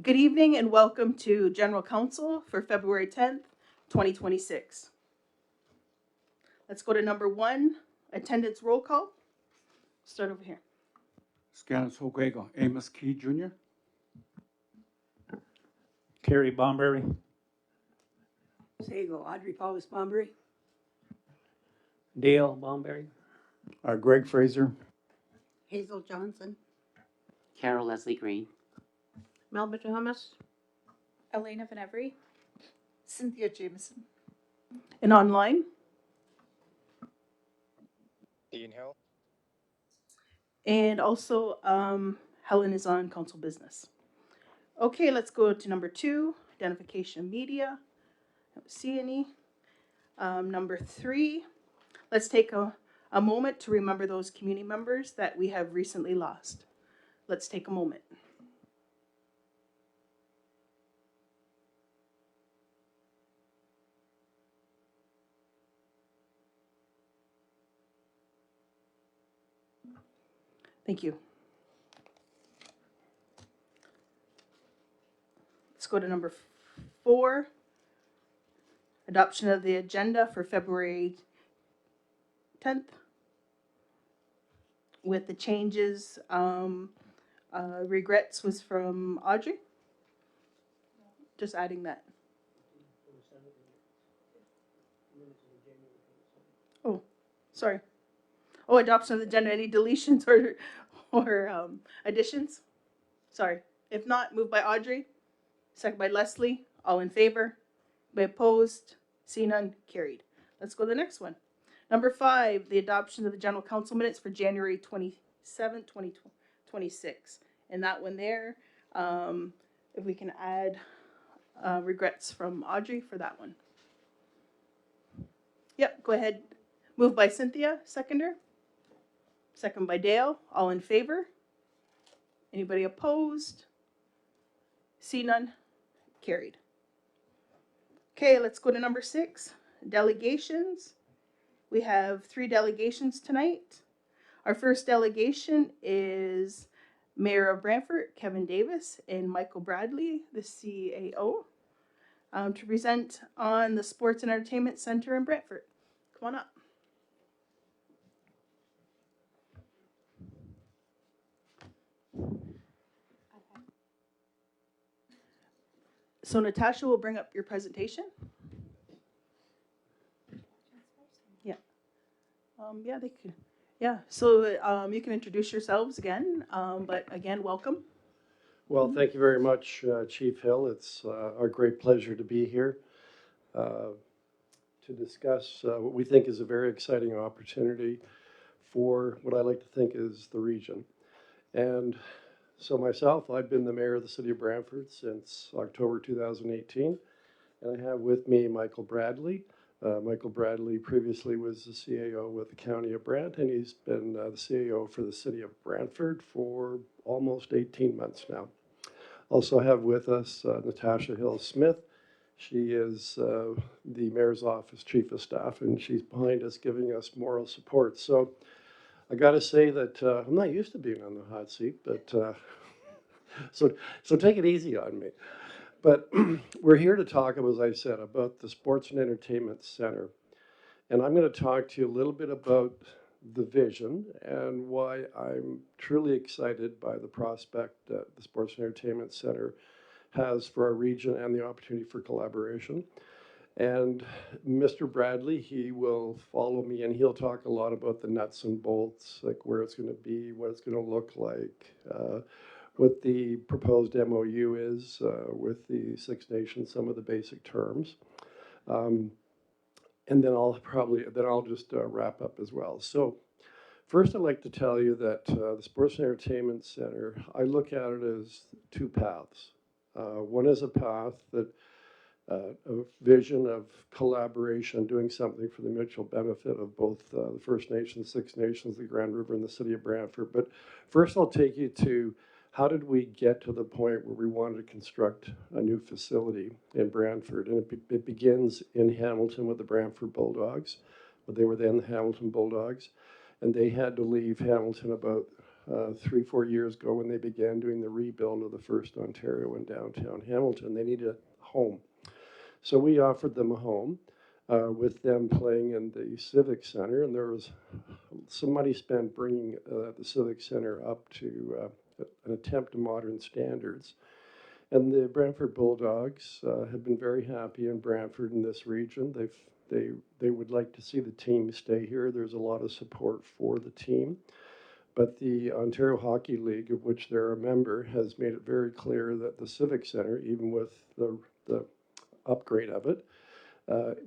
Good evening and welcome to General Council for February 10th, 2026. Let's go to number 1, attendance roll call. Start over here. Scanlon Soquego, Amos Key Jr., Carrie Bomberry. Sago, Audrey Paulus Bomberry. Dale Bomberry. Greg Fraser, Hazel Johnson. Carol Leslie Green. Melba Thomas. Elena Venevri. Cynthia Jameson. And online. Ian Hill. And also, Helen is on council business. Okay, let's go to number 2, identification of media. I don't see any. Number 3, let's take a moment to remember those community members that we have recently lost. Let's take a moment. Thank you. Let's go to number 4, adoption of the agenda for February 10th with the changes. Regrets was from Audrey. Just adding that. Oh, sorry. Oh, adoption of the agenda. Any deletions or additions? Sorry. If not, moved by Audrey, second by Leslie. All in favor? By opposed? See none? Carried. Let's go to the next one. Number 5, the adoption of the general council minutes for January 27, 2026. And that one there, if we can add regrets from Audrey for that one. Yep, go ahead. Moved by Cynthia, seconder. Second by Dale. All in favor? Anybody opposed? See none? Carried. Okay, let's go to number 6, delegations. We have 3 delegations tonight. Our first delegation is Mayor of Brantford, Kevin Davis, and Michael Bradley, the CAO, to present on the Sports and Entertainment Center in Brantford. Come on up. So Natasha will bring up your presentation. Yeah. Yeah, they could. Yeah. So you can introduce yourselves again. But again, welcome. Well, thank you very much, Chief Hill. It's our great pleasure to be here to discuss what we think is a very exciting opportunity for what I like to think is the region. And so myself, I've been the mayor of the city of Brantford since October 2018, and I have with me Michael Bradley. Michael Bradley previously was the CAO with the County of Brant, and he's been the CAO for the city of Brantford for almost 18 months now. Also have with us Natasha Hill-Smith. She is the mayor's office chief of staff, and she's behind us giving us moral support. So I got to say that I'm not used to being on the hot seat, but so take it easy on me. But we're here to talk, as I said, about the Sports and Entertainment Center. And I'm going to talk to you a little bit about the vision and why I'm truly excited by the prospect that the Sports and Entertainment Center has for our region and the opportunity for collaboration. And Mr. Bradley, he will follow me and he'll talk a lot about the nuts and bolts, like where it's going to be, what it's going to look like, what the proposed MOU is with the Six Nations, some of the basic terms. And then I'll just wrap up as well. So first I'd like to tell you that the Sports and Entertainment Center, I look at it as 2 paths. One is a path that a vision of collaboration, doing something for the mutual benefit of both the First Nations, Six Nations, the Grand River, and the city of Brantford. But first I'll take you to how did we get to the point where we wanted to construct a new facility in Brantford? And it begins in Hamilton with the Brantford Bulldogs, but they were then the Hamilton Bulldogs. And they had to leave Hamilton about 3-4 years ago when they began doing the rebuild of the first Ontario in downtown Hamilton. They needed a home. So we offered them a home with them playing in the Civic Center, and there was some money spent bringing the Civic Center up to an attempt to modern standards. And the Brantford Bulldogs have been very happy in Brantford in this region. They would like to see the team stay here. There's a lot of support for the team. But the Ontario Hockey League, of which they're a member, has made it very clear that the Civic Center, even with the upgrade of it,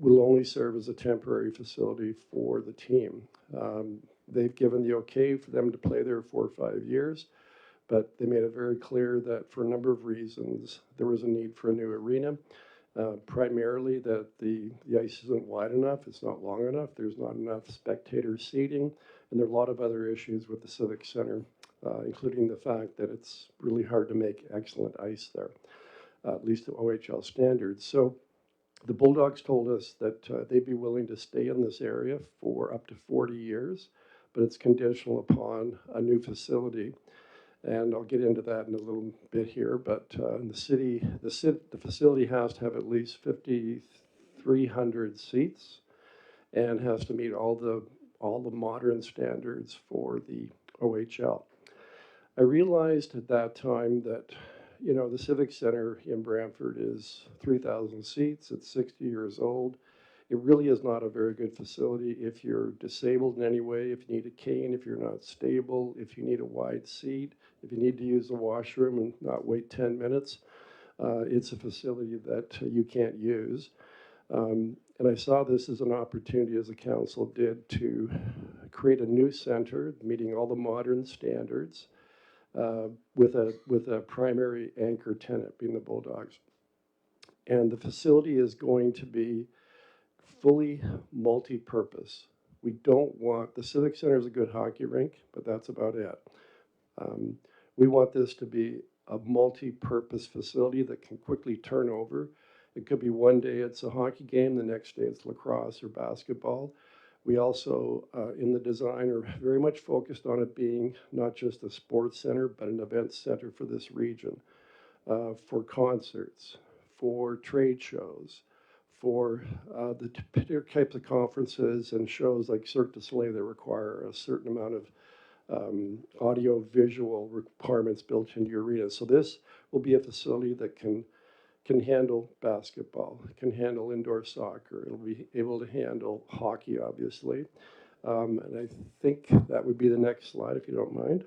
will only serve as a temporary facility for the team. They've given the okay for them to play there 4 or 5 years, but they made it very clear that for a number of reasons, there was a need for a new arena. Primarily that the ice isn't wide enough, it's not long enough, there's not enough spectator seating, and there are a lot of other issues with the Civic Center, including the fact that it's really hard to make excellent ice there, at least to OHL standards. So the Bulldogs told us that they'd be willing to stay in this area for up to 40 years, but it's conditional upon a new facility. And I'll get into that in a little bit here, but the facility has to have at least 5,300 seats and has to meet all the modern standards for the OHL. I realized at that time that, you know, the Civic Center in Brantford is 3,000 seats. It's 60 years old. It really is not a very good facility if you're disabled in any way, if you need a cane, if you're not stable, if you need a wide seat, if you need to use the washroom and not wait 10 minutes. It's a facility that you can't use. And I saw this as an opportunity, as the council did, to create a new center meeting all the modern standards with a primary anchor tenant being the Bulldogs. And the facility is going to be fully multi-purpose. We don't want, the Civic Center is a good hockey rink, but that's about it. We want this to be a multi-purpose facility that can quickly turn over. It could be one day it's a hockey game, the next day it's lacrosse or basketball. We also, in the design, are very much focused on it being not just a sports center, but an event center for this region, for concerts, for trade shows, for the particular types of conferences and shows like Cirque du Soleil that require a certain amount of audio visual requirements built into your arena. So this will be a facility that can handle basketball, can handle indoor soccer. It'll be able to handle hockey, obviously. And I think that would be the next slide, if you don't mind.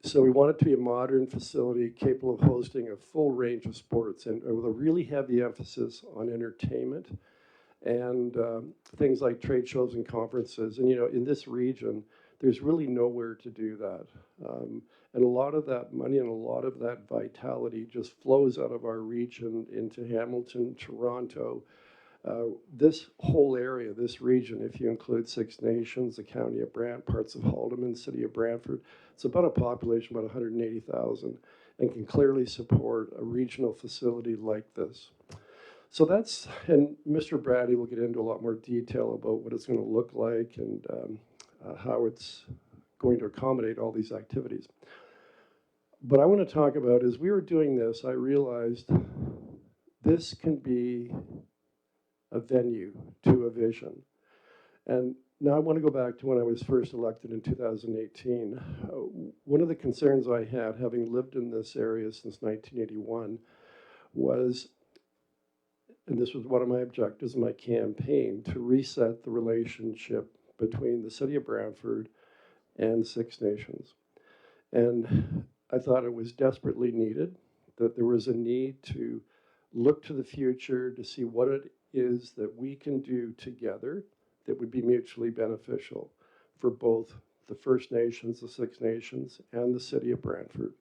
So we want it to be a modern facility capable of hosting a full range of sports and with a really heavy emphasis on entertainment and things like trade shows and conferences. And, you know, in this region, there's really nowhere to do that. And a lot of that money and a lot of that vitality just flows out of our region into Hamilton, Toronto. This whole area, this region, if you include Six Nations, the county of Brant, parts of Haldimand, city of Brantford, it's about a population of about 180,000 and can clearly support a regional facility like this. So that's, and Mr. Brady will get into a lot more detail about what it's going to look like and how it's going to accommodate all these activities. But I want to talk about, as we were doing this, I realized this can be a venue to a vision. And now I want to go back to when I was first elected in 2018. One of the concerns I had, having lived in this area since 1981, was, and this was one of my objectives in my campaign, to reset the relationship between the city of Brantford and Six Nations. And I thought it was desperately needed, that there was a need to look to the future to see what it is that we can do together that would be mutually beneficial for both the First Nations, the Six Nations, and the city of Brantford.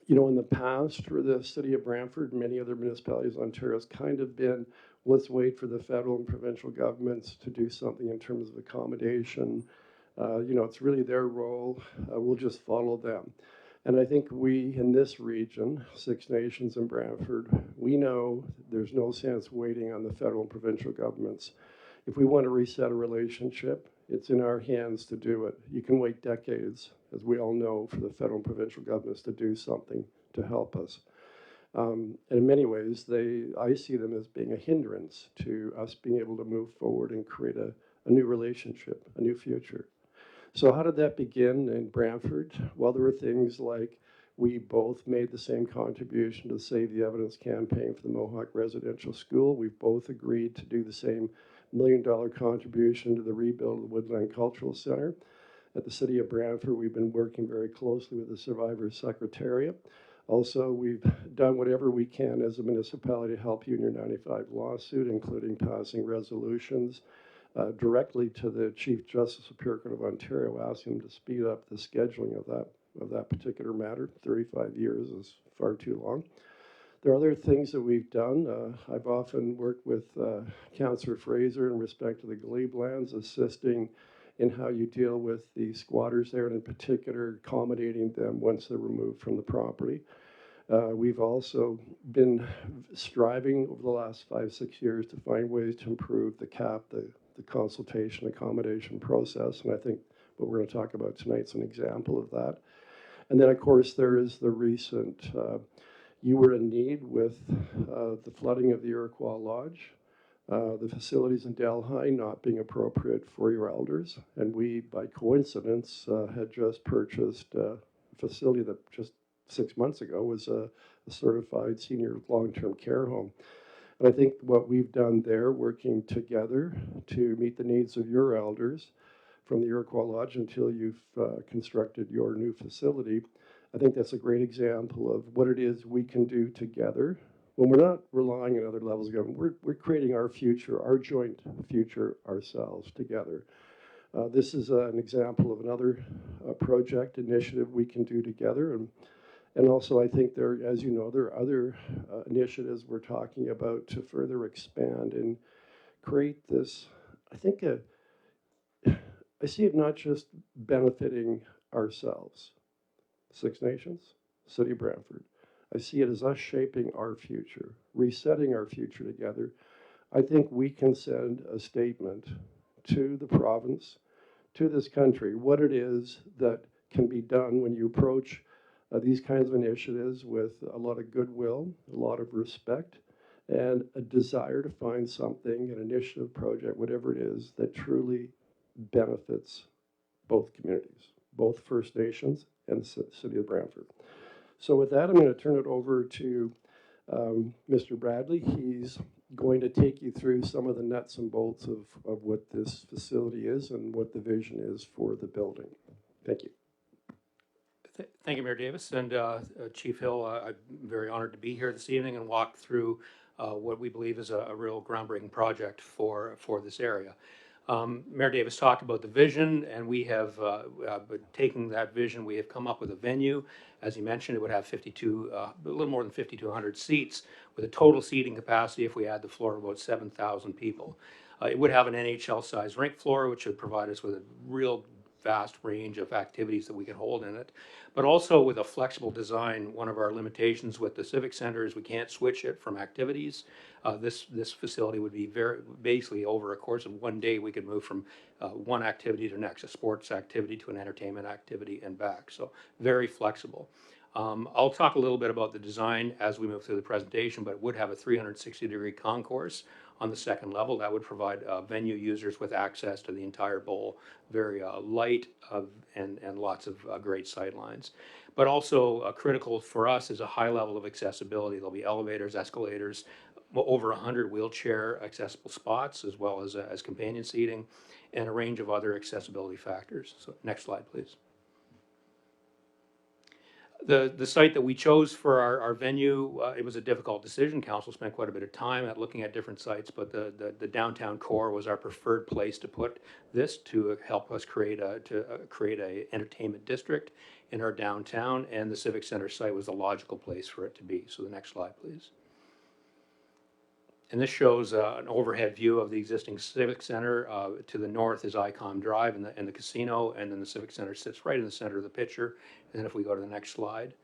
You know, in the past, for the city of Brantford and many other municipalities in Ontario, has kind of been, let's wait for the federal and provincial governments to do something in terms of accommodation. You know, it's really their role. We'll just follow them. And I think we, in this region, Six Nations and Brantford, we know there's no sense waiting on the federal and provincial governments. If we want to reset a relationship, it's in our hands to do it. You can wait decades, as we all know, for the federal and provincial governments to do something to help us. And in many ways, I see them as being a hindrance to us being able to move forward and create a new relationship, a new future. So how did that begin in Brantford? Well, there were things like we both made the same contribution to the Save the Evidence campaign for the Mohawk Residential School. We've both agreed to do the same $1 million contribution to the rebuild of the Woodland Cultural Center. At the City of Brantford, we've been working very closely with the Survivors Secretariat. Also, we've done whatever we can as a municipality to help you in your 95 lawsuit, including passing resolutions directly to the Chief Justice of Superior Court of Ontario, asking him to speed up the scheduling of that particular matter. 35 years is far too long. There are other things that we've done. I've often worked with Councillor Fraser in respect to the glebe lands, assisting in how you deal with the squatters there, and in particular accommodating them once they're removed from the property. We've also been striving over the last 5-6 years to find ways to improve the CAP, the consultation accommodation process, and I think what we're going to talk about tonight is an example of that. And then, of course, there is the recent, you were in need with the flooding of the Iroquois Lodge, the facilities in Delhi not being appropriate for your elders, and we, by coincidence, had just purchased a facility that just 6 months ago was a certified senior long-term care home. And I think what we've done there, working together to meet the needs of your elders from the Iroquois Lodge until you've constructed your new facility, I think that's a great example of what it is we can do together. When we're not relying on other levels of government, we're creating our future, our joint future ourselves together. This is an example of another project initiative we can do together. And also, I think there, as you know, there are other initiatives we're talking about to further expand and create this, I think, I see it not just benefiting ourselves, Six Nations, City of Brantford. I see it as us shaping our future, resetting our future together. I think we can send a statement to the province, to this country, what it is that can be done when you approach these kinds of initiatives with a lot of goodwill, a lot of respect, and a desire to find something, an initiative, project, whatever it is, that truly benefits both communities, both First Nations and the City of Brantford. So with that, I'm going to turn it over to Mr. Bradley. He's going to take you through some of the nuts and bolts of what this facility is and what the vision is for the building. Thank you. Thank you, Mayor Davis and Chief Hill. I'm very honored to be here this evening and walk through what we believe is a real groundbreaking project for this area. Mayor Davis talked about the vision, and we have taking that vision, we have come up with a venue. As he mentioned, it would have a little more than 5,200 seats, with a total seating capacity, if we add the floor, of about 7,000 people. It would have an NHL-sized rink floor, which would provide us with a real vast range of activities that we can hold in it, but also with a flexible design. One of our limitations with the Civic Center is we can't switch it from activities. This facility would be basically over a course of one day, we could move from one activity to the next, a sports activity to an entertainment activity and back. So very flexible. I'll talk a little bit about the design as we move through the presentation, but it would have a 360-degree concourse on the second level. That would provide venue users with access to the entire bowl, very light and lots of great sight lines. But also critical for us is a high level of accessibility. There'll be elevators, escalators, over 100 wheelchair accessible spots, as well as companion seating, and a range of other accessibility factors. So next slide, please. The site that we chose for our venue, it was a difficult decision. Council spent quite a bit of time at looking at different sites, but the downtown core was our preferred place to put this to help us create a entertainment district in our downtown, and the Civic Center site was the logical place for it to be. So the next slide, please. And this shows an overhead view of the existing Civic Center. To the north is Icon Drive and the casino, and then the Civic Center sits right in the center of the picture. And then if we go to the next slide.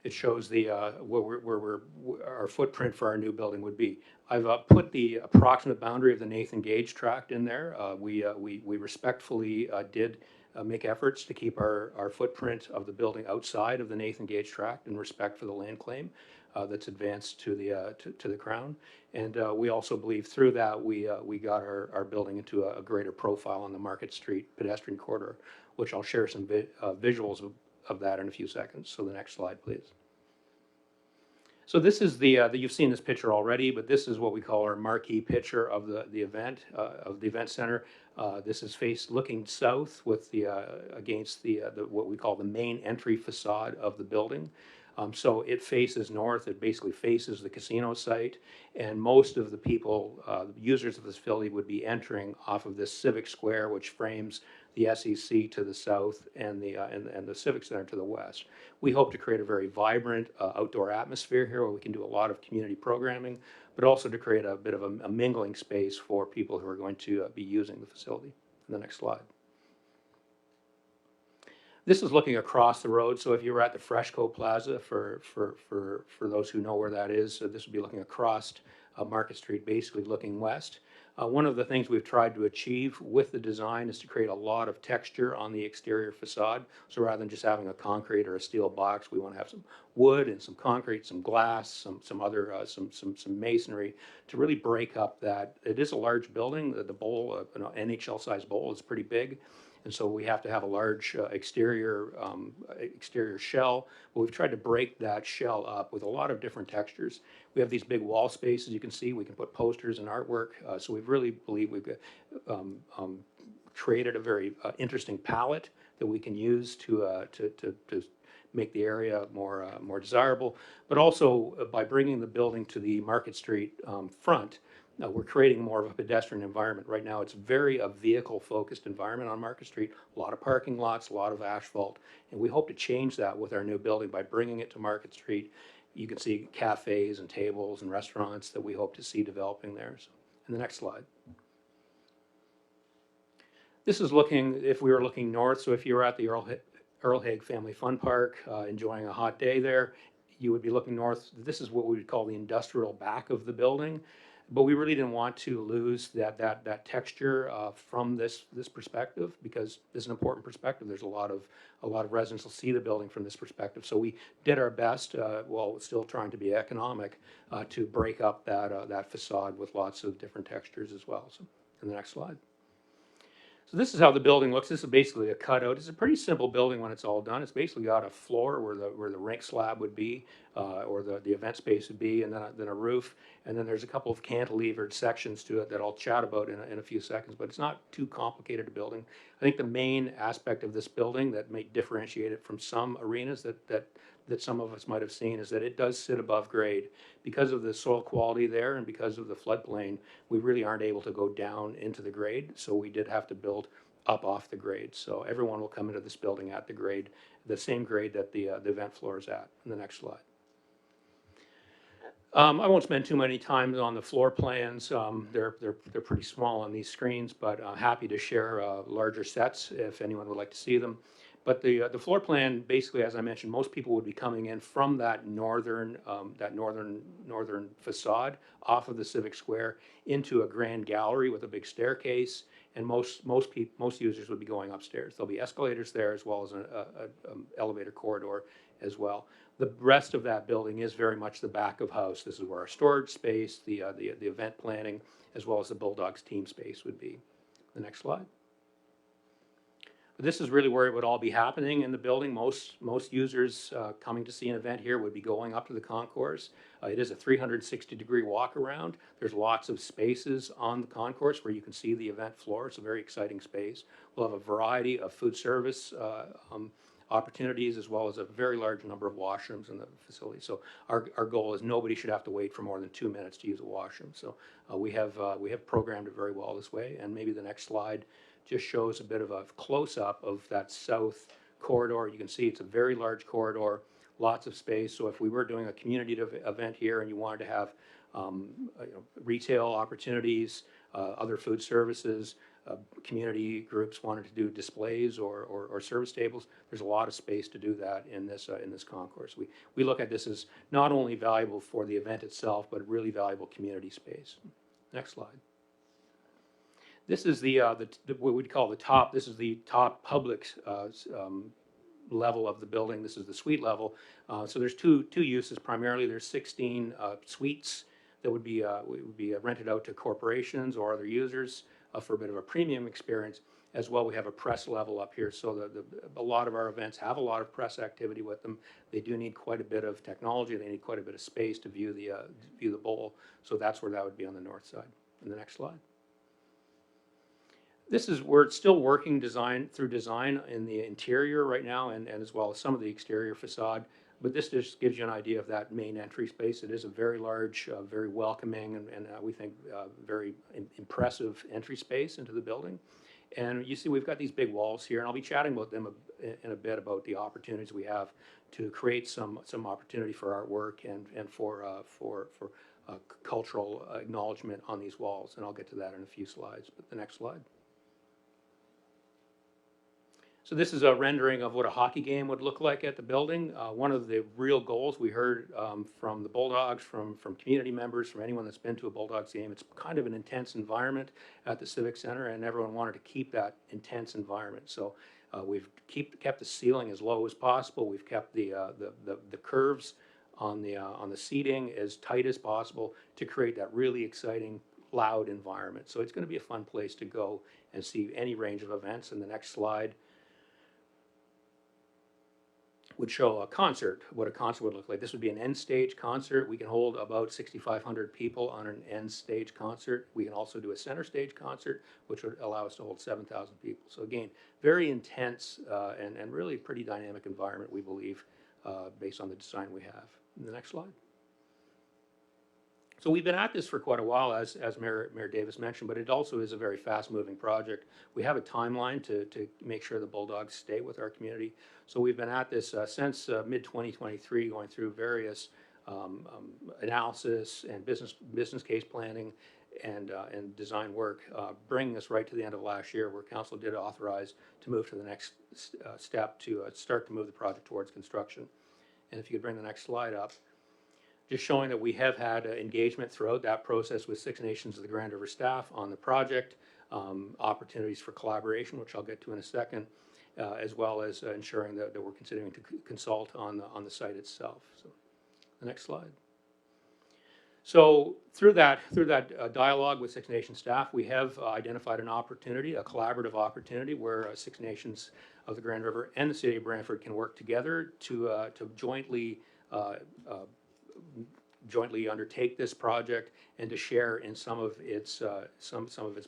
It shows the, our footprint for our new building would be. I've put the approximate boundary of the Nathan Gage tract in there. We respectfully did make efforts to keep our footprint of the building outside of the Nathan Gage tract in respect for the land claim that's advanced to the Crown. And we also believe through that we got our building into a greater profile on the Market Street pedestrian corridor, which I'll share some visuals of that in a few seconds. So the next slide, please. So this is you've seen this picture already, but this is what we call our marquee picture of the event center. This is looking south with against the what we call the main entry facade of the building. So it faces north. It basically faces the casino site, and most of the people, users of this facility, would be entering off of this civic square, which frames the SEC to the south and the Civic Center to the west. We hope to create a very vibrant outdoor atmosphere here where we can do a lot of community programming, but also to create a bit of a mingling space for people who are going to be using the facility. The next slide. This is looking across the road. So if you were at the Freshco Plaza, for those who know where that is, this would be looking across Market Street, basically looking west. One of the things we've tried to achieve with the design is to create a lot of texture on the exterior facade. So rather than just having a concrete or a steel box, we want to have some wood and some concrete, some glass, some other some masonry to really break up that. It is a large building. The bowl, an NHL-sized bowl, is pretty big. And so we have to have a large exterior shell. But we've tried to break that shell up with a lot of different textures. We have these big wall spaces. You can see we can put posters and artwork. So we really believe we've created a very interesting palette that we can use to make the area more desirable. But also by bringing the building to the Market Street front, we're creating more of a pedestrian environment. Right now, it's very a vehicle-focused environment on Market Street. A lot of parking lots, a lot of asphalt, and we hope to change that with our new building by bringing it to Market Street. You can see cafes and tables and restaurants that we hope to see developing there. So, and the next slide. This is looking, if we were looking north, so if you were at the Earl Haig Family Fun Park, enjoying a hot day there, you would be looking north. This is what we would call the industrial back of the building. But we really didn't want to lose that texture from this perspective, because this is an important perspective. There's a lot of residents will see the building from this perspective. So we did our best, while still trying to be economic, to break up that facade with lots of different textures as well. So, in the next slide. So this is how the building looks. This is basically a cutout. It's a pretty simple building when it's all done. It's basically got a floor where the rink slab would be, or the event space would be, and then a roof. And then there's a couple of cantilevered sections to it that I'll chat about in a few seconds, but it's not too complicated a building. I think the main aspect of this building that may differentiate it from some arenas that some of us might have seen is that it does sit above grade. Because of the soil quality there and because of the floodplain, we really aren't able to go down into the grade, so we did have to build up off the grade. So everyone will come into this building at the grade, the same grade that the event floor is at. In the next slide. I won't spend too many times on the floor plans. They're pretty small on these screens, but I'm happy to share larger sets if anyone would like to see them. But the floor plan, basically, as I mentioned, most people would be coming in from that northern facade off of the Civic Square into a grand gallery with a big staircase, and most users would be going upstairs. There'll be escalators there as well as an elevator corridor as well. The rest of that building is very much the back of house. This is where our storage space, the event planning, as well as the Bulldogs team space would be. The next slide. This is really where it would all be happening in the building. Most users coming to see an event here would be going up to the concourse. It is a 360-degree walk around. There's lots of spaces on the concourse where you can see the event floor. It's a very exciting space. We'll have a variety of food service opportunities, as well as a very large number of washrooms in the facility. So our goal is nobody should have to wait for more than 2 minutes to use a washroom. So we have programmed it very well this way. And maybe the next slide just shows a bit of a close-up of that south corridor. You can see it's a very large corridor, lots of space. So if we were doing a community event here and you wanted to have retail opportunities, other food services, community groups wanted to do displays or service tables, there's a lot of space to do that in this concourse. We look at this as not only valuable for the event itself, but really valuable community space. Next slide. This is what we'd call the top. This is the top public level of the building. This is the suite level. So there's two uses primarily. There's 16 suites that would be rented out to corporations or other users for a bit of a premium experience. As well, we have a press level up here. So a lot of our events have a lot of press activity with them. They do need quite a bit of technology. They need quite a bit of space to view the bowl. So that's where that would be on the north side. In the next slide. This is, we're still working through design in the interior right now and as well as some of the exterior facade. But this just gives you an idea of that main entry space. It is a very large, very welcoming, and we think very impressive entry space into the building. And you see we've got these big walls here, and I'll be chatting about them in a bit about the opportunities we have to create some opportunity for artwork and for cultural acknowledgement on these walls. And I'll get to that in a few slides. But the next slide. So this is a rendering of what a hockey game would look like at the building. One of the real goals we heard from the Bulldogs, from community members, from anyone that's been to a Bulldogs game, it's kind of an intense environment at the Civic Center, and everyone wanted to keep that intense environment. So we've kept the ceiling as low as possible. We've kept the curves on the seating as tight as possible to create that really exciting, loud environment. So it's going to be a fun place to go and see any range of events. In the next slide would show a concert, what a concert would look like. This would be an end stage concert. We can hold about 6,500 people on an end stage concert. We can also do a center stage concert, which would allow us to hold 7,000 people. So again, very intense and really pretty dynamic environment, we believe, based on the design we have. In the next slide. So we've been at this for quite a while, as Mayor Davis mentioned, but it also is a very fast-moving project. We have a timeline to make sure the Bulldogs stay with our community. So we've been at this since mid-2023, going through various analysis and business case planning and design work, bringing us right to the end of last year, where Council did authorize to move to the next step to start to move the project towards construction. And if you could bring the next slide up. Just showing that we have had engagement throughout that process with Six Nations of the Grand River staff on the project, opportunities for collaboration, which I'll get to in a second, as well as ensuring that we're considering to consult on the site itself. So, the next slide. So through that dialogue with Six Nations staff, we have identified an opportunity, a collaborative opportunity, where Six Nations of the Grand River and the City of Brantford can work together to jointly undertake this project and to share in some of its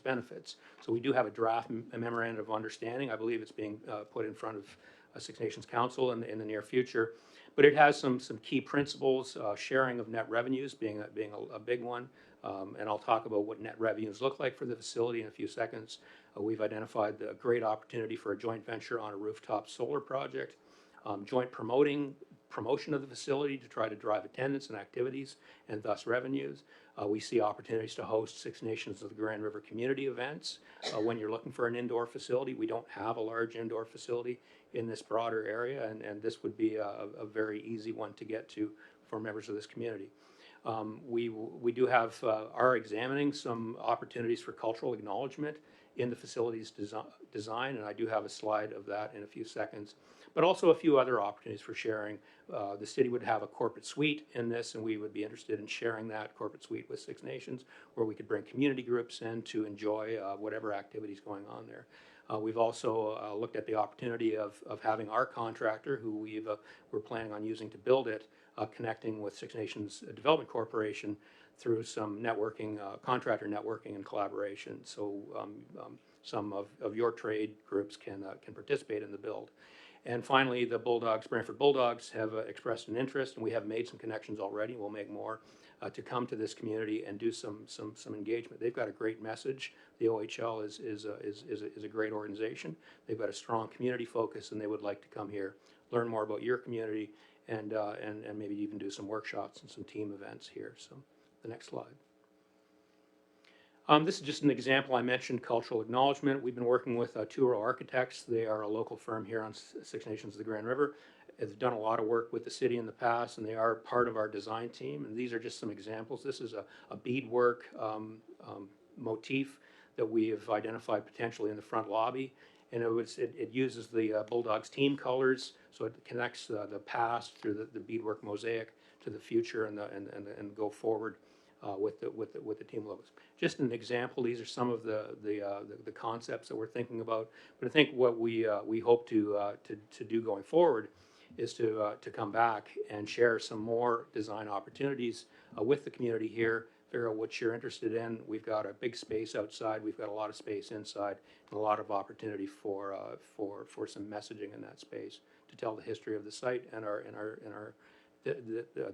benefits. So we do have a draft memorandum of understanding. I believe it's being put in front of Six Nations Council in the near future, but it has some key principles. Sharing of net revenues being a big one, and I'll talk about what net revenues look like for the facility in a few seconds. We've identified a great opportunity for a joint venture on a rooftop solar project, joint promotion of the facility to try to drive attendance and activities and thus revenues. We see opportunities to host Six Nations of the Grand River community events. When you're looking for an indoor facility, we don't have a large indoor facility in this broader area, and this would be a very easy one to get to for members of this community. We do have, are examining some opportunities for cultural acknowledgement in the facility's design, and I do have a slide of that in a few seconds, but also a few other opportunities for sharing. The city would have a corporate suite in this, and we would be interested in sharing that corporate suite with Six Nations, where we could bring community groups in to enjoy whatever activities going on there. We've also looked at the opportunity of having our contractor, who we're planning on using to build it, connecting with Six Nations Development Corporation through some networking, contractor networking and collaboration. So some of your trade groups can participate in the build. And finally, the Brantford Bulldogs have expressed an interest, and we have made some connections already. We'll make more to come to this community and do some engagement. They've got a great message. The OHL is a great organization. They've got a strong community focus, and they would like to come here, learn more about your community, and maybe even do some workshops and some team events here. So, the next slide. This is just an example. I mentioned cultural acknowledgement. We've been working with Turo Architects. They are a local firm here on Six Nations of the Grand River. They've done a lot of work with the city in the past, and they are part of our design team. And these are just some examples. This is a beadwork motif that we have identified potentially in the front lobby. And it uses the Bulldogs team colors, so it connects the past through the beadwork mosaic to the future and go forward with the team logos. Just an example. These are some of the concepts that we're thinking about. But I think what we hope to do going forward is to come back and share some more design opportunities with the community here. Figure out what you're interested in. We've got a big space outside. We've got a lot of space inside, and a lot of opportunity for some messaging in that space to tell the history of the site and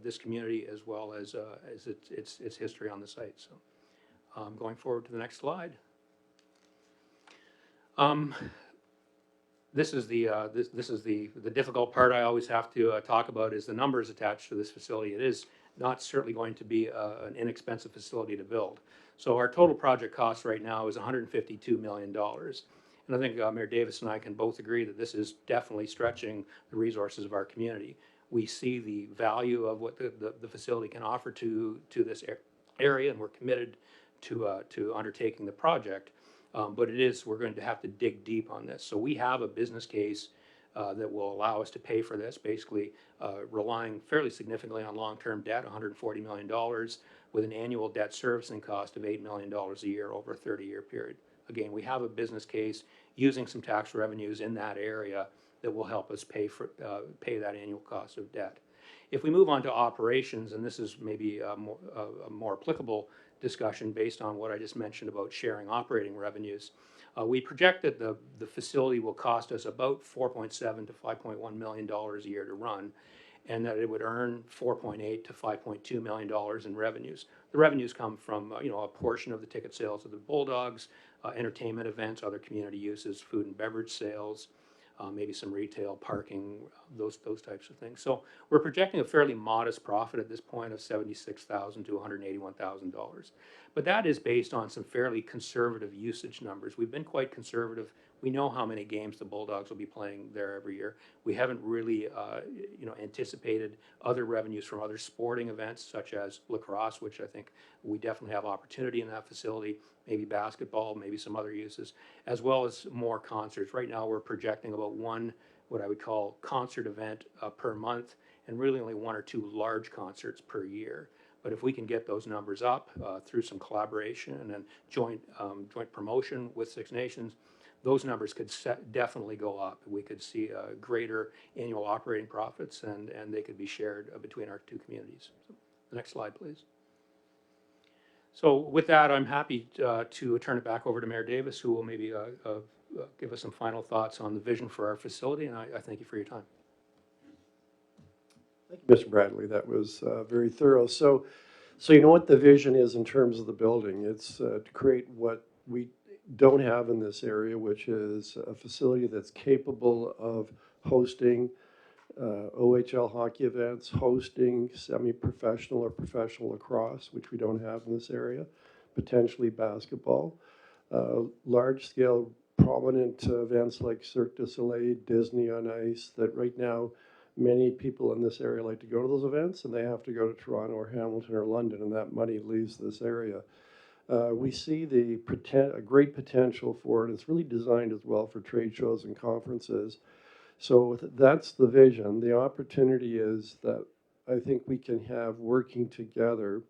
this community, as well as its history on the site. So, going forward to the next slide. This is the difficult part I always have to talk about, is the numbers attached to this facility. It is not certainly going to be an inexpensive facility to build. So our total project cost right now is $152 million. And I think Mayor Davis and I can both agree that this is definitely stretching the resources of our community. We see the value of what the facility can offer to this area, and we're committed to undertaking the project. But we're going to have to dig deep on this. So we have a business case that will allow us to pay for this, basically relying fairly significantly on long-term debt, $140 million, with an annual debt servicing cost of $8 million a year over a 30-year period. Again, we have a business case using some tax revenues in that area that will help us pay that annual cost of debt. If we move on to operations, and this is maybe a more applicable discussion based on what I just mentioned about sharing operating revenues, we project that the facility will cost us about $4.7 to $5.1 million a year to run, and that it would earn $4.8 to $5.2 million in revenues. The revenues come from a portion of the ticket sales of the Bulldogs, entertainment events, other community uses, food and beverage sales, maybe some retail, parking, those types of things. So we're projecting a fairly modest profit at this point of $76,000 to $181,000. But that is based on some fairly conservative usage numbers. We've been quite conservative. We know how many games the Bulldogs will be playing there every year. We haven't really anticipated other revenues from other sporting events, such as lacrosse, which I think we definitely have opportunity in that facility, maybe basketball, maybe some other uses, as well as more concerts. Right now we're projecting about one, what I would call, concert event per month, and really only one or two large concerts per year. But if we can get those numbers up through some collaboration and joint promotion with Six Nations, those numbers could definitely go up. We could see greater annual operating profits, and they could be shared between our two communities. So, the next slide, please. So with that, I'm happy to turn it back over to Mayor Davis, who will maybe give us some final thoughts on the vision for our facility, and I thank you for your time. Thank you, Mr. Bradley. That was very thorough. So you know what the vision is in terms of the building. It's to create what we don't have in this area, which is a facility that's capable of hosting OHL hockey events, hosting semi-professional or professional lacrosse, which we don't have in this area, potentially basketball, large-scale prominent events like Cirque du Soleil, Disney on Ice, that right now many people in this area like to go to those events, and they have to go to Toronto or Hamilton or London, and that money leaves this area. We see a great potential for it. It's really designed as well for trade shows and conferences. So that's the vision. The opportunity is that I think we can have working together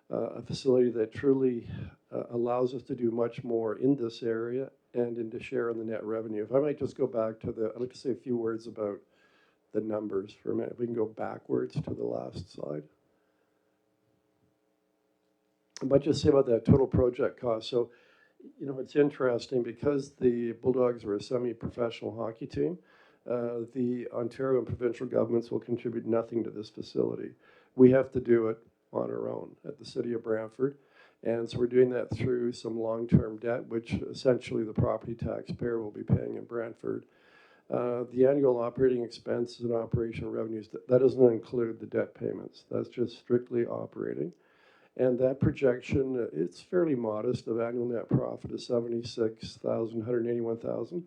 a facility that truly allows us to do much more in this area and into share in the net revenue. If I might just go back to I'd like to say a few words about the numbers for a minute. If we can go backwards to the last slide. I might just say about that total project cost. So, it's interesting because the Bulldogs are a semi-professional hockey team. The Ontario and provincial governments will contribute nothing to this facility. We have to do it on our own at the City of Brantford. And so we're doing that through some long-term debt, which essentially the property taxpayer will be paying in Brantford. The annual operating expenses and operational revenues, that doesn't include the debt payments. That's just strictly operating. And that projection, it's fairly modest of annual net profit of 76,000, 181,000.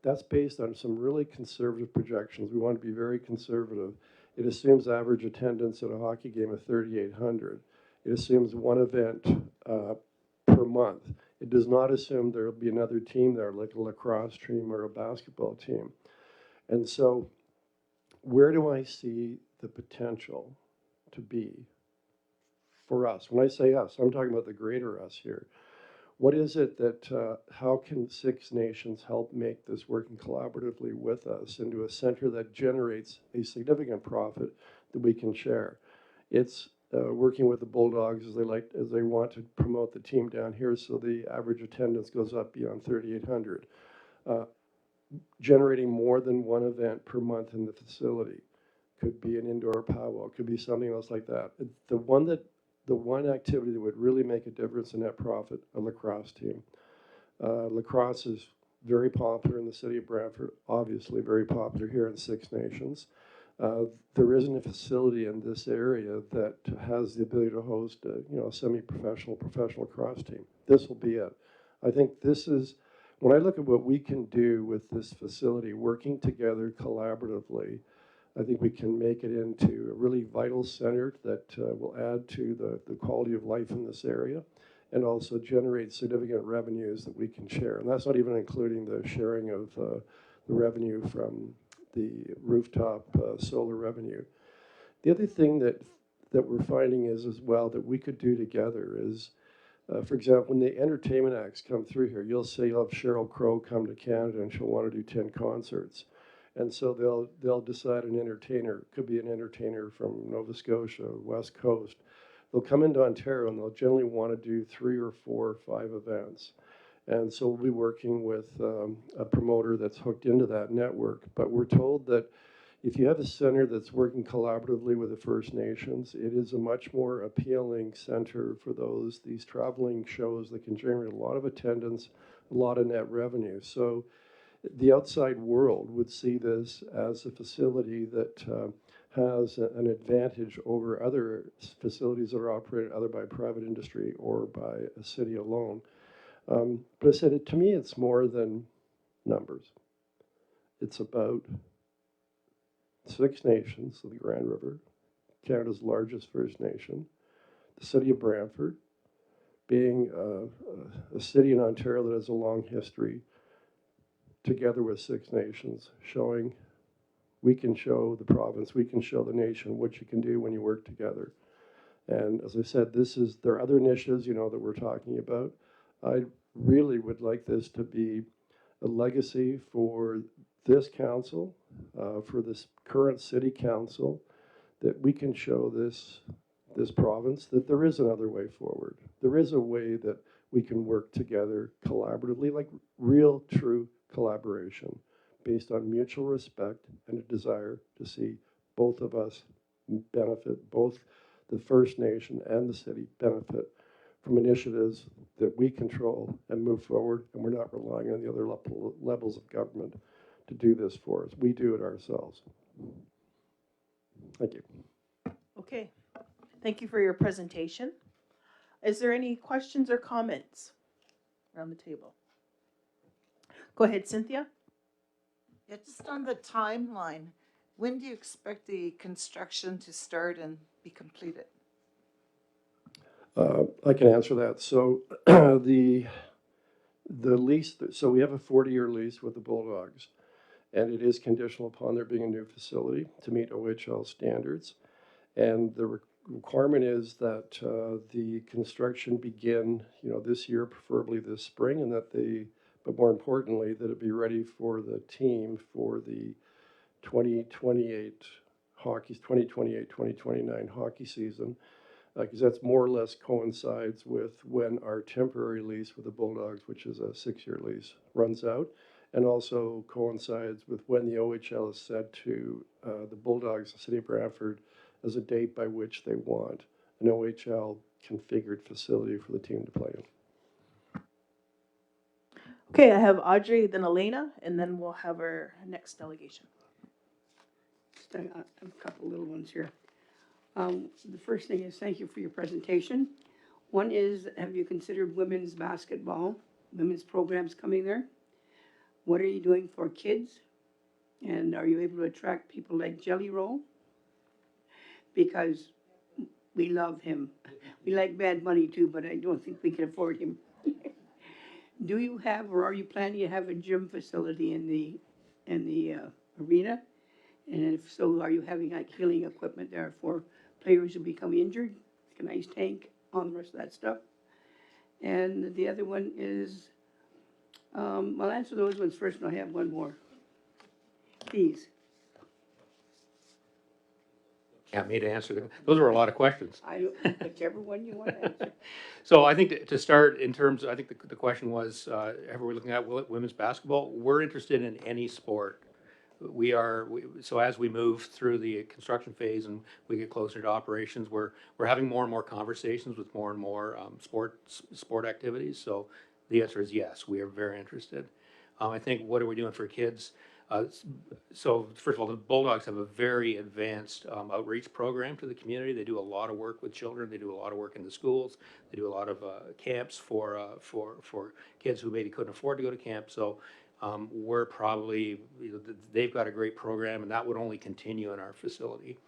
That's based on some really conservative projections. We want to be very conservative. It assumes average attendance at a hockey game of 3,800. It assumes one event per month. It does not assume there will be another team there, like a lacrosse team or a basketball team. And so, where do I see the potential to be for us? When I say us, I'm talking about the greater us here. What is it that, how can Six Nations help make this working collaboratively with us into a center that generates a significant profit that we can share? It's working with the Bulldogs as they want to promote the team down here, so the average attendance goes up beyond 3,800. Generating more than one event per month in the facility. Could be an indoor powwow, could be something else like that. The one activity that would really make a difference in net profit, a lacrosse team. Lacrosse is very popular in the city of Brantford, obviously very popular here in Six Nations. There isn't a facility in this area that has the ability to host a semi-professional, professional lacrosse team. This will be it. I think this is, when I look at what we can do with this facility, working together collaboratively, I think we can make it into a really vital center that will add to the quality of life in this area and also generate significant revenues that we can share. And that's not even including the sharing of the revenue from the rooftop solar revenue. The other thing that we're finding is as well that we could do together is, for example, when the entertainment acts come through here, you'll have Sheryl Crow come to Canada and she'll want to do 10 concerts. And so they'll decide an entertainer, could be an entertainer from Nova Scotia, West Coast. They'll come into Ontario and they'll generally want to do 3 or 4 or 5 events. And so we'll be working with a promoter that's hooked into that network. But we're told that if you have a center that's working collaboratively with the First Nations, it is a much more appealing center for these traveling shows that can generate a lot of attendance, a lot of net revenue. So the outside world would see this as a facility that has an advantage over other facilities that are operated either by private industry or by a city alone. But I said, to me, it's more than numbers. It's about Six Nations of the Grand River, Canada's largest First Nation, the city of Brantford, being a city in Ontario that has a long history, together with Six Nations, showing we can show the province, we can show the nation what you can do when you work together. And as I said, there are other initiatives, that we're talking about. I really would like this to be a legacy for this council, for this current city council, that we can show this province that there is another way forward. There is a way that we can work together collaboratively, like real, true collaboration based on mutual respect and a desire to see both of us benefit, both the First Nation and the city benefit from initiatives that we control and move forward, and we're not relying on the other levels of government to do this for us. We do it ourselves. Thank you. Okay, thank you for your presentation. Is there any questions or comments around the table? Go ahead, Cynthia. Yeah, just on the timeline, when do you expect the construction to start and be completed? I can answer that. So the lease, so we have a 40-year lease with the Bulldogs, and it is conditional upon there being a new facility to meet OHL standards. And the requirement is that the construction begin, this year, preferably this spring, and but more importantly, that it be ready for the team for the 2028-2029 hockey season, because that's more or less coincides with when our temporary lease with the Bulldogs, which is a 6-year lease, runs out, and also coincides with when the OHL is said to the Bulldogs, the city of Brantford, as a date by which they want an OHL configured facility for the team to play in. Okay, I have Audrey, then Elena, and then we'll have our next delegation. I have a couple little ones here. The first thing is thank you for your presentation. One is, have you considered women's basketball, women's programs coming there? What are you doing for kids? And are you able to attract people like Jelly Roll? Because we love him. We like Bad Bunny too, but I don't think we can afford him. Do you have, or are you planning to have a gym facility in the arena? And if so, are you having like healing equipment there for players who become injured, like an ice tank, all the rest of that stuff? And the other one is, I'll answer those ones first, and I have one more. Please, Can't me to answer them. Those were a lot of questions. whichever one you want to answer. So I think to start in terms, I think the question was, have we looking at women's basketball? We're interested in any sport. So as we move through the construction phase and we get closer to operations, we're having more and more conversations with more and more sport activities. So the answer is yes, we are very interested. I think, what are we doing for kids? So first of all, the Bulldogs have a very advanced outreach program to the community. They do a lot of work with children. They do a lot of work in the schools. They do a lot of camps for kids who maybe couldn't afford to go to camp. So we're probably, they've got a great program, and that would only continue in our facility.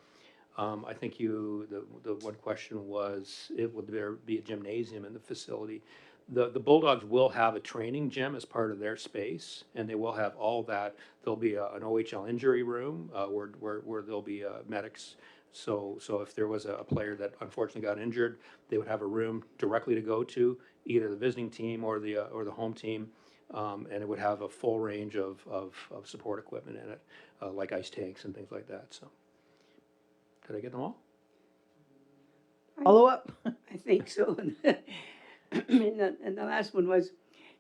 I think the one question was, would there be a gymnasium in the facility? The Bulldogs will have a training gym as part of their space, and they will have all that. There'll be an OHL injury room where there'll be medics. So if there was a player that unfortunately got injured, they would have a room directly to go to, either the visiting team or the home team, and it would have a full range of support equipment in it, like ice tanks and things like that. So, did I get them all? Follow up? I think so. And the last one was,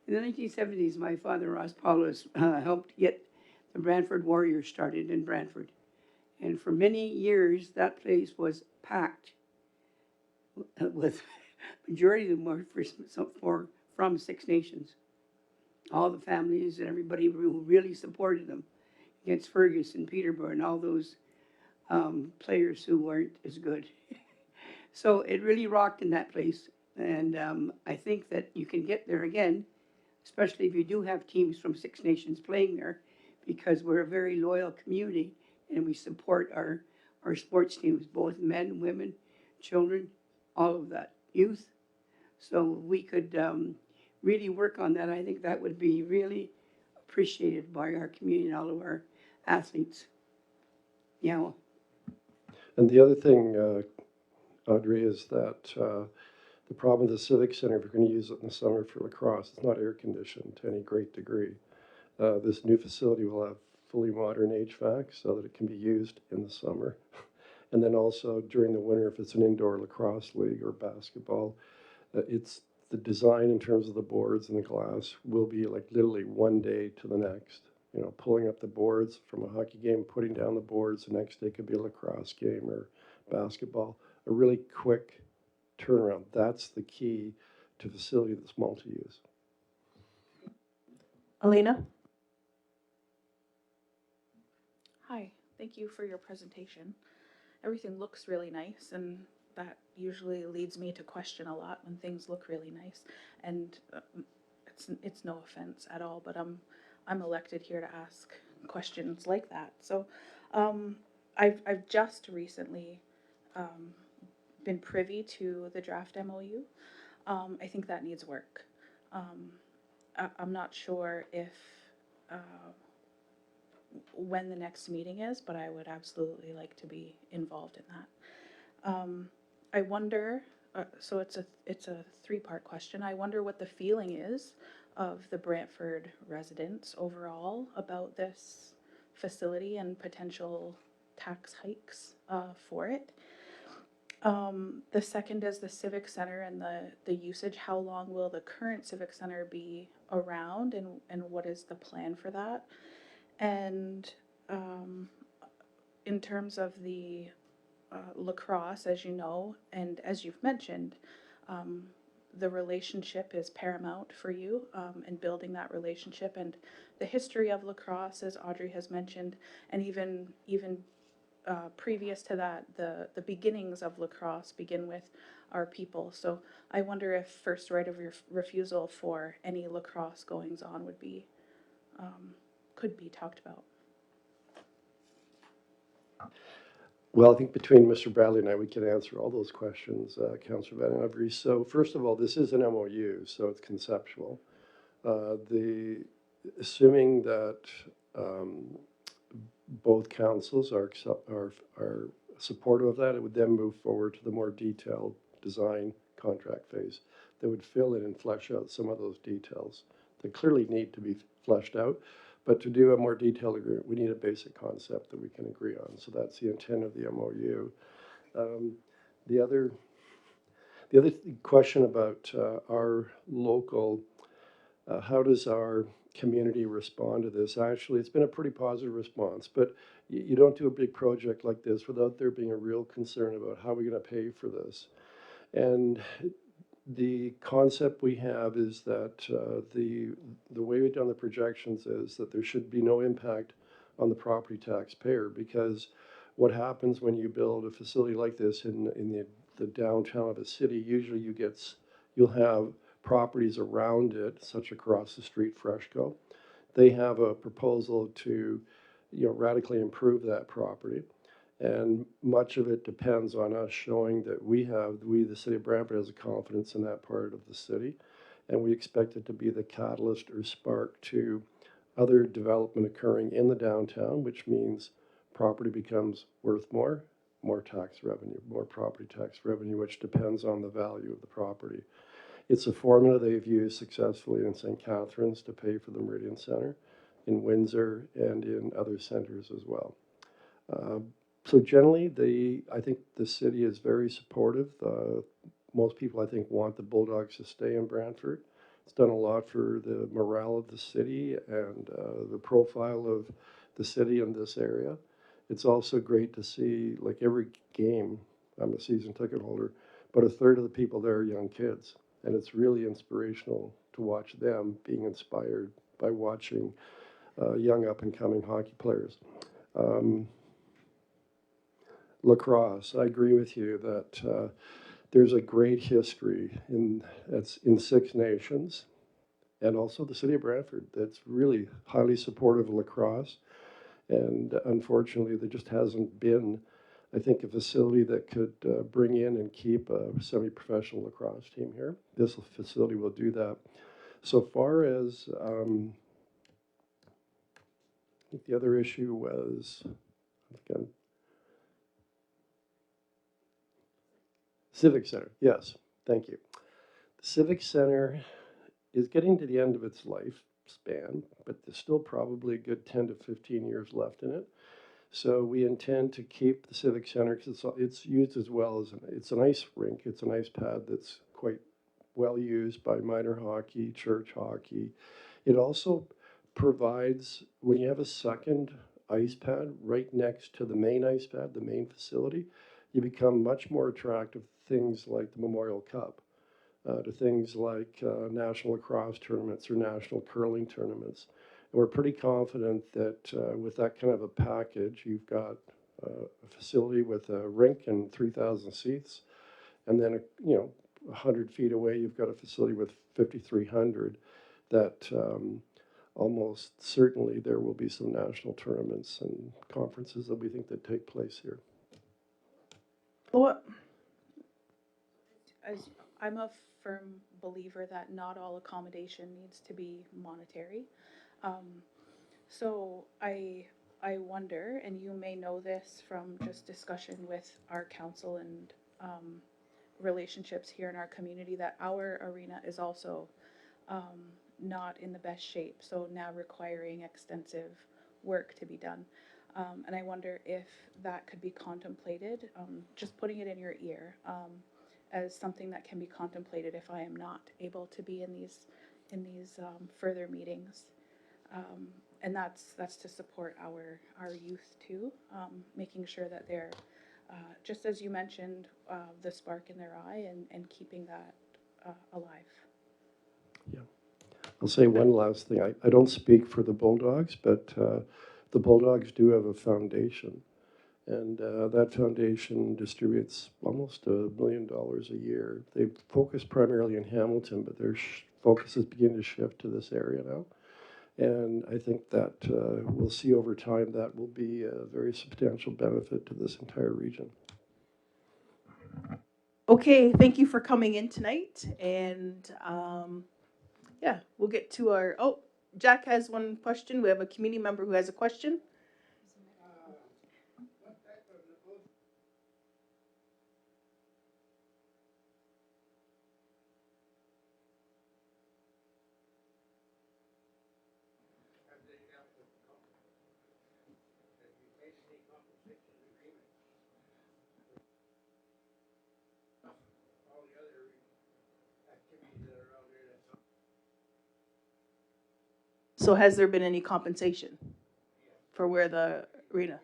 in the 1970s, my father, Ross Paulus, helped get the Brantford Warriors started in Brantford. And for many years, that place was packed with, majority of them were from Six Nations. All the families and everybody who really supported them against Ferguson, Peterborough, and all those players who weren't as good. So it really rocked in that place. And I think that you can get there again, especially if you do have teams from Six Nations playing there, because we're a very loyal community and we support our sports teams, both men, women, children, all of that, youth. So we could really work on that. I think that would be really appreciated by our community and all of our athletes. Yeah. And the other thing, Audrey, is that the problem with the Civic Center, if you're going to use it in the summer for lacrosse, it's not air conditioned to any great degree. This new facility will have fully modern HVAC so that it can be used in the summer. And then also during the winter, if it's an indoor lacrosse league or basketball, it's the design in terms of the boards and the glass will be like literally one day to the next. You know, pulling up the boards from a hockey game, putting down the boards, the next day could be a lacrosse game or basketball. A really quick turnaround. That's the key to facility that's multi-use. Elena? Hi, thank you for your presentation. Everything looks really nice, and that usually leads me to question a lot when things look really nice. And it's no offense at all, but I'm elected here to ask questions like that. So I've just recently been privy to the draft MOU. I think that needs work. I'm not sure if when the next meeting is, but I would absolutely like to be involved in that. I wonder, so it's a three-part question. I wonder what the feeling is of the Brantford residents overall about this facility and potential tax hikes for it. The second is the Civic Center and the usage. How long will the current Civic Center be around, and what is the plan for that? And in terms of the lacrosse, as you know, and as you've mentioned, the relationship is paramount for you, and building that relationship and the history of lacrosse, as Audrey has mentioned, and even previous to that, the beginnings of lacrosse begin with our people. So I wonder if first right of refusal for any lacrosse goings on would be, could be talked about. Well, I think between Mr. Bradley and I, we can answer all those questions, Councillor Van Avery. So first of all, this is an MOU, so it's conceptual. Assuming that both councils are supportive of that, it would then move forward to the more detailed design contract phase that would fill in and flesh out some of those details that clearly need to be fleshed out. But to do a more detailed agreement, we need a basic concept that we can agree on. So that's the intent of the MOU. The other question about our local, how does our community respond to this? Actually, it's been a pretty positive response, but you don't do a big project like this without there being a real concern about how we're going to pay for this. And the concept we have is that the way we've done the projections is that there should be no impact on the property taxpayer, because what happens when you build a facility like this in the downtown of a city, usually you'll have properties around it, such across the street, Freshco. They have a proposal to, radically improve that property. And much of it depends on us showing that we, the city of Brantford, has a confidence in that part of the city. And we expect it to be the catalyst or spark to other development occurring in the downtown, which means property becomes worth more tax revenue, more property tax revenue, which depends on the value of the property. It's a formula they've used successfully in St. Catharines to pay for the Meridian Center, in Windsor, and in other centers as well. So generally, I think the city is very supportive. Most people, I think, want the Bulldogs to stay in Brantford. It's done a lot for the morale of the city and the profile of the city in this area. It's also great to see, like every game, I'm a season ticket holder, but a third of the people there are young kids. And it's really inspirational to watch them being inspired by watching young up-and-coming hockey players. Lacrosse, I agree with you that there's a great history in Six Nations and also the city of Brantford that's really highly supportive of lacrosse. And unfortunately, there just hasn't been, I think, a facility that could bring in and keep a semi-professional lacrosse team here. This facility will do that. So far as, I think the other issue was, again, Civic Center, yes, thank you. The Civic Center is getting to the end of its lifespan, but there's still probably a good 10 to 15 years left in it. So we intend to keep the Civic Center because it's used as well as, it's an ice rink, it's an ice pad that's quite well used by minor hockey, church hockey. It also provides, when you have a second ice pad right next to the main ice pad, the main facility, you become much more attractive to things like the Memorial Cup, to things like national lacrosse tournaments or national curling tournaments. And we're pretty confident that with that kind of a package, you've got a facility with a rink and 3,000 seats, and then 100 feet away, you've got a facility with 5,300 that almost certainly there will be some national tournaments and conferences that we think that take place here. Follow-up? As I'm a firm believer that not all accommodation needs to be monetary. So I wonder, and you may know this from just discussion with our council and relationships here in our community, that our arena is also not in the best shape, so now requiring extensive work to be done. And I wonder if that could be contemplated, just putting it in your ear, as something that can be contemplated if I am not able to be in these further meetings. And that's to support our youth too, making sure that they're, just as you mentioned, the spark in their eye and keeping that alive. Yeah. I'll say one last thing. I don't speak for the Bulldogs, but the Bulldogs do have a foundation. And that foundation distributes almost $1 million a year. They focus primarily in Hamilton, but their focus is beginning to shift to this area now. And I think that we'll see over time that will be a very substantial benefit to this entire region. Okay, thank you for coming in tonight. And yeah, we'll get to our, oh, Jack has one question. We have a community member who has a question. So has there been any compensation for where the arena?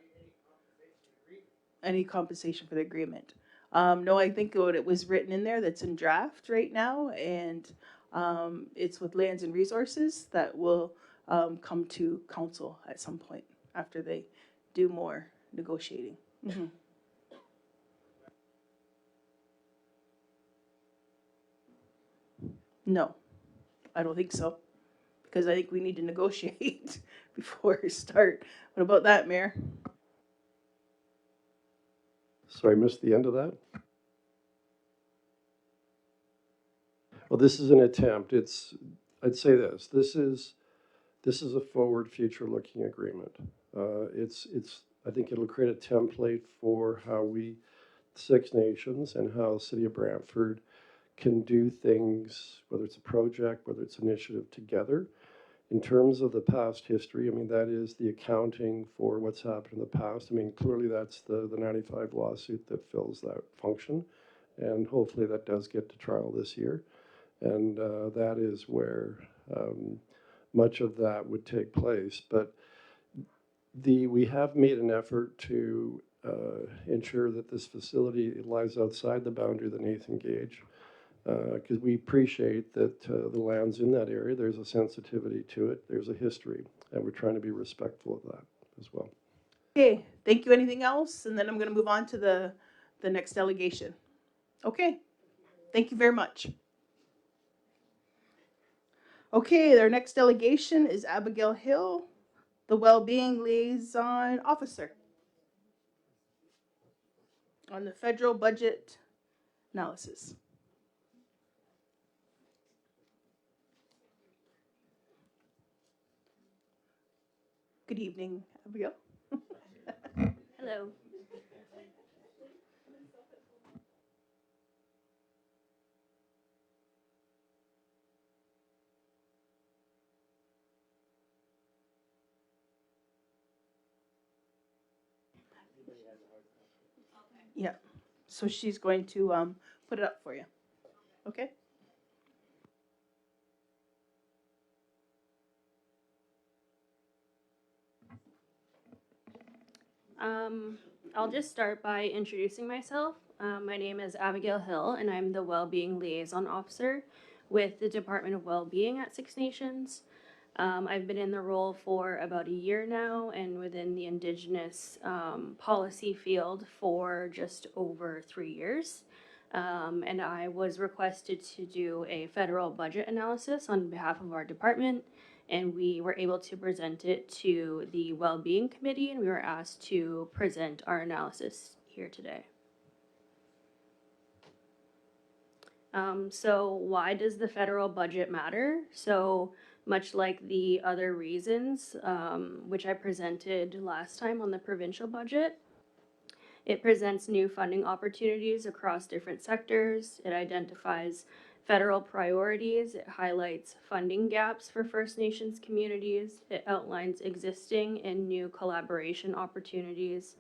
Any compensation for the agreement? No, I think what it was written in there that's in draft right now, and it's with Lands and Resources that will come to council at some point after they do more negotiating. Mhm. No, I don't think so, because I think we need to negotiate before we start. What about that, Mayor? So I missed the end of that. Well, this is an attempt. I'd say this. This is a forward, future-looking agreement. I think it'll create a template for how we, Six Nations, and how City of Brantford can do things, whether it's a project, whether it's an initiative together. In terms of the past history, I mean, that is the accounting for what's happened in the past. I mean, clearly that's the 95 lawsuit that fills that function. And hopefully that does get to trial this year. And that is where much of that would take place. But we have made an effort to ensure that this facility lies outside the boundary of the Nathan Gauge, because we appreciate that the land's in that area. There's a sensitivity to it. There's a history, and we're trying to be respectful of that as well. Okay, thank you. Anything else? And then I'm going to move on to the next delegation. Okay, thank you very much. Okay, our next delegation is Abigail Hill, the Wellbeing Liaison Officer on the federal budget analysis. Good evening, Abigail. Hello. Yeah, so she's going to put it up for you. Okay? I'll just start by introducing myself. My name is Abigail Hill, and I'm the Wellbeing Liaison Officer with the Department of Wellbeing at Six Nations. I've been in the role for about a year now, and within the Indigenous policy field for just over 3 years. And I was requested to do a federal budget analysis on behalf of our department, and we were able to present it to the Wellbeing Committee, and we were asked to present our analysis here today. So why does the federal budget matter? So much like the other reasons, which I presented last time on the provincial budget, it presents new funding opportunities across different sectors. It identifies federal priorities. It highlights funding gaps for First Nations communities. It outlines existing and new collaboration opportunities.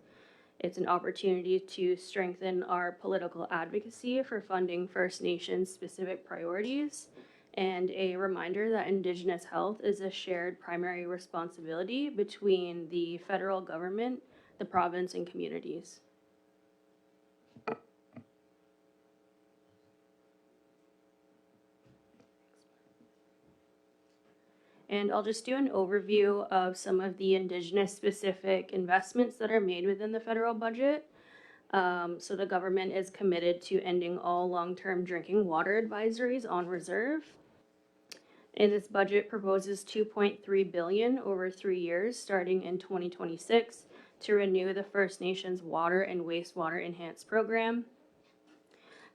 It's an opportunity to strengthen our political advocacy for funding First Nations specific priorities, and a reminder that Indigenous health is a shared primary responsibility between the federal government, the province, and communities. And I'll just do an overview of some of the Indigenous-specific investments that are made within the federal budget. So the government is committed to ending all long-term drinking water advisories on reserve. And this budget proposes $2.3 billion over 3 years, starting in 2026, to renew the First Nations Water and Wastewater Enhanced Program.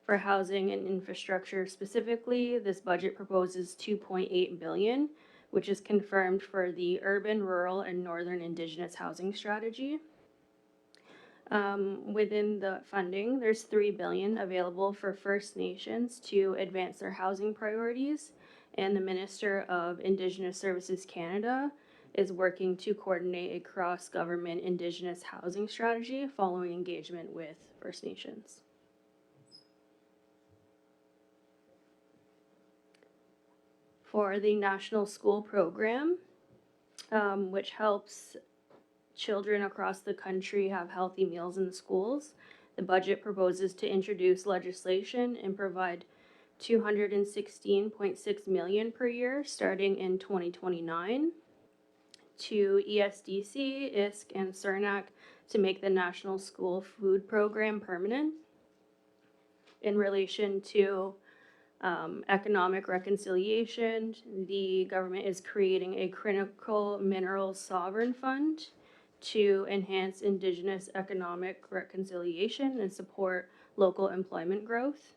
For housing and infrastructure specifically, this budget proposes $2.8 billion, which is confirmed for the urban, rural, and northern Indigenous housing strategy. Within the funding, there's $3 billion available for First Nations to advance their housing priorities, and the Minister of Indigenous Services Canada is working to coordinate a cross-government Indigenous housing strategy following engagement with First Nations. For the National School Program, which helps children across the country have healthy meals in the schools, the budget proposes to introduce legislation and provide $216.6 million per year starting in 2029 to ESDC, ISC, and SNGREC to make the National School Food Program permanent. In relation to economic reconciliation, the government is creating a critical minerals sovereign fund to enhance Indigenous economic reconciliation and support local employment growth.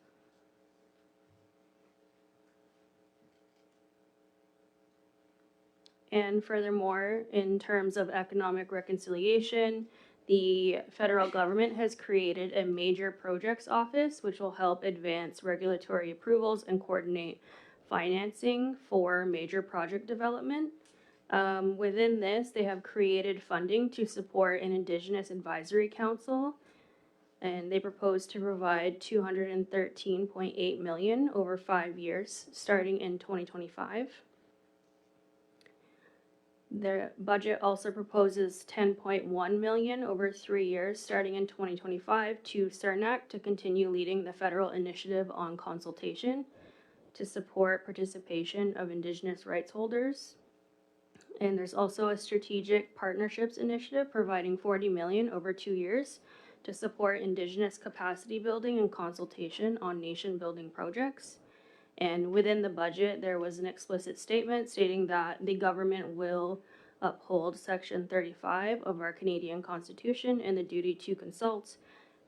And furthermore, in terms of economic reconciliation, the federal government has created a major projects office, which will help advance regulatory approvals and coordinate financing for major project development. Within this, they have created funding to support an Indigenous Advisory Council, and they propose to provide $213.8 million over 5 years, starting in 2025. The budget also proposes $10.1 million over 3 years, starting in 2025, to SNGREC to continue leading the federal initiative on consultation to support participation of Indigenous rights holders. And there's also a strategic partnerships initiative providing $40 million over 2 years to support Indigenous capacity building and consultation on nation building projects. And within the budget, there was an explicit statement stating that the government will uphold Section 35 of our Canadian Constitution and the duty to consult,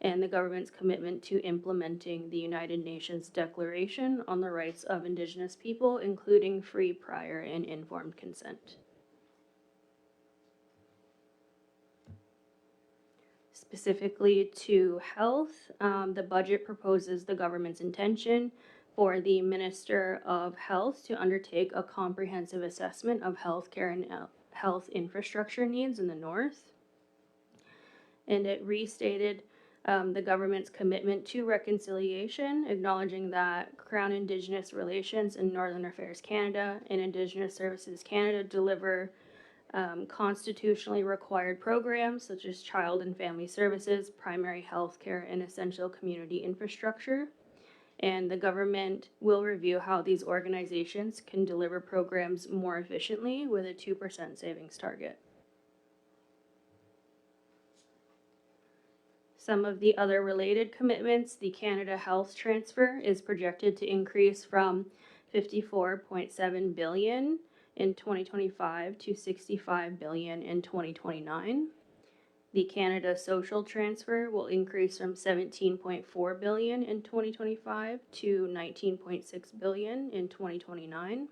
and the government's commitment to implementing the United Nations Declaration on the Rights of Indigenous People, including free, prior, and informed consent. Specifically to health, the budget proposes the government's intention for the Minister of Health to undertake a comprehensive assessment of healthcare and health infrastructure needs in the North. And it restated the government's commitment to reconciliation, acknowledging that Crown Indigenous Relations and Northern Affairs Canada and Indigenous Services Canada deliver constitutionally required programs such as child and family services, primary health care, and essential community infrastructure. And the government will review how these organizations can deliver programs more efficiently with a 2% savings target. Some of the other related commitments, the Canada Health Transfer is projected to increase from $54.7 billion in 2025 to $65 billion in 2029. The Canada Social Transfer will increase from $17.4 billion in 2025 to $19.6 billion in 2029.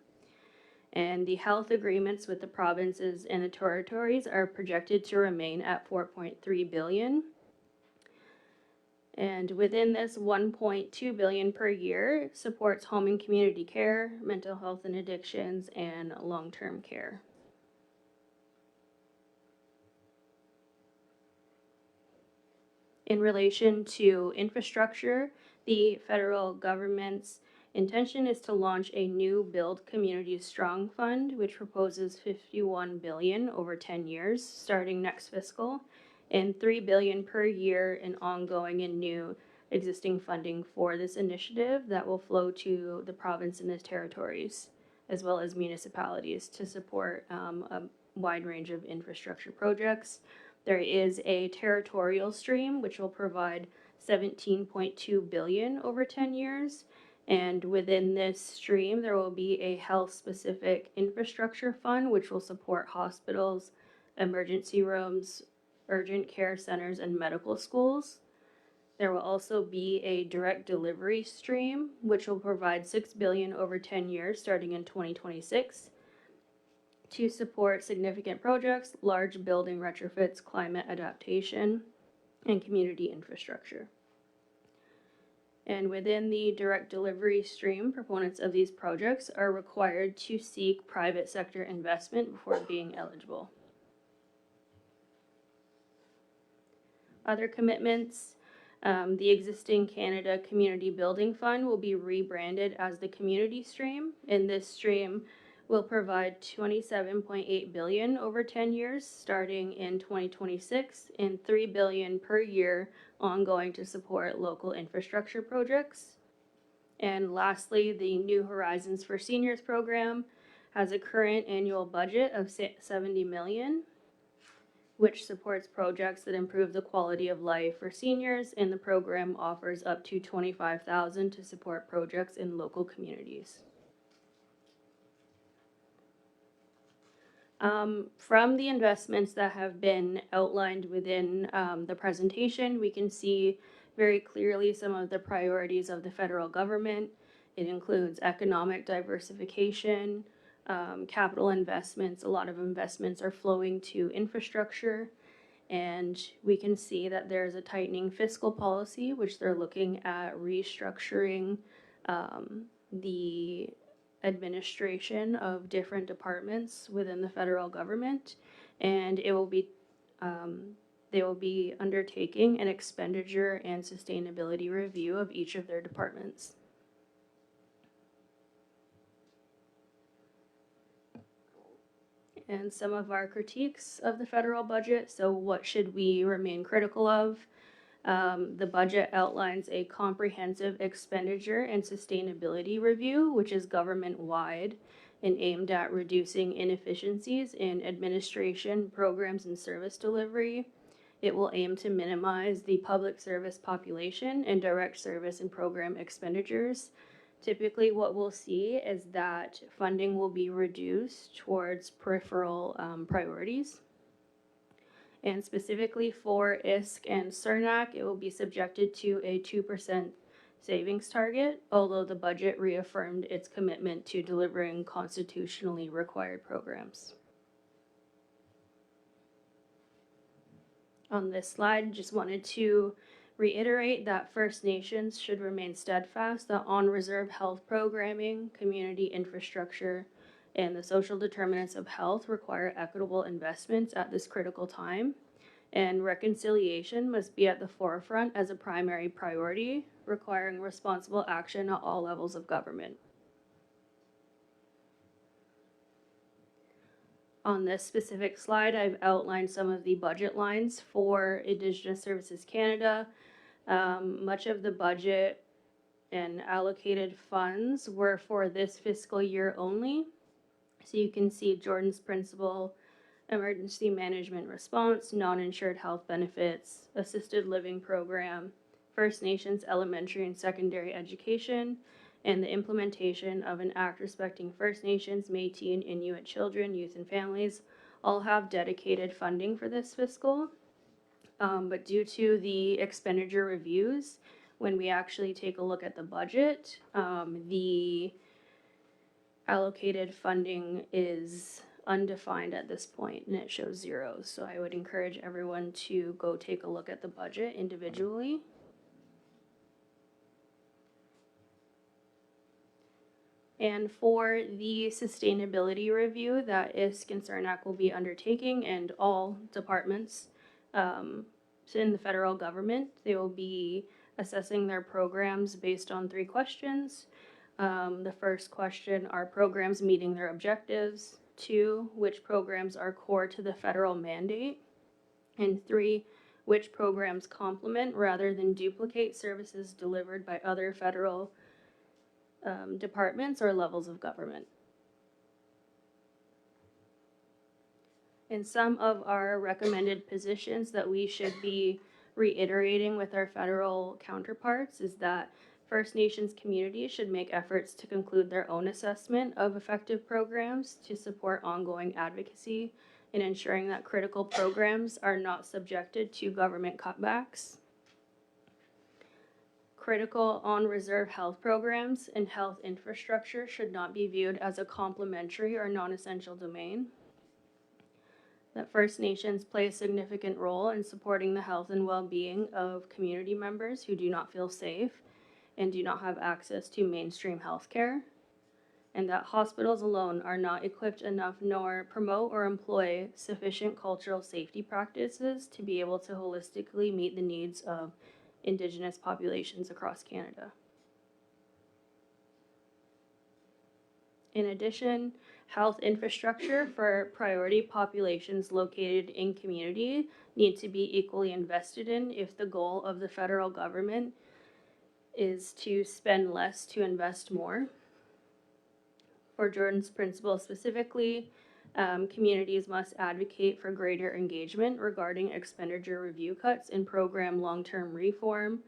And the health agreements with the provinces and the territories are projected to remain at $4.3 billion. And within this, $1.2 billion per year supports home and community care, mental health and addictions, and long-term care. In relation to infrastructure, the federal government's intention is to launch a new Build Communities Strong Fund, which proposes $51 billion over 10 years, starting next fiscal, and $3 billion per year in ongoing and new existing funding for this initiative that will flow to the province and the territories as well as municipalities to support a wide range of infrastructure projects. There is a territorial stream which will provide 17.2 billion over 10 years. And within this stream, there will be a health-specific infrastructure fund which will support hospitals, emergency rooms, urgent care centers, and medical schools. There will also be a direct delivery stream which will provide 6 billion over 10 years starting in 2026 to support significant projects, large building retrofits, climate adaptation, and community infrastructure. And within the direct delivery stream, proponents of these projects are required to seek private sector investment before being eligible. Other commitments, the existing Canada Community Building Fund will be rebranded as the Community Stream, and this stream will provide 27.8 billion over 10 years starting in 2026 and 3 billion per year ongoing to support local infrastructure projects. And lastly, the New Horizons for Seniors program has a current annual budget of 70 million, which supports projects that improve the quality of life for seniors, and the program offers up to 25,000 to support projects in local communities. From the investments that have been outlined within the presentation, we can see very clearly some of the priorities of the federal government. It includes economic diversification, capital investments. A lot of investments are flowing to infrastructure, and we can see that there's a tightening fiscal policy, which they're looking at restructuring the administration of different departments within the federal government, and it will be they will be undertaking an expenditure and sustainability review of each of their departments. And some of our critiques of the federal budget. So what should we remain critical of? The budget outlines a comprehensive expenditure and sustainability review, which is government-wide and aimed at reducing inefficiencies in administration, programs, and service delivery. It will aim to minimize the public service population and direct service and program expenditures. Typically, what we'll see is that funding will be reduced towards peripheral priorities. And specifically for ISK and SNGREC, it will be subjected to a 2% savings target, although the budget reaffirmed its commitment to delivering constitutionally required programs. On this slide, just wanted to reiterate that First Nations should remain steadfast that on-reserve health programming, community infrastructure, and the social determinants of health require equitable investments at this critical time, and reconciliation must be at the forefront as a primary priority, requiring responsible action at all levels of government. On this specific slide, I've outlined some of the budget lines for Indigenous Services Canada. Much of the budget and allocated funds were for this fiscal year only. So you can see Jordan's Principle, Emergency Management Response, Non-Insured Health Benefits, Assisted Living Program, First Nations Elementary and Secondary Education, and the implementation of an act respecting First Nations, Métis, and Inuit children, youth, and families all have dedicated funding for this fiscal. But due to the expenditure reviews, when we actually take a look at the budget, the allocated funding is undefined at this point, and it shows zeros. So I would encourage everyone to go take a look at the budget individually. And for the sustainability review that ISK and SNGREC will be undertaking, and all departments in the federal government, they will be assessing their programs based on 3 questions. The first question, are programs meeting their objectives? 2, which programs are core to the federal mandate? And 3, which programs complement rather than duplicate services delivered by other federal departments or levels of government? And some of our recommended positions that we should be reiterating with our federal counterparts is that First Nations communities should make efforts to conclude their own assessment of effective programs to support ongoing advocacy in ensuring that critical programs are not subjected to government cutbacks. Critical on-reserve health programs and health infrastructure should not be viewed as a complementary or non-essential domain. That First Nations play a significant role in supporting the health and well-being of community members who do not feel safe and do not have access to mainstream health care, and that hospitals alone are not equipped enough nor promote or employ sufficient cultural safety practices to be able to holistically meet the needs of Indigenous populations across Canada. In addition, health infrastructure for priority populations located in community need to be equally invested in if the goal of the federal government is to spend less to invest more. For Jordan's principle specifically, communities must advocate for greater engagement regarding expenditure review cuts and program long-term reform.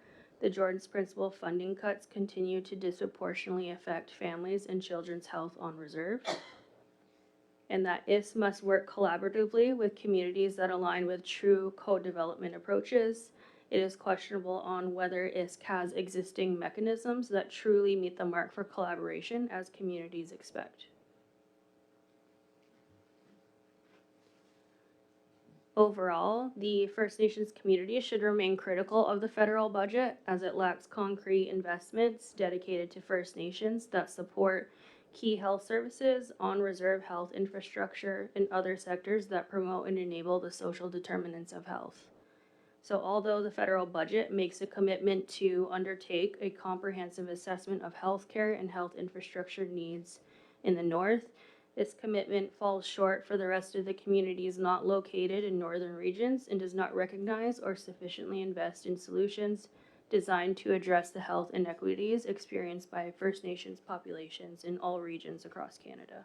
The Jordan's Principle funding cuts continue to disproportionately affect families and children's health on reserve. And that IS must work collaboratively with communities that align with true co-development approaches. It is questionable on whether ISC has existing mechanisms that truly meet the mark for collaboration as communities expect. Overall, the First Nations community should remain critical of the federal budget as it lacks concrete investments dedicated to First Nations that support key health services, on-reserve health infrastructure, and other sectors that promote and enable the social determinants of health. So although the federal budget makes a commitment to undertake a comprehensive assessment of healthcare and health infrastructure needs in the North, this commitment falls short for the rest of the communities not located in northern regions and does not recognize or sufficiently invest in solutions designed to address the health inequities experienced by First Nations populations in all regions across Canada.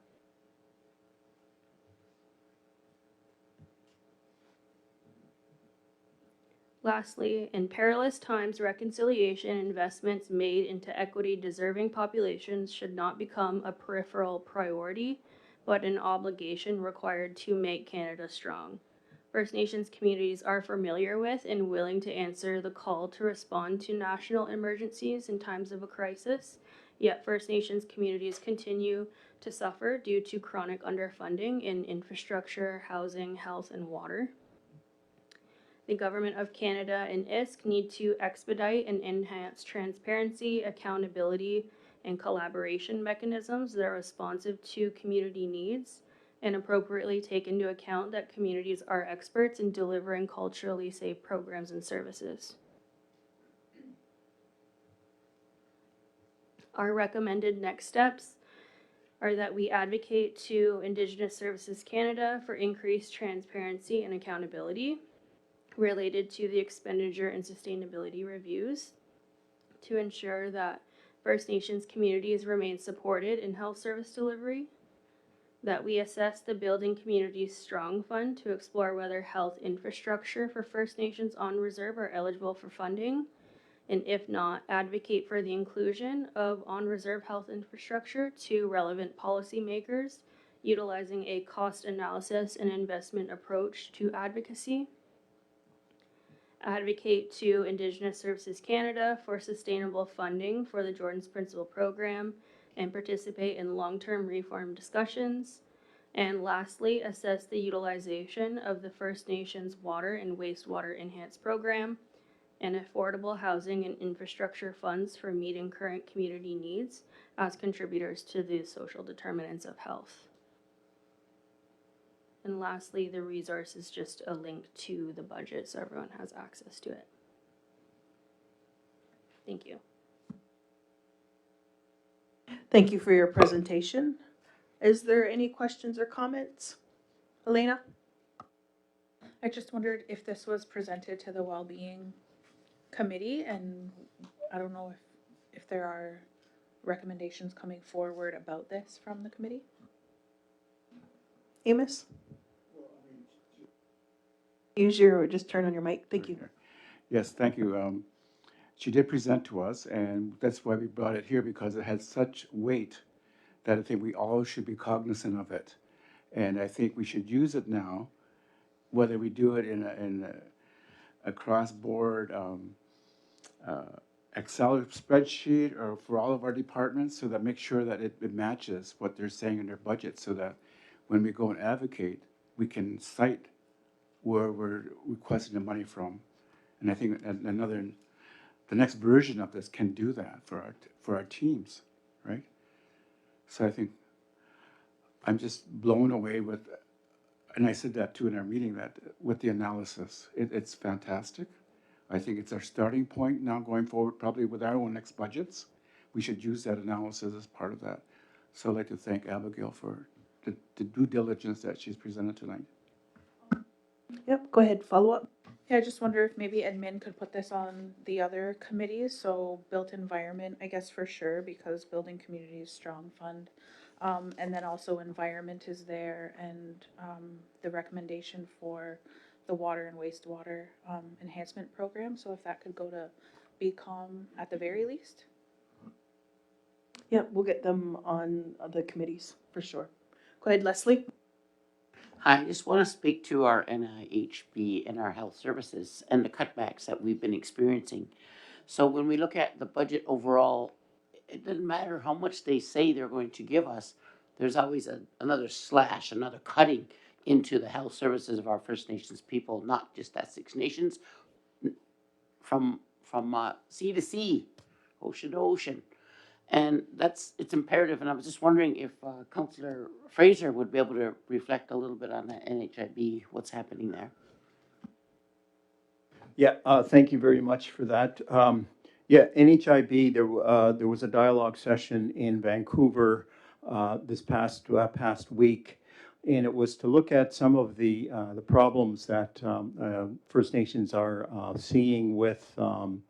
Lastly, in perilous times, reconciliation investments made into equity-deserving populations should not become a peripheral priority, but an obligation required to make Canada strong. First Nations communities are familiar with and willing to answer the call to respond to national emergencies in times of a crisis, yet First Nations communities continue to suffer due to chronic underfunding in infrastructure, housing, health, and water. The Government of Canada and ISC need to expedite and enhance transparency, accountability, and collaboration mechanisms that are responsive to community needs and appropriately take into account that communities are experts in delivering culturally safe programs and services. Our recommended next steps are that we advocate to Indigenous Services Canada for increased transparency and accountability related to the expenditure and sustainability reviews to ensure that First Nations communities remain supported in health service delivery, that we assess the Building Communities Strong Fund to explore whether health infrastructure for First Nations on reserve are eligible for funding, and if not, advocate for the inclusion of on-reserve health infrastructure to relevant policymakers, utilizing a cost analysis and investment approach to advocacy. Advocate to Indigenous Services Canada for sustainable funding for the Jordan's Principle program and participate in long-term reform discussions. And lastly, assess the utilization of the First Nations Water and Wastewater Enhanced Program and affordable housing and infrastructure funds for meeting current community needs as contributors to the social determinants of health. And lastly, the resource is just a link to the budget so everyone has access to it. Thank you. Thank you for your presentation. Is there any questions or comments? Elena? I just wondered if this was presented to the Wellbeing Committee, and I don't know if there are recommendations coming forward about this from the committee. Amos? use your, or just turn on your mic. Thank you. Okay. Yes, thank you. She did present to us, and that's why we brought it here, because it had such weight that I think we all should be cognizant of it. And I think we should use it now, whether we do it in a cross-board Excel spreadsheet or for all of our departments, so that make sure that it matches what they're saying in their budget, so that when we go and advocate, we can cite where we're requesting the money from. And I think the next version of this can do that for our teams, right? So I think I'm just blown away with, and I said that too in our meeting, that with the analysis, it's fantastic. I think it's our starting point now going forward, probably with our own next budgets. We should use that analysis as part of that. So I'd like to thank Abigail for the due diligence that she's presented tonight. Yep, go ahead, follow up. Yeah, I just wonder if maybe admin could put this on the other committees, so built environment, I guess for sure, because building communities strong fund. And then also environment is there, and the recommendation for the water and wastewater enhancement program, so if that could go to BCOM at the very least. Yep, we'll get them on the committees for sure. Go ahead, Leslie. I just want to speak to our NIHB and our health services and the cutbacks that we've been experiencing. So when we look at the budget overall, it doesn't matter how much they say they're going to give us, there's always another slash, another cutting into the health services of our First Nations people, not just that Six Nations, from sea to sea, ocean to ocean. And it's imperative, and I was just wondering if Councillor Fraser would be able to reflect a little bit on that NHIB, what's happening there. Yeah, thank you very much for that. Yeah, NHIB, there was a dialogue session in Vancouver this past week, and it was to look at some of the problems that First Nations are seeing with an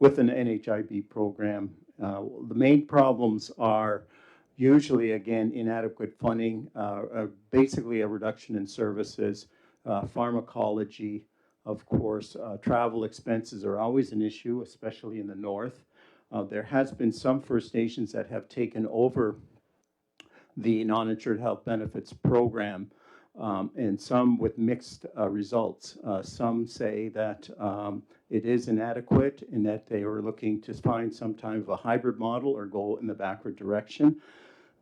NHIB program. The main problems are usually, again, inadequate funding, basically a reduction in services, pharmacology. Of course, travel expenses are always an issue, especially in the north. There has been some First Nations that have taken over the non-insured health benefits program, and some with mixed results. Some say that it is inadequate and that they are looking to find some type of a hybrid model or go in the backward direction.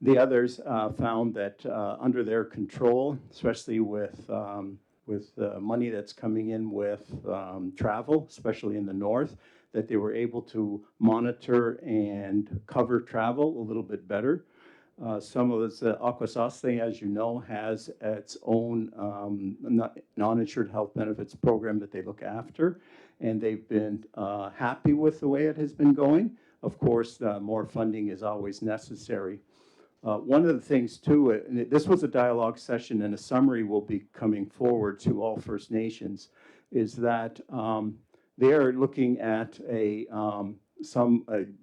The others found that under their control, especially with money that's coming in with travel, especially in the north, that they were able to monitor and cover travel a little bit better. Some of this, Akwesasne, as you know, has its own non-insured health benefits program that they look after, and they've been happy with the way it has been going. Of course, more funding is always necessary. One of the things too, and this was a dialogue session and a summary will be coming forward to all First Nations, is that they are looking at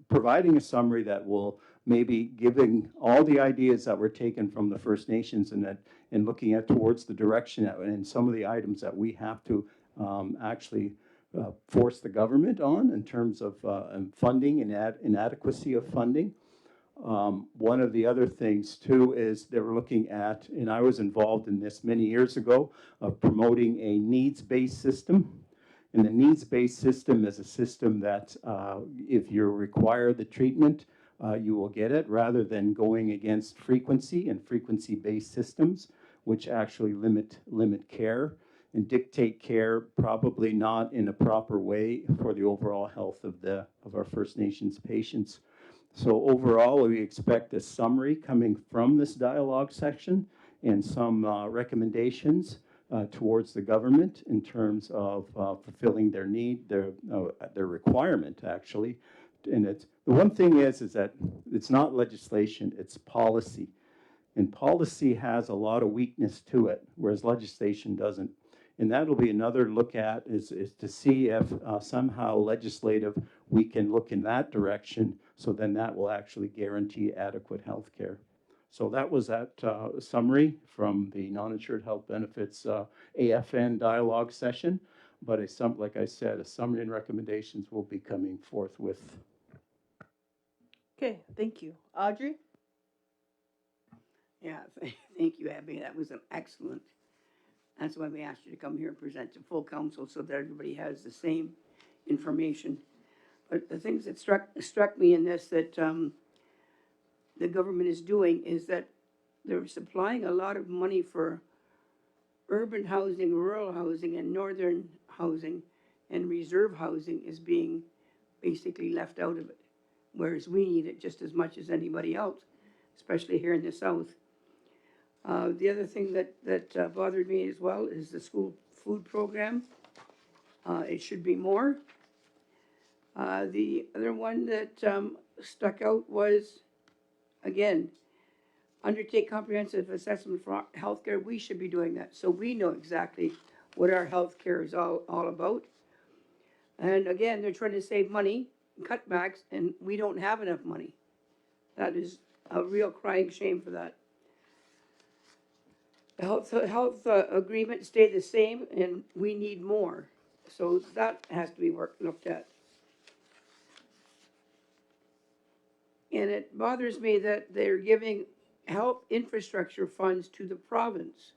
providing a summary that will maybe giving all the ideas that were taken from the First Nations and looking at towards the direction and some of the items that we have to actually force the government on in terms of funding and inadequacy of funding. One of the other things too is they were looking at, and I was involved in this many years ago, of promoting a needs-based system. And the needs-based system is a system that if you require the treatment, you will get it, rather than going against frequency and frequency-based systems, which actually limit care and dictate care probably not in a proper way for the overall health of our First Nations patients. So overall, we expect a summary coming from this dialogue section and some recommendations towards the government in terms of fulfilling their need, their requirement actually. And the one thing is that it's not legislation, it's policy. And policy has a lot of weakness to it, whereas legislation doesn't. And that'll be another look at is to see if somehow legislative we can look in that direction, so then that will actually guarantee adequate health care So that was that summary from the non-insured health benefits AFN dialogue session. But like I said, a summary and recommendations will be coming forthwith. Okay, thank you. Audrey? Yeah, thank you, Abby. That was an excellent. That's why we asked you to come here and present to full council so that everybody has the same information. But the things that struck me in this that the government is doing is that they're supplying a lot of money for urban housing, rural housing, and northern housing, and reserve housing is being basically left out of it, whereas we need it just as much as anybody else, especially here in the south. The other thing that bothered me as well is the school food program. It should be more. The other one that stuck out was, again, undertake comprehensive assessment for healthcare. We should be doing that, so we know exactly what our healthcare is all about. And again, they're trying to save money, cutbacks, and we don't have enough money. That is a real crying shame for that. The health agreement stayed the same, and we need more. So that has to be looked at. And it bothers me that they're giving health infrastructure funds to the province,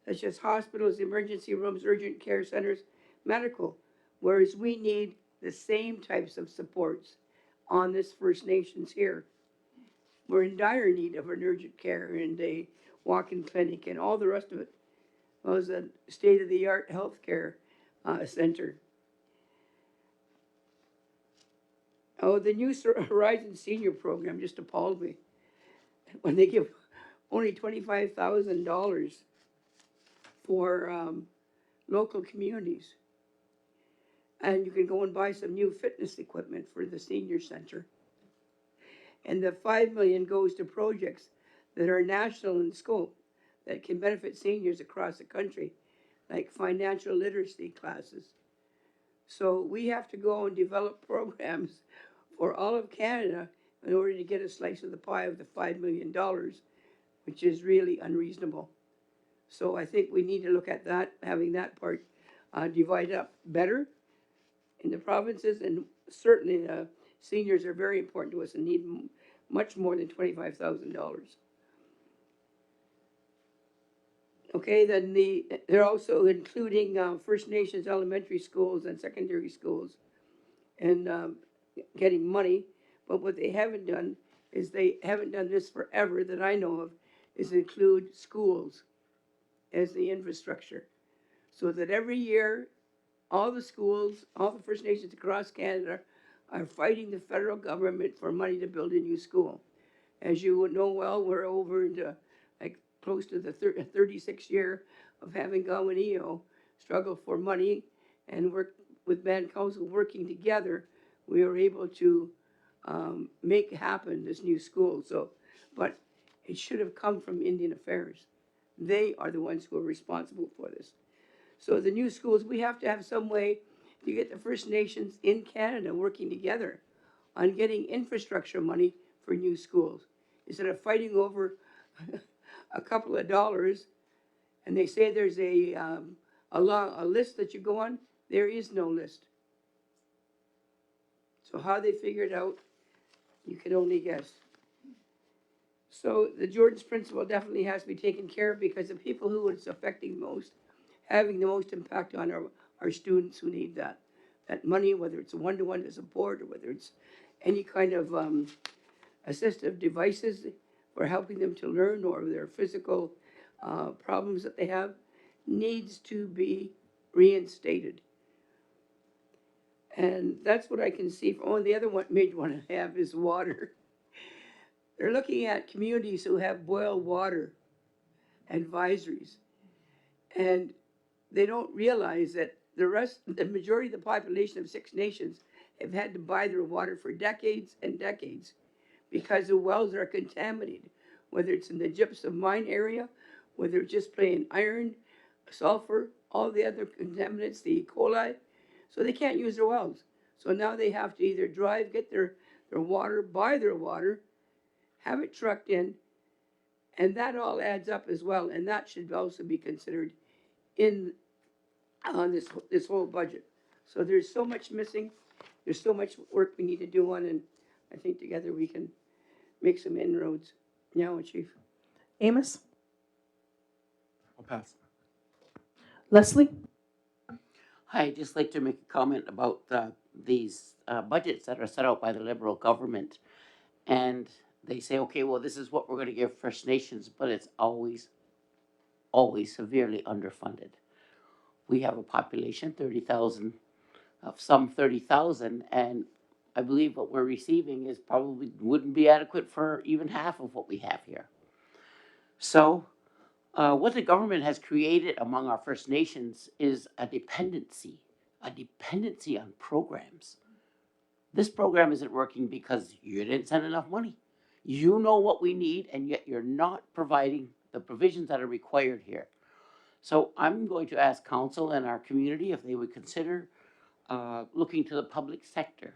such as hospitals, emergency rooms, urgent care centers, medical, whereas we need the same types of supports on this First Nations here. We're in dire need of an urgent care and a walk-in clinic and all the rest of it. Well, it's a state-of-the-art healthcare center. Oh, the new Horizon Senior Program just appalled me. When they give only $25,000 for local communities. And you can go and buy some new fitness equipment for the senior center. And the $5 million goes to projects that are national in scope that can benefit seniors across the country, like financial literacy classes. So we have to go and develop programs for all of Canada in order to get a slice of the pie of the $5 million, which is really unreasonable. So I think we need to look at that, having that part divided up better in the provinces, and certainly the seniors are very important to us and need much more than $25,000. Okay, then they're also including First Nations elementary schools and secondary schools and getting money. But what they haven't done is they haven't done this forever that I know of, is include schools as the infrastructure. So that every year, all the schools, all the First Nations across Canada are fighting the federal government for money to build a new school. As you would know well, we're over into like close to the 36th year of having Gawaneo struggle for money and work with Band Council working together. We were able to make happen this new school. So, but it should have come from Indian Affairs. They are the ones who are responsible for this. So the new schools, we have to have some way to get the First Nations in Canada working together on getting infrastructure money for new schools. Instead of fighting over a couple of dollars, and they say there's a list that you go on, there is no list. So how they figure it out, you can only guess. So the Jordan's principle definitely has to be taken care of, because the people who it's affecting most, having the most impact on our students who need that money, whether it's a one-to-one to support or whether it's any kind of assistive devices for helping them to learn, or their physical problems that they have, needs to be reinstated. And that's what I can see. The other one, major one I have is water. They're looking at communities who have boil water advisories, and they don't realize that the majority of the population of Six Nations have had to buy their water for decades and decades because the wells are contaminated, whether it's in the gypsum mine area, whether it's just plain iron, sulfur, all the other contaminants, the E. coli, so they can't use their wells. So now they have to either drive, get their water, buy their water, have it trucked in, And that all adds up as well, and that should also be considered in, this whole budget. So there's so much missing, there's so much work we need to do on, and I think together we can make some inroads. Yeah, Chief. Amos? I'll pass. Leslie? Hi, I'd just like to make a comment about these budgets that are set out by the Liberal government. And they say, okay, well, this is what we're going to give First Nations, but it's always, always severely underfunded. We have a population, 30,000, of some 30,000, and I believe what we're receiving is probably wouldn't be adequate for even half of what we have here. So what the government has created among our First Nations is a dependency on programs. This program isn't working because you didn't send enough money. You know what we need, and yet you're not providing the provisions that are required here. So I'm going to ask council and our community if they would consider looking to the public sector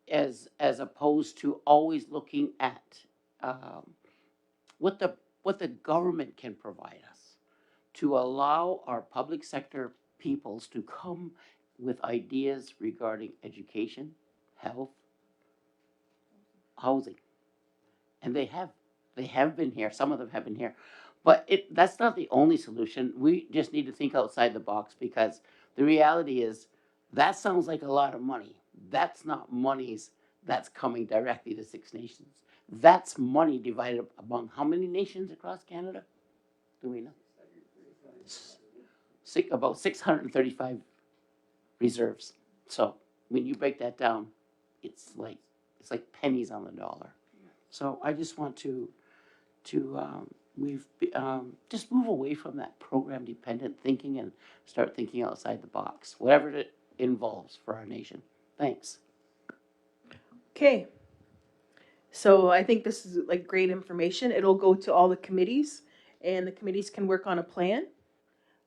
as opposed to always looking at what the government can provide us, to allow our public sector peoples to come with ideas regarding education, health, housing. And they have been here, some of them have been here. But that's not the only solution. We just need to think outside the box, because the reality is that sounds like a lot of money. That's not monies that's coming directly to Six Nations. That's money divided among how many nations across Canada? Do we know? About 635 reserves. So when you break that down, it's like pennies on the dollar. So I just want to just move away from that program dependent thinking and start thinking outside the box, whatever it involves for our nation. Thanks. Okay. So I think this is like great information. It'll go to all the committees, and the committees can work on a plan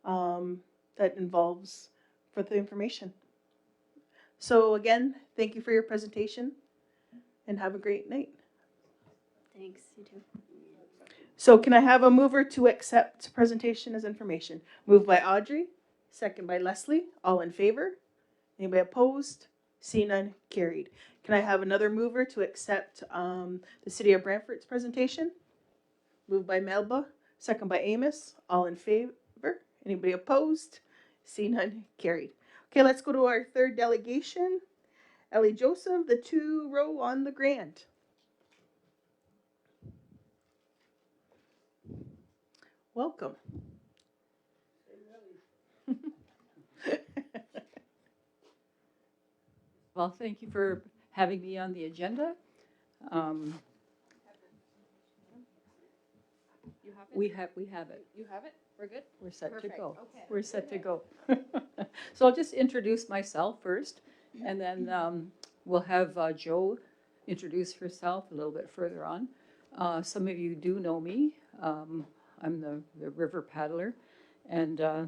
that involves for the information. So again, thank you for your presentation, and have a great night. Thanks, you too. So can I have a mover to accept presentation as information? Moved by Audrey, second by Leslie. All in favor? Anybody opposed? See none, carried. Can I have another mover to accept the City of Brantford's presentation? Moved by Melba, second by Amos. All in favor? Anybody opposed? See none, carried. Okay, let's go to our third delegation. Ellie Joseph, the 2-row on the Grand. Welcome. Well, thank you for having me on the agenda. We have it. You have it? We're good? We're set to Perfect. go. Okay. We're set to go. So I'll just introduce myself first, and then we'll have Jo introduce herself a little bit further on. Some of you do know me. I'm the river paddler, and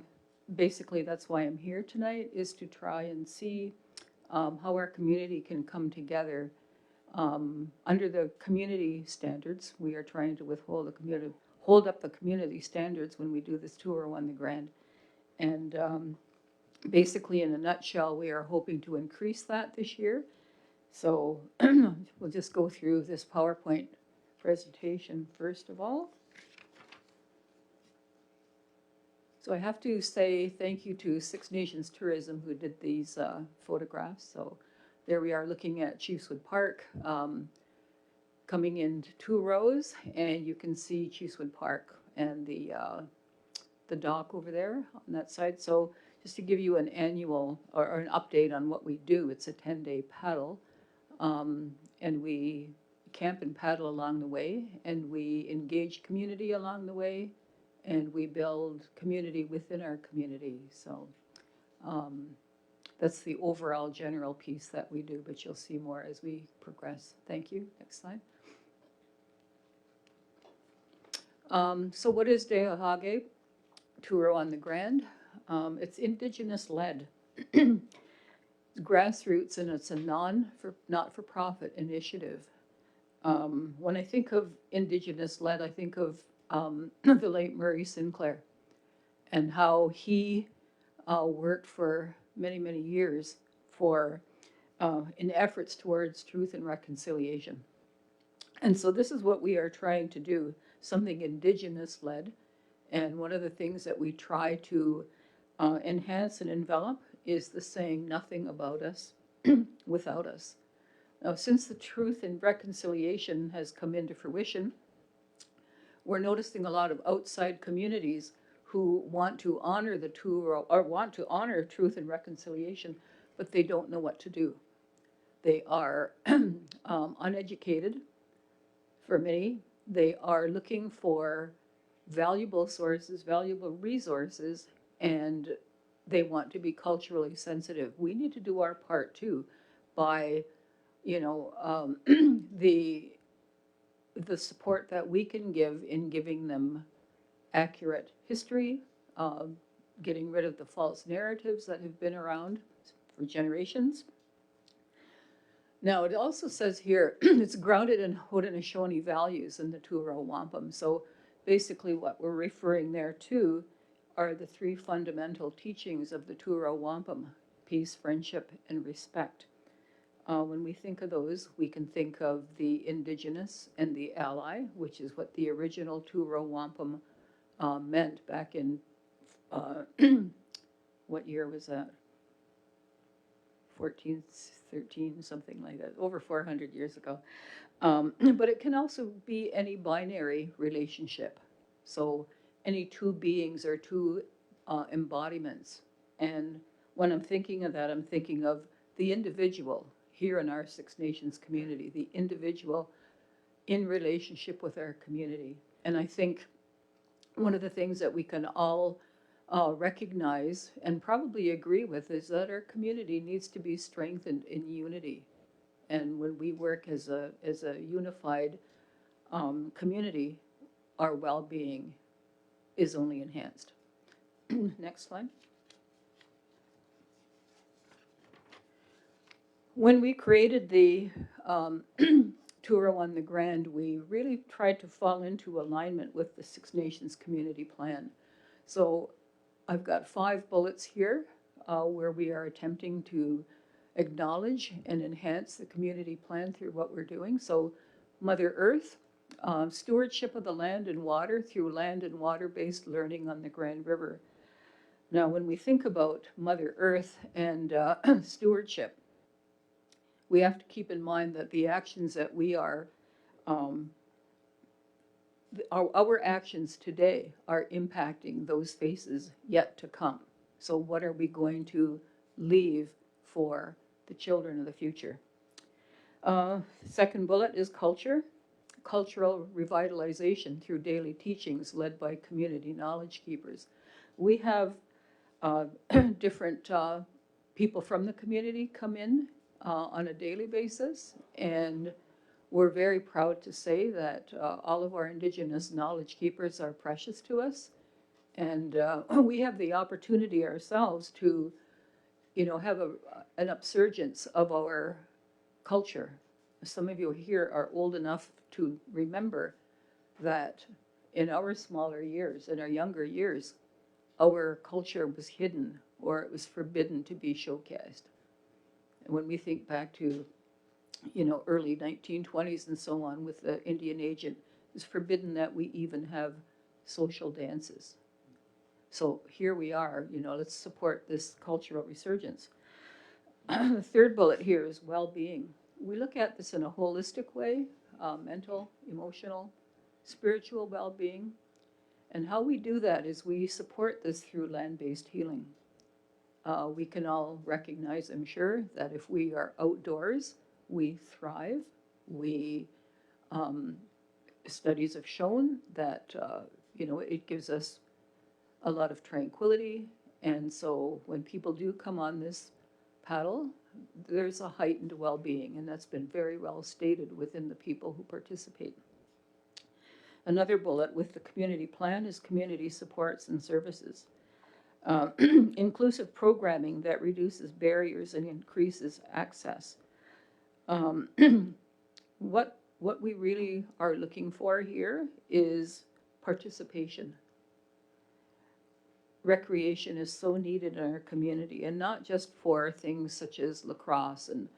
basically that's why I'm here tonight, is to try and see how our community can come together. Under the community standards, we are trying to hold up the community standards when we do this tour on the Grand. And basically, in a nutshell, we are hoping to increase that this year. So we'll just go through this PowerPoint presentation first of all. So I have to say thank you to Six Nations Tourism who did these photographs. So there we are looking at Chiefswood Park, coming in 2 rows, and you can see Chiefswood Park and the dock over there on that side. So just to give you an annual or an update on what we do, it's a 10-day paddle, and we camp and paddle along the way, and we engage community along the way, and we build community within our community. So that's the overall general piece that we do, but you'll see more as we progress. Thank you. Next slide. So what is Deahage Tour on the Grand? It's Indigenous led. It's grassroots, and it's a not-for-profit initiative. When I think of Indigenous led, I think of the late Murray Sinclair, and how he worked for many, many years for in efforts towards truth and reconciliation. And so this is what we are trying to do, something Indigenous led. And one of the things that we try to enhance and envelop is the saying, nothing about us without us. Now, since the truth and reconciliation has come into fruition, we're noticing a lot of outside communities who want to honor the two or want to honor truth and reconciliation, but they don't know what to do. They are uneducated for many. They are looking for valuable sources, valuable resources, and they want to be culturally sensitive. We need to do our part too by, the support that we can give in giving them accurate history, getting rid of the false narratives that have been around for generations. Now, it also says here, it's grounded in Haudenosaunee values in the Tuuro Wampum. So basically what we're referring there to are the three fundamental teachings of the Tuuro Wampum: peace, friendship, and respect. When we think of those, we can think of the Indigenous and the ally, which is what the original Tuuro Wampum meant back in, what year was that? 1413, something like that, over 400 years ago. But it can also be any binary relationship. So any two beings or two embodiments. And when I'm thinking of that, I'm thinking of the individual here in our Six Nations community, the individual in relationship with our community. And I think one of the things that we can all recognize and probably agree with is that our community needs to be strengthened in unity. And when we work as a unified community, our well-being is only enhanced. Next slide. When we created the Tuuro on the Grand, we really tried to fall into alignment with the Six Nations Community Plan. So I've got 5 bullets here where we are attempting to acknowledge and enhance the community plan through what we're doing. So Mother Earth, stewardship of the land and water through land and water-based learning on the Grand River. Now, when we think about Mother Earth and stewardship, we have to keep in mind that the actions that we are, our actions today are impacting those faces yet to come. So what are we going to leave for the children of the future? Second bullet is culture. Cultural revitalization through daily teachings led by community knowledge keepers. We have different people from the community come in on a daily basis, and we're very proud to say that all of our Indigenous knowledge keepers are precious to us, and we have the opportunity ourselves to, have an upsurgence of our culture. Some of you here are old enough to remember that in our smaller years, in our younger years, our culture was hidden or it was forbidden to be showcased. And when we think back to, early 1920s and so on with the Indian agent, it's forbidden that we even have social dances. So here we are, let's support this cultural resurgence. The third bullet here is well-being. We look at this in a holistic way, mental, emotional, spiritual well-being. And how we do that is we support this through land-based healing. We can all recognize, I'm sure, that if we are outdoors, we thrive. Studies have shown that, it gives us a lot of tranquility. And so when people do come on this paddle, there's a heightened well-being, and that's been very well stated within the people who participate. Another bullet with the community plan is community supports and services. Inclusive programming that reduces barriers and increases access. What we really are looking for here is participation. Recreation is so needed in our community, and not just for things such as lacrosse and,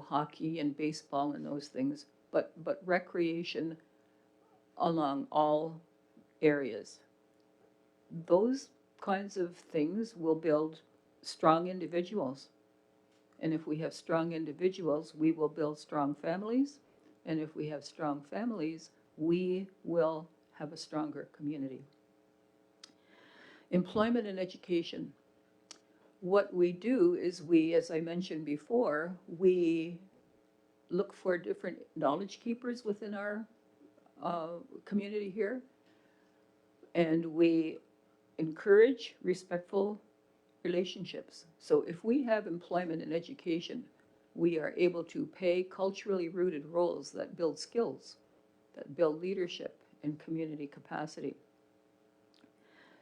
hockey and baseball and those things, but recreation along all areas. Those kinds of things will build strong individuals. And if we have strong individuals, we will build strong families. And if we have strong families, we will have a stronger community. Employment and education. What we do is we, as I mentioned before, we look for different knowledge keepers within our community here. And we encourage respectful relationships. So if we have employment and education, we are able to pay culturally rooted roles that build skills, that build leadership and community capacity.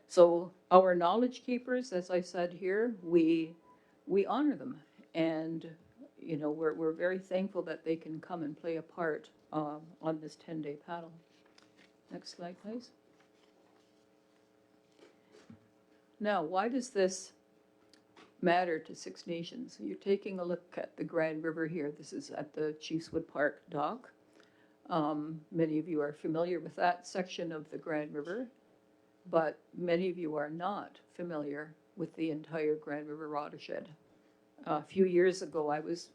So our knowledge keepers, as I said here, we honor them, and we're very thankful that they can come and play a part on this 10-day paddle. Next slide, please. Now, why does this matter to Six Nations? You're taking a look at the Grand River here. This is at the Chiefswood Park dock. Many of you are familiar with that section of the Grand River, but many of you are not familiar with the entire Grand River watershed. A few years ago, I was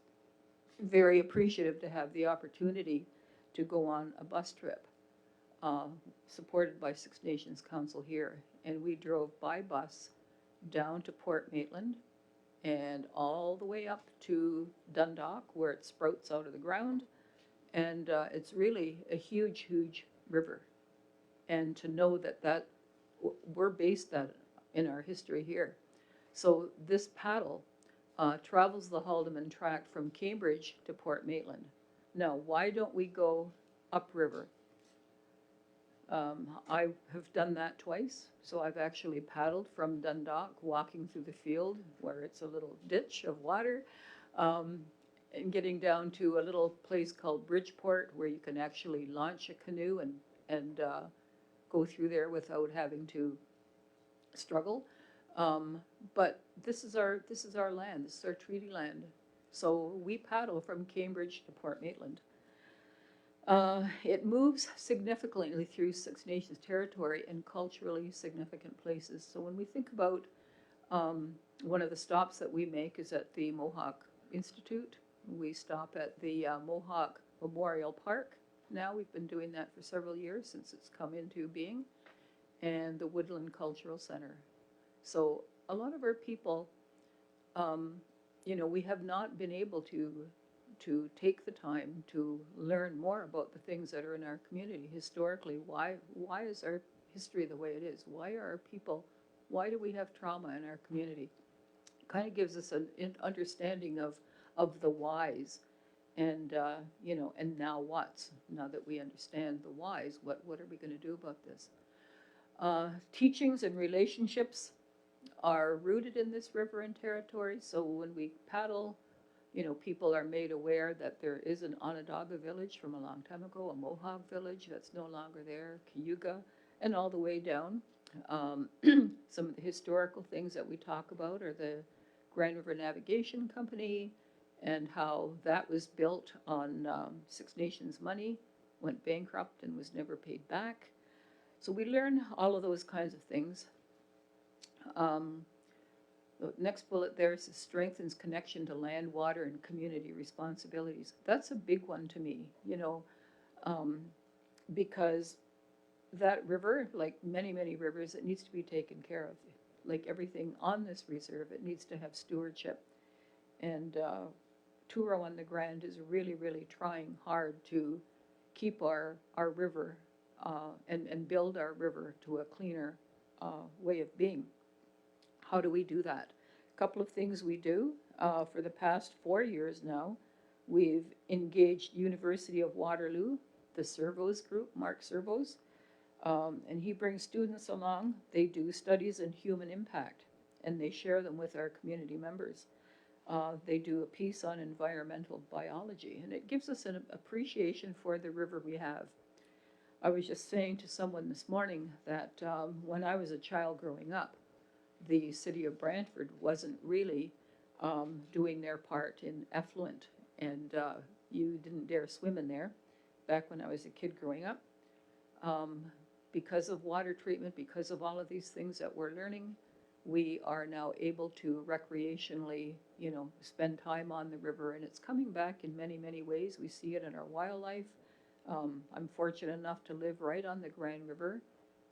very appreciative to have the opportunity to go on a bus trip supported by Six Nations Council here. And we drove by bus down to Port Maitland and all the way up to Dundalk, where it sprouts out of the ground. And it's really a huge, huge river. And to know that we're based that in our history here. So this paddle travels the Haldeman Tract from Cambridge to Port Maitland. Now, why don't we go upriver? I have done that twice. So I've actually paddled from Dundalk, walking through the field where it's a little ditch of water, and getting down to a little place called Bridgeport, where you can actually launch a canoe and go through there without having to struggle. But this is our land. This is our treaty land. So we paddle from Cambridge to Port Maitland. It moves significantly through Six Nations territory and culturally significant places. So when we think about one of the stops that we make is at the Mohawk Institute. We stop at the Mohawk Memorial Park. Now we've been doing that for several years since it's come into being, and the Woodland Cultural Center. So a lot of our people, we have not been able to take the time to learn more about the things that are in our community historically. Why is our history the way it is? Why do we have trauma in our community? It kind of gives us an understanding of the whys, and and now what's. Now that we understand the whys, what are we going to do about this? Teachings and relationships are rooted in this river and territory. So when we paddle, people are made aware that there is an Onondaga village from a long time ago, a Mohawk village that's no longer there, Cayuga, and all the way down. Some of the historical things that we talk about are the Grand River Navigation Company and how that was built on Six Nations money, went bankrupt and was never paid back. So we learn all of those kinds of things. The next bullet there is strengthens connection to land, water, and community responsibilities. That's a big one to me, because that river, like many, many rivers, it needs to be taken care of. Like everything on this reserve, it needs to have stewardship. And Turo on the Grand is really, really trying hard to keep our river and build our river to a cleaner way of being. How do we do that? A couple of things we do. For the past 4 years now, we've engaged University of Waterloo, the Servos group, Mark Servos, and he brings students along. They do studies in human impact, and they share them with our community members. They do a piece on environmental biology, and it gives us an appreciation for the river we have. I was just saying to someone this morning that when I was a child growing up, the city of Brantford wasn't really doing their part in effluent, and you didn't dare swim in there back when I was a kid growing up. Because of water treatment, because of all of these things that we're learning, we are now able to recreationally, spend time on the river, and it's coming back in many, many ways. We see it in our wildlife. I'm fortunate enough to live right on the Grand River,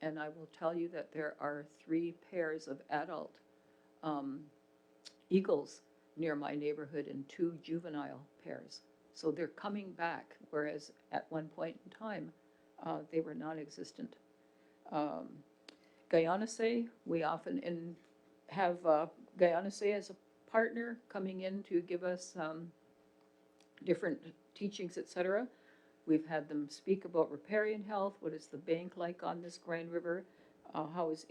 and I will tell you that there are 3 pairs of adult eagles near my neighborhood and 2 juvenile pairs. So they're coming back, whereas at one point in time, they were non-existent. Guyana-Say, we often have Guyana-Say as a partner coming in to give us different teachings, etc. We've had them speak about riparian health. What is the bank like on this Grand River? How is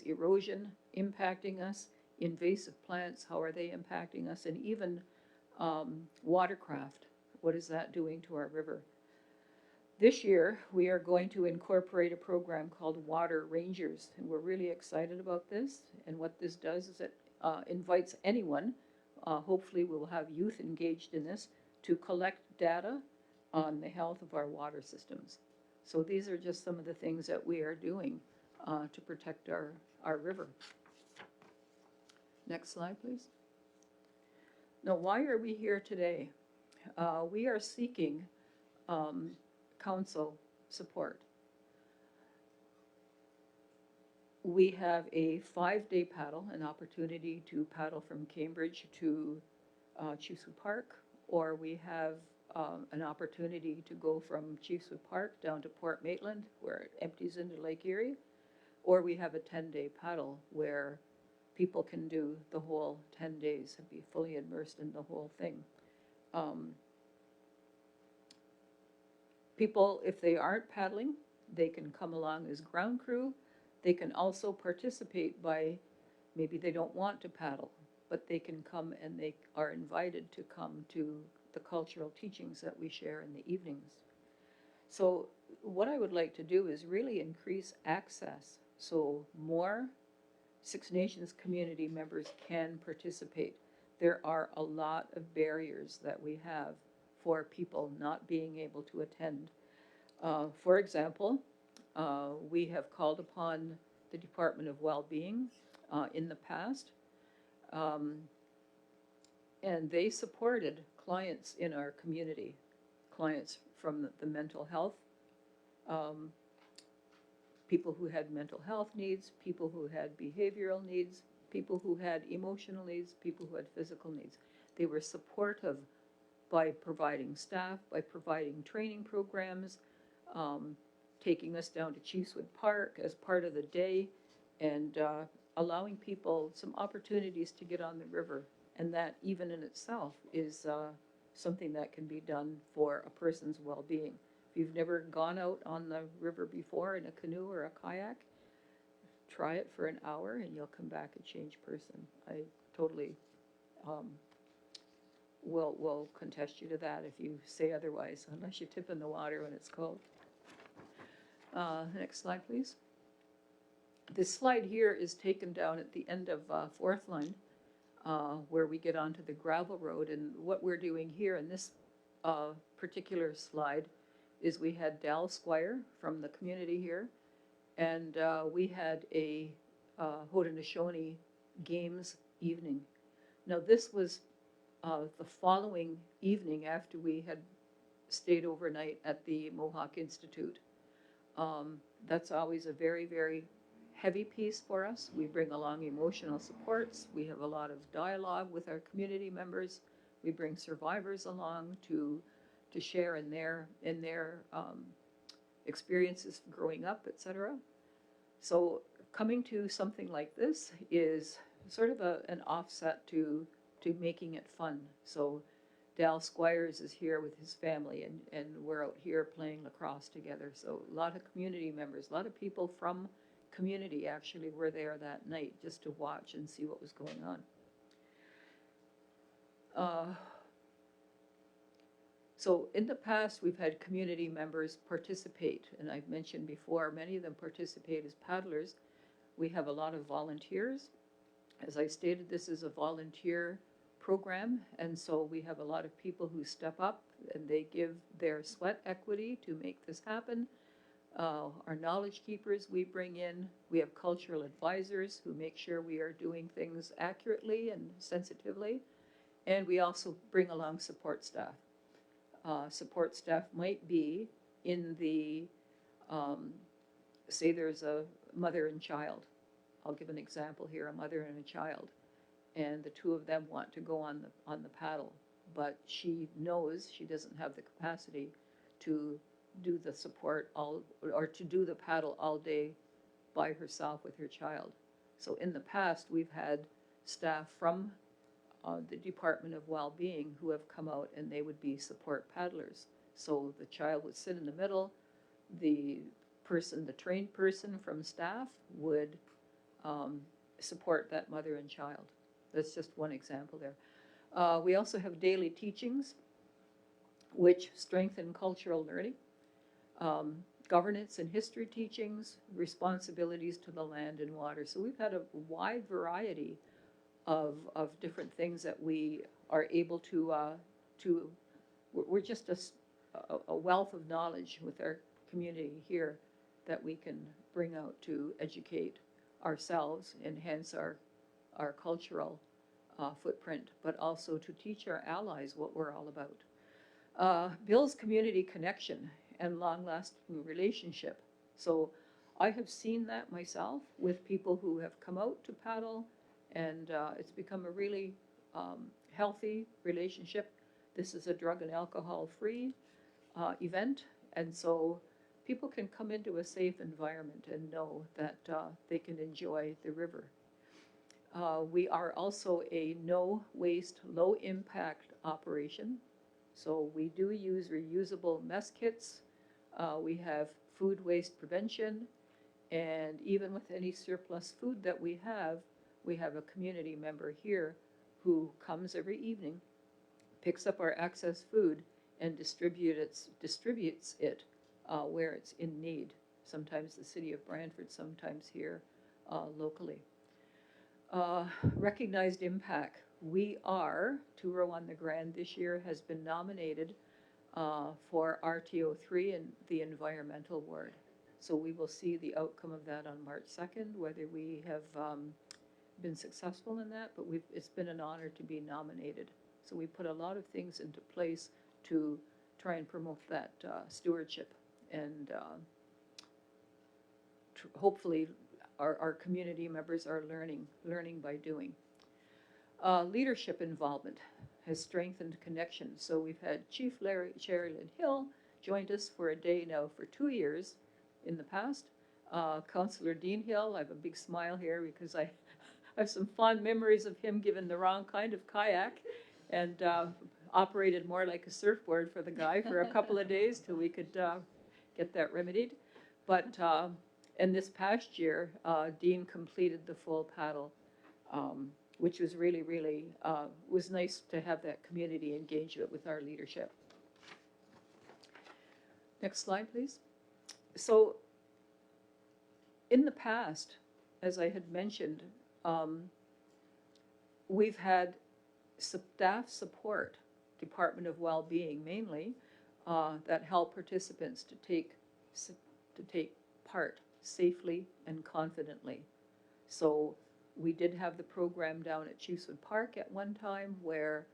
erosion impacting us? Invasive plants, how are they impacting us? And even watercraft, what is that doing to our river? This year, we are going to incorporate a program called Water Rangers, and we're really excited about this. And what this does is it invites anyone, hopefully we'll have youth engaged in this, to collect data on the health of our water systems. So these are just some of the things that we are doing to protect our river. Next slide, please. Now, why are we here today? We are seeking council support. We have a 5-day paddle, an opportunity to paddle from Cambridge to Chiefswood Park, or we have an opportunity to go from Chiefswood Park down to Port Maitland, where it empties into Lake Erie, or we have a 10-day paddle where people can do the whole 10 days and be fully immersed in the whole thing. People, if they aren't paddling, they can come along as ground crew. They can also participate by, maybe they don't want to paddle, but they can come and they are invited to come to the cultural teachings that we share in the evenings. So what I would like to do is really increase access so more Six Nations community members can participate. There are a lot of barriers that we have for people not being able to attend. For example, we have called upon the Department of Wellbeing in the past, and they supported clients in our community, clients from the mental health, people who had mental health needs, people who had behavioral needs, people who had emotional needs, people who had physical needs. They were supportive by providing staff, by providing training programs, taking us down to Chiefswood Park as part of the day, and allowing people some opportunities to get on the river. And that even in itself is something that can be done for a person's well-being. If you've never gone out on the river before in a canoe or a kayak, try it for an hour and you'll come back a changed person. I totally will contest you to that if you say otherwise, unless you tip in the water when it's cold. Next slide, please. This slide here is taken down at the end of Fourth Line, where we get onto the gravel road. And what we're doing here in this particular slide is we had Dal Squire from the community here, and we had a Haudenosaunee Games evening. Now this was the following evening after we had stayed overnight at the Mohawk Institute. That's always a very, very heavy piece for us. We bring along emotional supports. We have a lot of dialogue with our community members. We bring survivors along to share in their experiences growing up, etc. So coming to something like this is sort of an offset to making it fun. So Dal Squires is here with his family, and we're out here playing lacrosse together. So a lot of community members, a lot of people from community actually were there that night just to watch and see what was going on. So in the past, we've had community members participate, and I've mentioned before, many of them participate as paddlers. We have a lot of volunteers. As I stated, this is a volunteer program, and so we have a lot of people who step up and they give their sweat equity to make this happen. Our knowledge keepers we bring in, we have cultural advisors who make sure we are doing things accurately and sensitively, and we also bring along support staff. Support staff might be in the, say there's a mother and child. I'll give an example here, a mother and a child, and the two of them want to go on the paddle, but she knows she doesn't have the capacity to do the support or to do the paddle all day by herself with her child. So in the past, we've had staff from the Department of Wellbeing who have come out and they would be support paddlers. So the child would sit in the middle, the trained person from staff would support that mother and child. That's just one example there. We also have daily teachings, which strengthen cultural learning, governance and history teachings, responsibilities to the land and water. So we've had a wide variety of different things that we are able to we're just a wealth of knowledge with our community here that we can bring out to educate ourselves, enhance our cultural footprint, but also to teach our allies what we're all about. Builds community connection and long-lasting relationship. So I have seen that myself with people who have come out to paddle, and it's become a really healthy relationship. This is a drug and alcohol-free event, and so people can come into a safe environment and know that they can enjoy the river. We are also a no-waste, low-impact operation. So we do use reusable mess kits. We have food waste prevention. And even with any surplus food that we have a community member here who comes every evening, picks up our excess food, and distributes it where it's in need. Sometimes the city of Brantford, sometimes here locally. Recognized impact. We are, Touro on the Grand this year has been nominated for RTO3 in the Environmental Ward. So we will see the outcome of that on March 2nd, whether we have been successful in that, but it's been an honor to be nominated. So we put a lot of things into place to try and promote that stewardship, and hopefully our community members are learning by doing. Leadership involvement has strengthened connections. So we've had Chief Sherilyn Hill joined us for a day now for 2 years in the past. Councillor Dean Hill, I have a big smile here because I have some fond memories of him given the wrong kind of kayak and operated more like a surfboard for the guy for a couple of days till we could get that remedied. But in this past year, Dean completed the full paddle, which was really, really, was nice to have that community engagement with our leadership. Next slide, please. So in the past, as I had mentioned, we've had staff support, Department of Wellbeing mainly, that help participants to take part safely and confidently. So we did have the program down at Chiefswood Park at one time where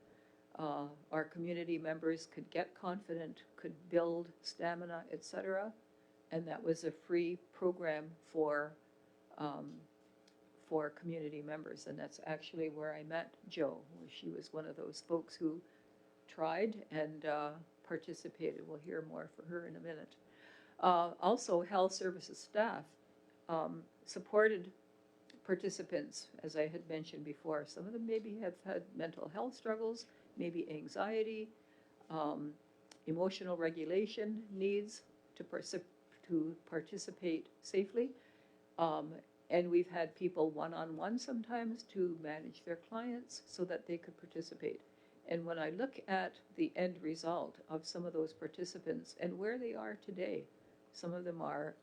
our community members could get confident, could build stamina, etc. And that was a free program for community members. And that's actually where I met Jo, where she was one of those folks who tried and participated. We'll hear more from her in a minute. Also, health services staff supported participants, as I had mentioned before. Some of them maybe have had mental health struggles, maybe anxiety, emotional regulation needs to participate safely. And we've had people one-on-one sometimes to manage their clients so that they could participate. And when I look at the end result of some of those participants and where they are today, some of them are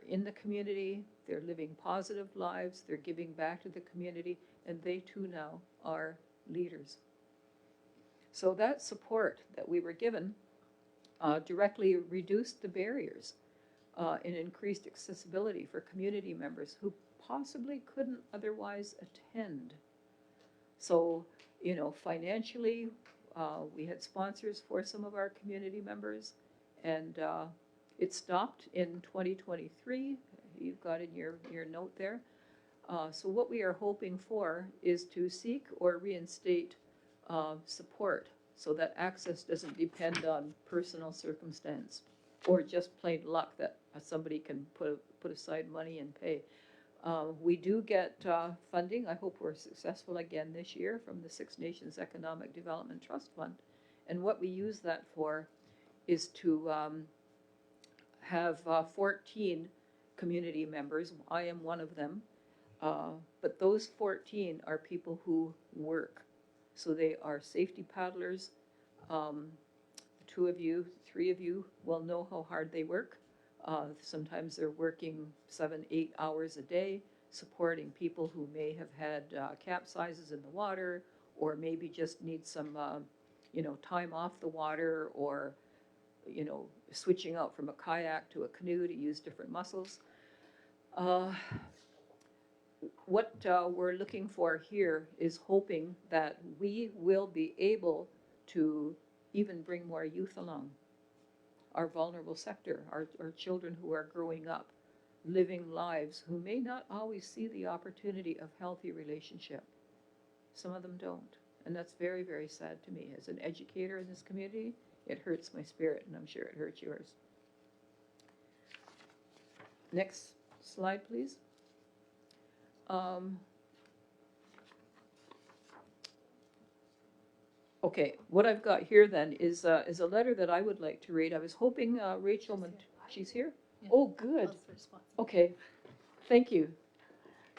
in the community, they're living positive lives, they're giving back to the community, and they too now are leaders. So that support that we were given directly reduced the barriers and increased accessibility for community members who possibly couldn't otherwise attend. So, you know, financially, we had sponsors for some of our community members, and it stopped in 2023. You've got in your note there. So what we are hoping for is to seek or reinstate support so that access doesn't depend on personal circumstance or just plain luck that somebody can put aside money and pay. We do get funding. I hope we're successful again this year from the Six Nations Economic Development Trust Fund. And what we use that for is to have 14 community members. I am one of them. But those 14 are people who work. So they are safety paddlers. 2 of you, 3 of you will know how hard they work. Sometimes they're working 7, 8 hours a day, supporting people who may have had capsizes in the water, or maybe just need some, time off the water, or, switching out from a kayak to a canoe to use different muscles. What we're looking for here is hoping that we will be able to even bring more youth along. Our vulnerable sector, our children who are growing up, living lives, who may not always see the opportunity of healthy relationship. Some of them don't. And that's very, very sad to me. As an educator in this community, it hurts my spirit, and I'm sure it hurts yours. Next slide, please. Okay, what I've got here then is a letter that I would like to read. I was hoping Rachel, she's here? Yeah. Oh, good. Okay, thank you.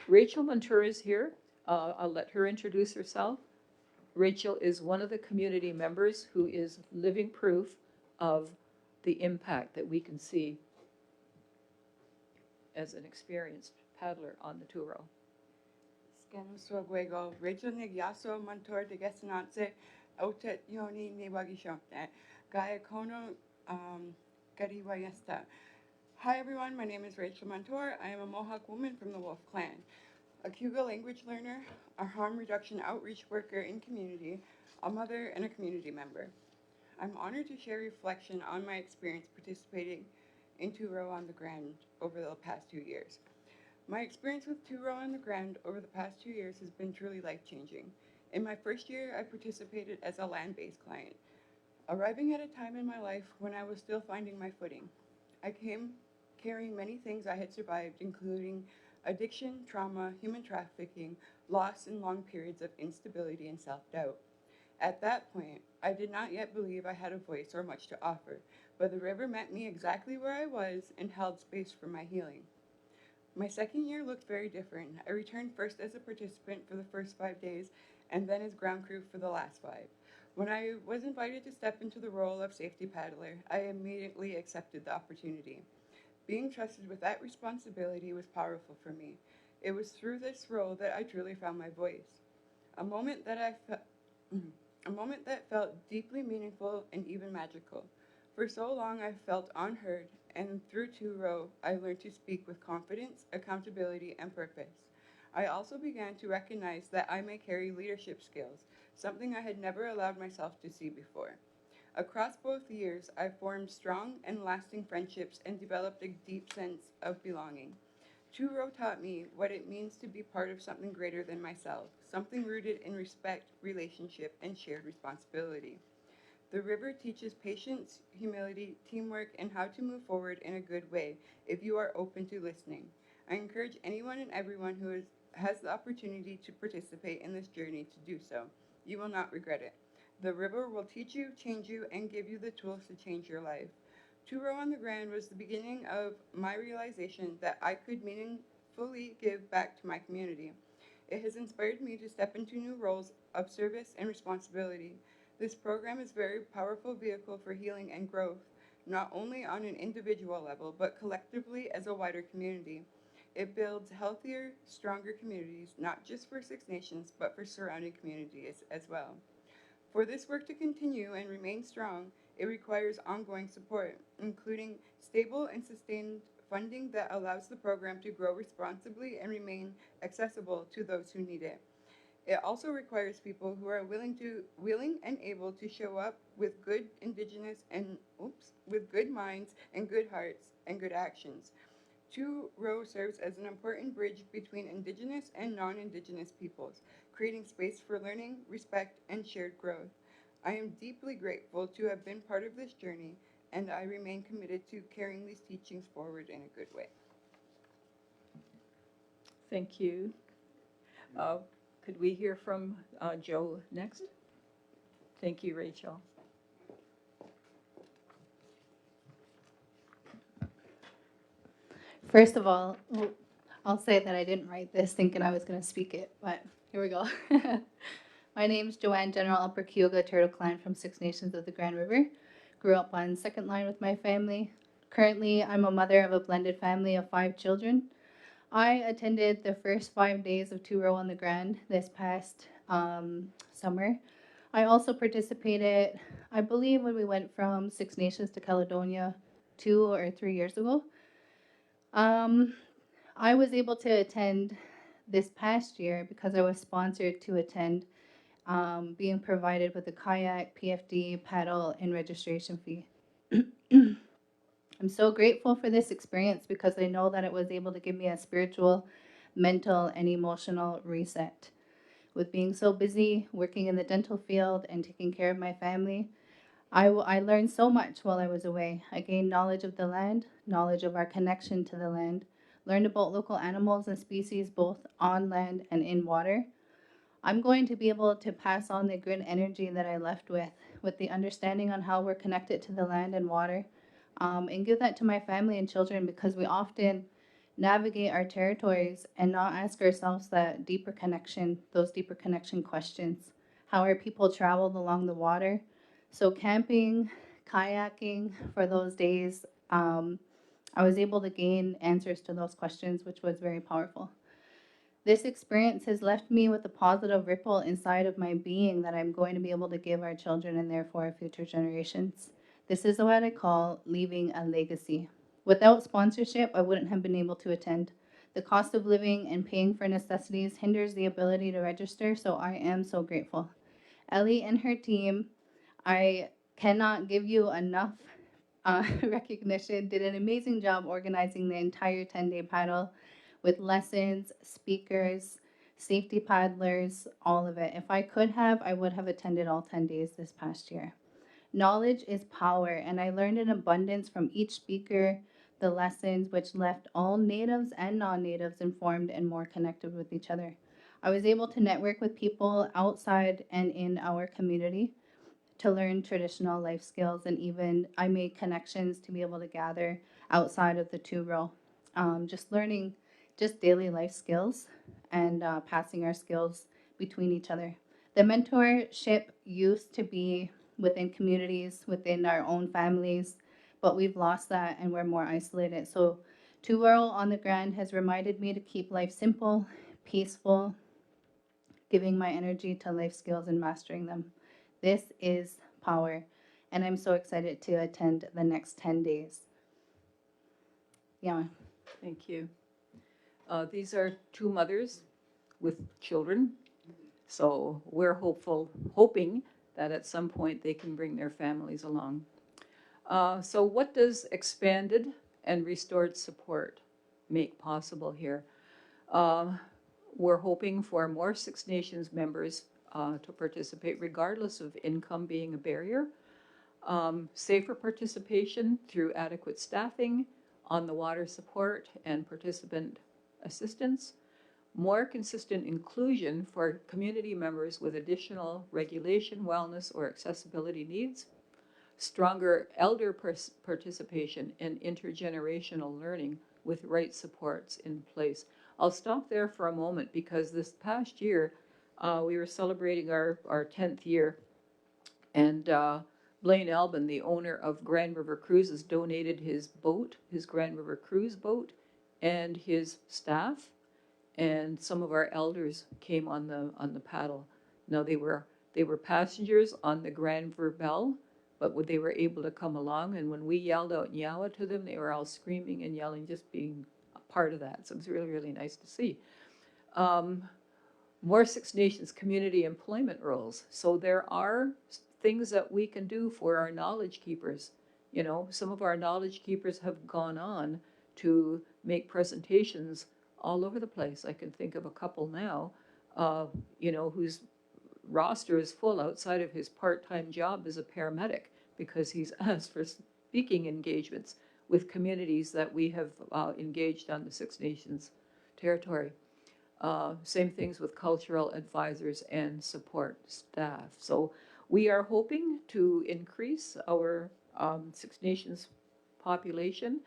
Rachel Montour is here. I'll let her introduce herself. Rachel is one of the community members who is living proof of the impact that we can see as an experienced paddler on the Turo. Scanusuaguego, Rachel Nigyaso, Montour de Gesanatse, Otet Yoni Niwagishonte, Gaia Kono Gariwayesta. Hi everyone, my name is Rachel Montour. I am a Mohawk woman from the Wolf Clan, a Cayuga language learner, a harm reduction outreach worker in community, a mother, and a community member. I'm honored to share reflection on my experience participating in Turo on the Grand over the past 2 years. My experience with Turo on the Grand over the past 2 years has been truly life-changing. In my first year, I participated as a land-based client, arriving at a time in my life when I was still finding my footing. I came carrying many things I had survived, including addiction, trauma, human trafficking, loss, and long periods of instability and self-doubt. At that point, I did not yet believe I had a voice or much to offer, but the river met me exactly where I was and held space for my healing. My second year looked very different. I returned first as a participant for the first 5 days and then as ground crew for the last 5. When I was invited to step into the role of safety paddler, I immediately accepted the opportunity. Being trusted with that responsibility was powerful for me. It was through this role that I truly found my voice. A moment that felt deeply meaningful and even magical. For so long I felt unheard, and through Turo, I learned to speak with confidence, accountability, and purpose. I also began to recognize that I may carry leadership skills, something I had never allowed myself to see before. Across both years, I formed strong and lasting friendships and developed a deep sense of belonging. Turo taught me what it means to be part of something greater than myself, something rooted in respect, relationship, and shared responsibility. The river teaches patience, humility, teamwork, and how to move forward in a good way if you are open to listening. I encourage anyone and everyone who has the opportunity to participate in this journey to do so. You will not regret it. The river will teach you, change you, and give you the tools to change your life. Turo on the Grand was the beginning of my realization that I could meaningfully give back to my community. It has inspired me to step into new roles of service and responsibility. This program is a very powerful vehicle for healing and growth, not only on an individual level, but collectively as a wider community. It builds healthier, stronger communities, not just for Six Nations, but for surrounding communities as well. For this work to continue and remain strong, it requires ongoing support, including stable and sustained funding that allows the program to grow responsibly and remain accessible to those who need it. It also requires people who are willing and able to show up with good indigenous and with good minds and good hearts and good actions. Two Row serves as an important bridge between Indigenous and non-Indigenous peoples, creating space for learning, respect, and shared growth. I am deeply grateful to have been part of this journey, and I remain committed to carrying these teachings forward in a good way. Thank you. Could we hear from Joe next? Thank you, Rachel. First of all, I'll say that I didn't write this thinking I was going to speak it, but here we go. My name's Joanne, General Upper Kyoga Turtle Clan from Six Nations of the Grand River. Grew up on second line with my family. Currently, I'm a mother of a blended family of 5 children. I attended the first 5 days of 2 Row on the Grand this past summer. I also participated, I believe, when we went from Six Nations to Caledonia 2 or 3 years ago. I was able to attend this past year because I was sponsored to attend, being provided with a kayak, PFD, paddle, and registration fee. I'm so grateful for this experience because I know that it was able to give me a spiritual, mental, and emotional reset. With being so busy working in the dental field and taking care of my family, I learned so much while I was away. I gained knowledge of the land, knowledge of our connection to the land, learned about local animals and species both on land and in water. I'm going to be able to pass on the good energy that I left with the understanding on how we're connected to the land and water, and give that to my family and children because we often navigate our territories and not ask ourselves those deeper connection questions. How our people traveled along the water? So camping, kayaking for those days, I was able to gain answers to those questions, which was very powerful. This experience has left me with a positive ripple inside of my being that I'm going to be able to give our children and therefore our future generations. This is what I call leaving a legacy. Without sponsorship, I wouldn't have been able to attend. The cost of living and paying for necessities hinders the ability to register, so I am so grateful. Ellie and her team, I cannot give you enough recognition, did an amazing job organizing the entire 10-day paddle with lessons, speakers, safety paddlers, all of it. If I could have, I would have attended all 10 days this past year. Knowledge is power, and I learned in abundance from each speaker, the lessons which left all natives and non-natives informed and more connected with each other. I was able to network with people outside and in our community to learn traditional life skills, and even I made connections to be able to gather outside of the 2 Row. Just learning just daily life skills and passing our skills between each other. The mentorship used to be within communities, within our own families, but we've lost that and we're more isolated. So 2 Row on the Grand has reminded me to keep life simple, peaceful, giving my energy to life skills and mastering them. This is power, and I'm so excited to attend the next 10 days. Yeah. Thank you. These are 2 mothers with children, so we're hoping that at some point they can bring their families along. So what does expanded and restored support make possible here? We're hoping for more Six Nations members to participate regardless of income being a barrier. Safer participation through adequate staffing, on the water support and participant assistance, more consistent inclusion for community members with additional regulation, wellness, or accessibility needs, stronger elder participation and intergenerational learning with right supports in place. I'll stop there for a moment because this past year, we were celebrating our 10th year. And Blaine Albin, the owner of Grand River Cruises, donated his boat, his Grand River Cruise boat, and his staff. And some of our elders came on the paddle. Now they were passengers on the Grand River Belle, but they were able to come along. And when we yelled out Nyawa to them, they were all screaming and yelling, just being a part of that. So it was really, really nice to see. More Six Nations community employment roles. So there are things that we can do for our knowledge keepers. You know, some of our knowledge keepers have gone on to make presentations all over the place. I can think of a couple now, you know, whose roster is full outside of his part-time job as a paramedic because he's asked for speaking engagements with communities that we have engaged on the Six Nations territory. Same things with cultural advisors and support staff. So we are hoping to increase our Six Nations population.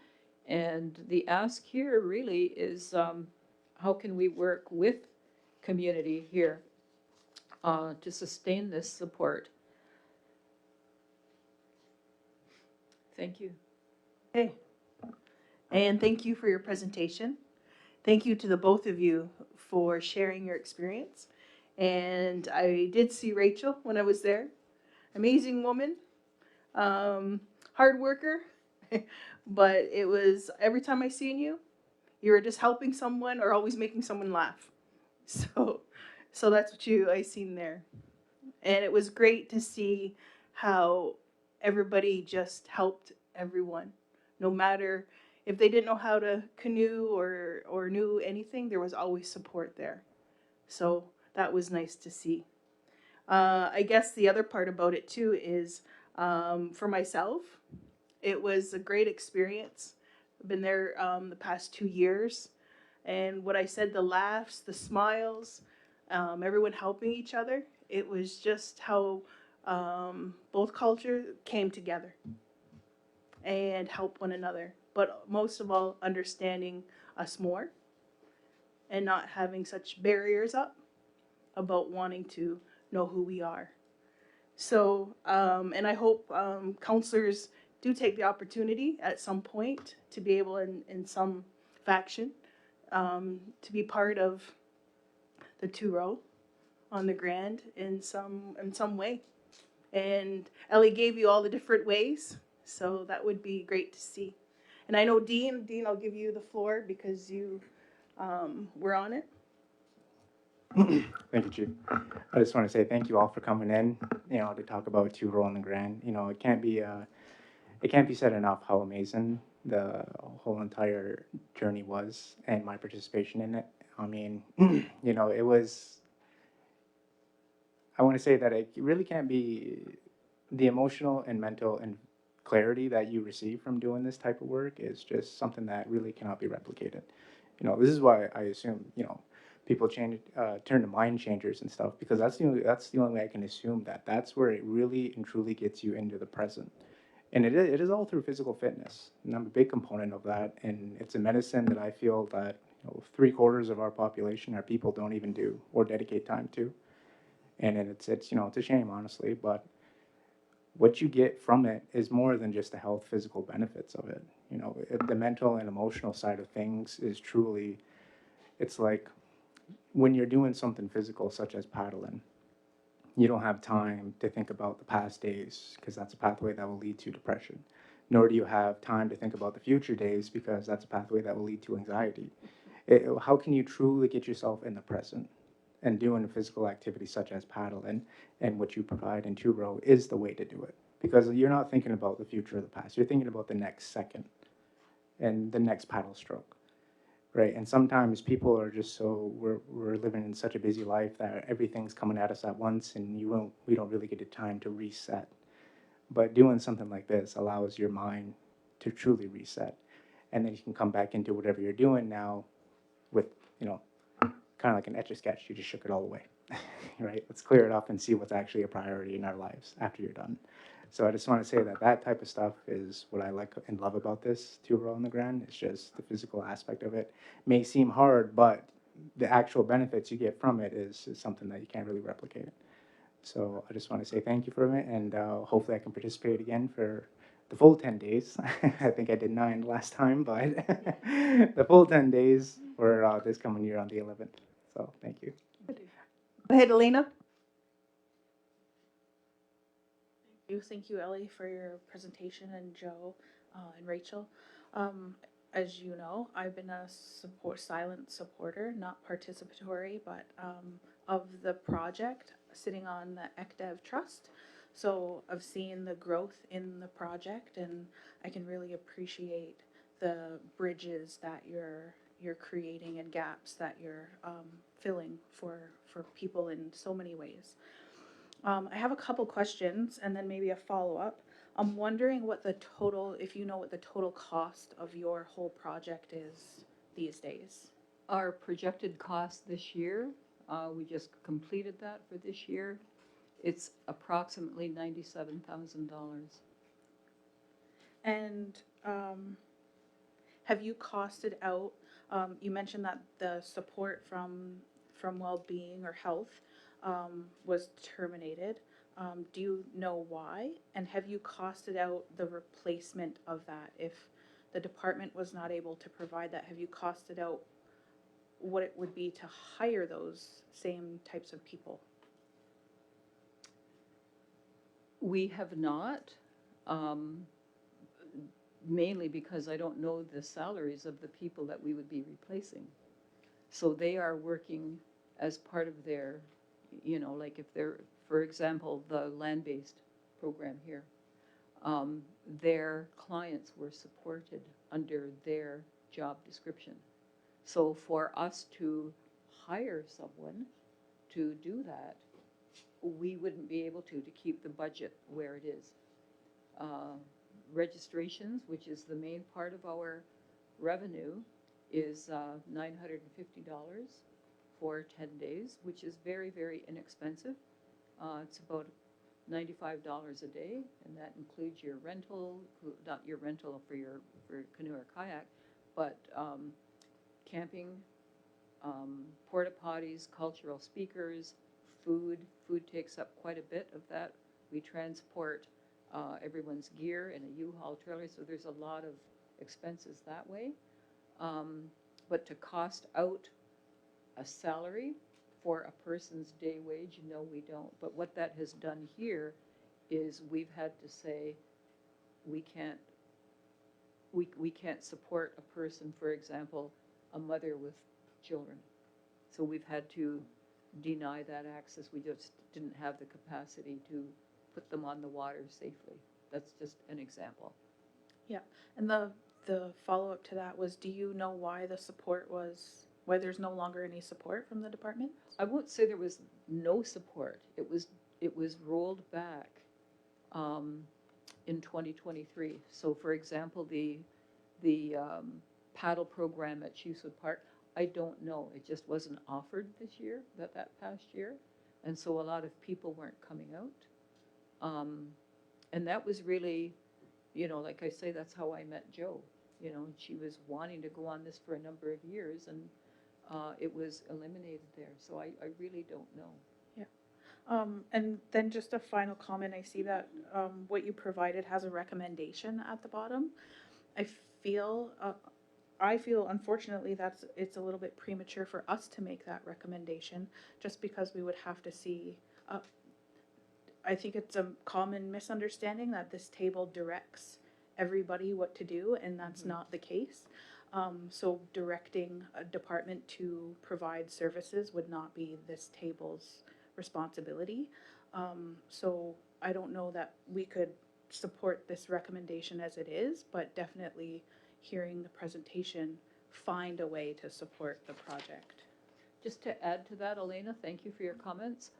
And the ask here really is how can we work with community here to sustain this support? Thank you. Okay. And thank you for your presentation. Thank you to the both of you for sharing your experience. And I did see Rachel when I was there. Amazing woman, hard worker, but it was every time I seen you, you were just helping someone or always making someone laugh. So that's what I seen there. And it was great to see how everybody just helped everyone. No matter if they didn't know how to canoe or knew anything, there was always support there. So that was nice to see. I guess the other part about it too is for myself, it was a great experience. I've been there the past 2 years. And what I said, the laughs, the smiles, everyone helping each other, it was just how both cultures came together and helped one another. But most of all, understanding us more and not having such barriers up about wanting to know who we are. So, and I hope counselors do take the opportunity at some point to be able in some faction to be part of the 2-row on the Grand in some way. And Ellie gave you all the different ways, so that would be great to see. And I know Dean, I'll give you the floor because you were on it. Thank you, Chief. I just want to say thank you all for coming in, to talk about 2-row on the Grand. It can't be said enough how amazing the whole entire journey was and my participation in it. I mean, it was, I want to say that it really can't be the emotional and mental and clarity that you receive from doing this type of work is just something that really cannot be replicated. This is why I assume, people turn to mind changers and stuff, because that's the only way I can assume that that's where it really and truly gets you into the present. And it is all through physical fitness, and I'm a big component of that. And it's a medicine that I feel that 3/4 of our population, our people, don't even do or dedicate time to. And it's it's a shame, honestly, but what you get from it is more than just the health physical benefits of it. The mental and emotional side of things is truly, it's like when you're doing something physical such as paddling, you don't have time to think about the past days because that's a pathway that will lead to depression. Nor do you have time to think about the future days because that's a pathway that will lead to anxiety. How can you truly get yourself in the present? And doing physical activity such as paddling and what you provide in 2-row is the way to do it. Because you're not thinking about the future or the past. You're thinking about the next second and the next paddle stroke. Right, and sometimes people are just we're living in such a busy life that everything's coming at us at once, and we don't really get the time to reset. But doing something like this allows your mind to truly reset, and then you can come back into whatever you're doing now, with kind of like an etch a sketch. You just shook it all away, right? Let's clear it up and see what's actually a priority in our lives after you're done. So I just want to say that that type of stuff is what I like and love about this two row on the ground. It's just the physical aspect of it. May seem hard, but the actual benefits you get from it is something that you can't really replicate. So I just want to say thank you for it, and hopefully I can participate again for the full 10 days. I think I did 9 last time, but the full 10 days for this coming year on the 11th. So thank you. Go ahead, Elena. Thank you, Ellie, for your presentation, and Joe and Rachel. As you know, I've been a silent supporter, not participatory, but of the project, sitting on the ECDEV Trust. So I've seen the growth in the project, and I can really appreciate the bridges that you're creating and gaps that you're filling for people in so many ways. I have a couple questions and then maybe a follow-up. I'm wondering what the total, if you know what the total cost of your whole project is these days. Our projected cost this year, we just completed that for this year. It's approximately $97,000. And have you costed out, you mentioned that the support from well-being or health was terminated. Do you know why? And have you costed out the replacement of that? If the department was not able to provide that, have you costed out what it would be to hire those same types of people? We have not, mainly because I don't know the salaries of the people that we would be replacing. So they are working as part of their, like if they're, for example, the land-based program here, their clients were supported under their job description. So for us to hire someone to do that, we wouldn't be able to keep the budget where it is. Registrations, which is the main part of our revenue, is $950 for 10 days, which is very, very inexpensive. It's about $95 a day, and that includes your rental, not your rental for canoe or kayak, but camping, porta potties, cultural speakers, food. Food takes up quite a bit of that. We transport everyone's gear in a U-Haul trailer, so there's a lot of expenses that way. But to cost out a salary for a person's day wage, no, we don't. But what that has done here is we've had to say we can't support a person, for example, a mother with children. So we've had to deny that access. We just didn't have the capacity to put them on the water safely. That's just an example. Yeah, and the follow-up to that was, do you know why why there's no longer any support from the department? I won't say there was no support. It was rolled back in 2023. So for example, the paddle program at Chiefswood Park, I don't know. It just wasn't offered this year, that past year. And so a lot of people weren't coming out. And that was really, like I say, that's how I met Joe. And she was wanting to go on this for a number of years, and it was eliminated there. So I really don't know. Yeah. And then just a final comment. I see that what you provided has a recommendation at the bottom. I feel unfortunately it's a little bit premature for us to make that recommendation, just because we would have to see. I think it's a common misunderstanding that this table directs everybody what to do, and that's not the case. So directing a department to provide services would not be this table's responsibility. So I don't know that we could support this recommendation as it is, but definitely hearing the presentation, find a way to support the project. Just to add to that, Elena, thank you for your comments.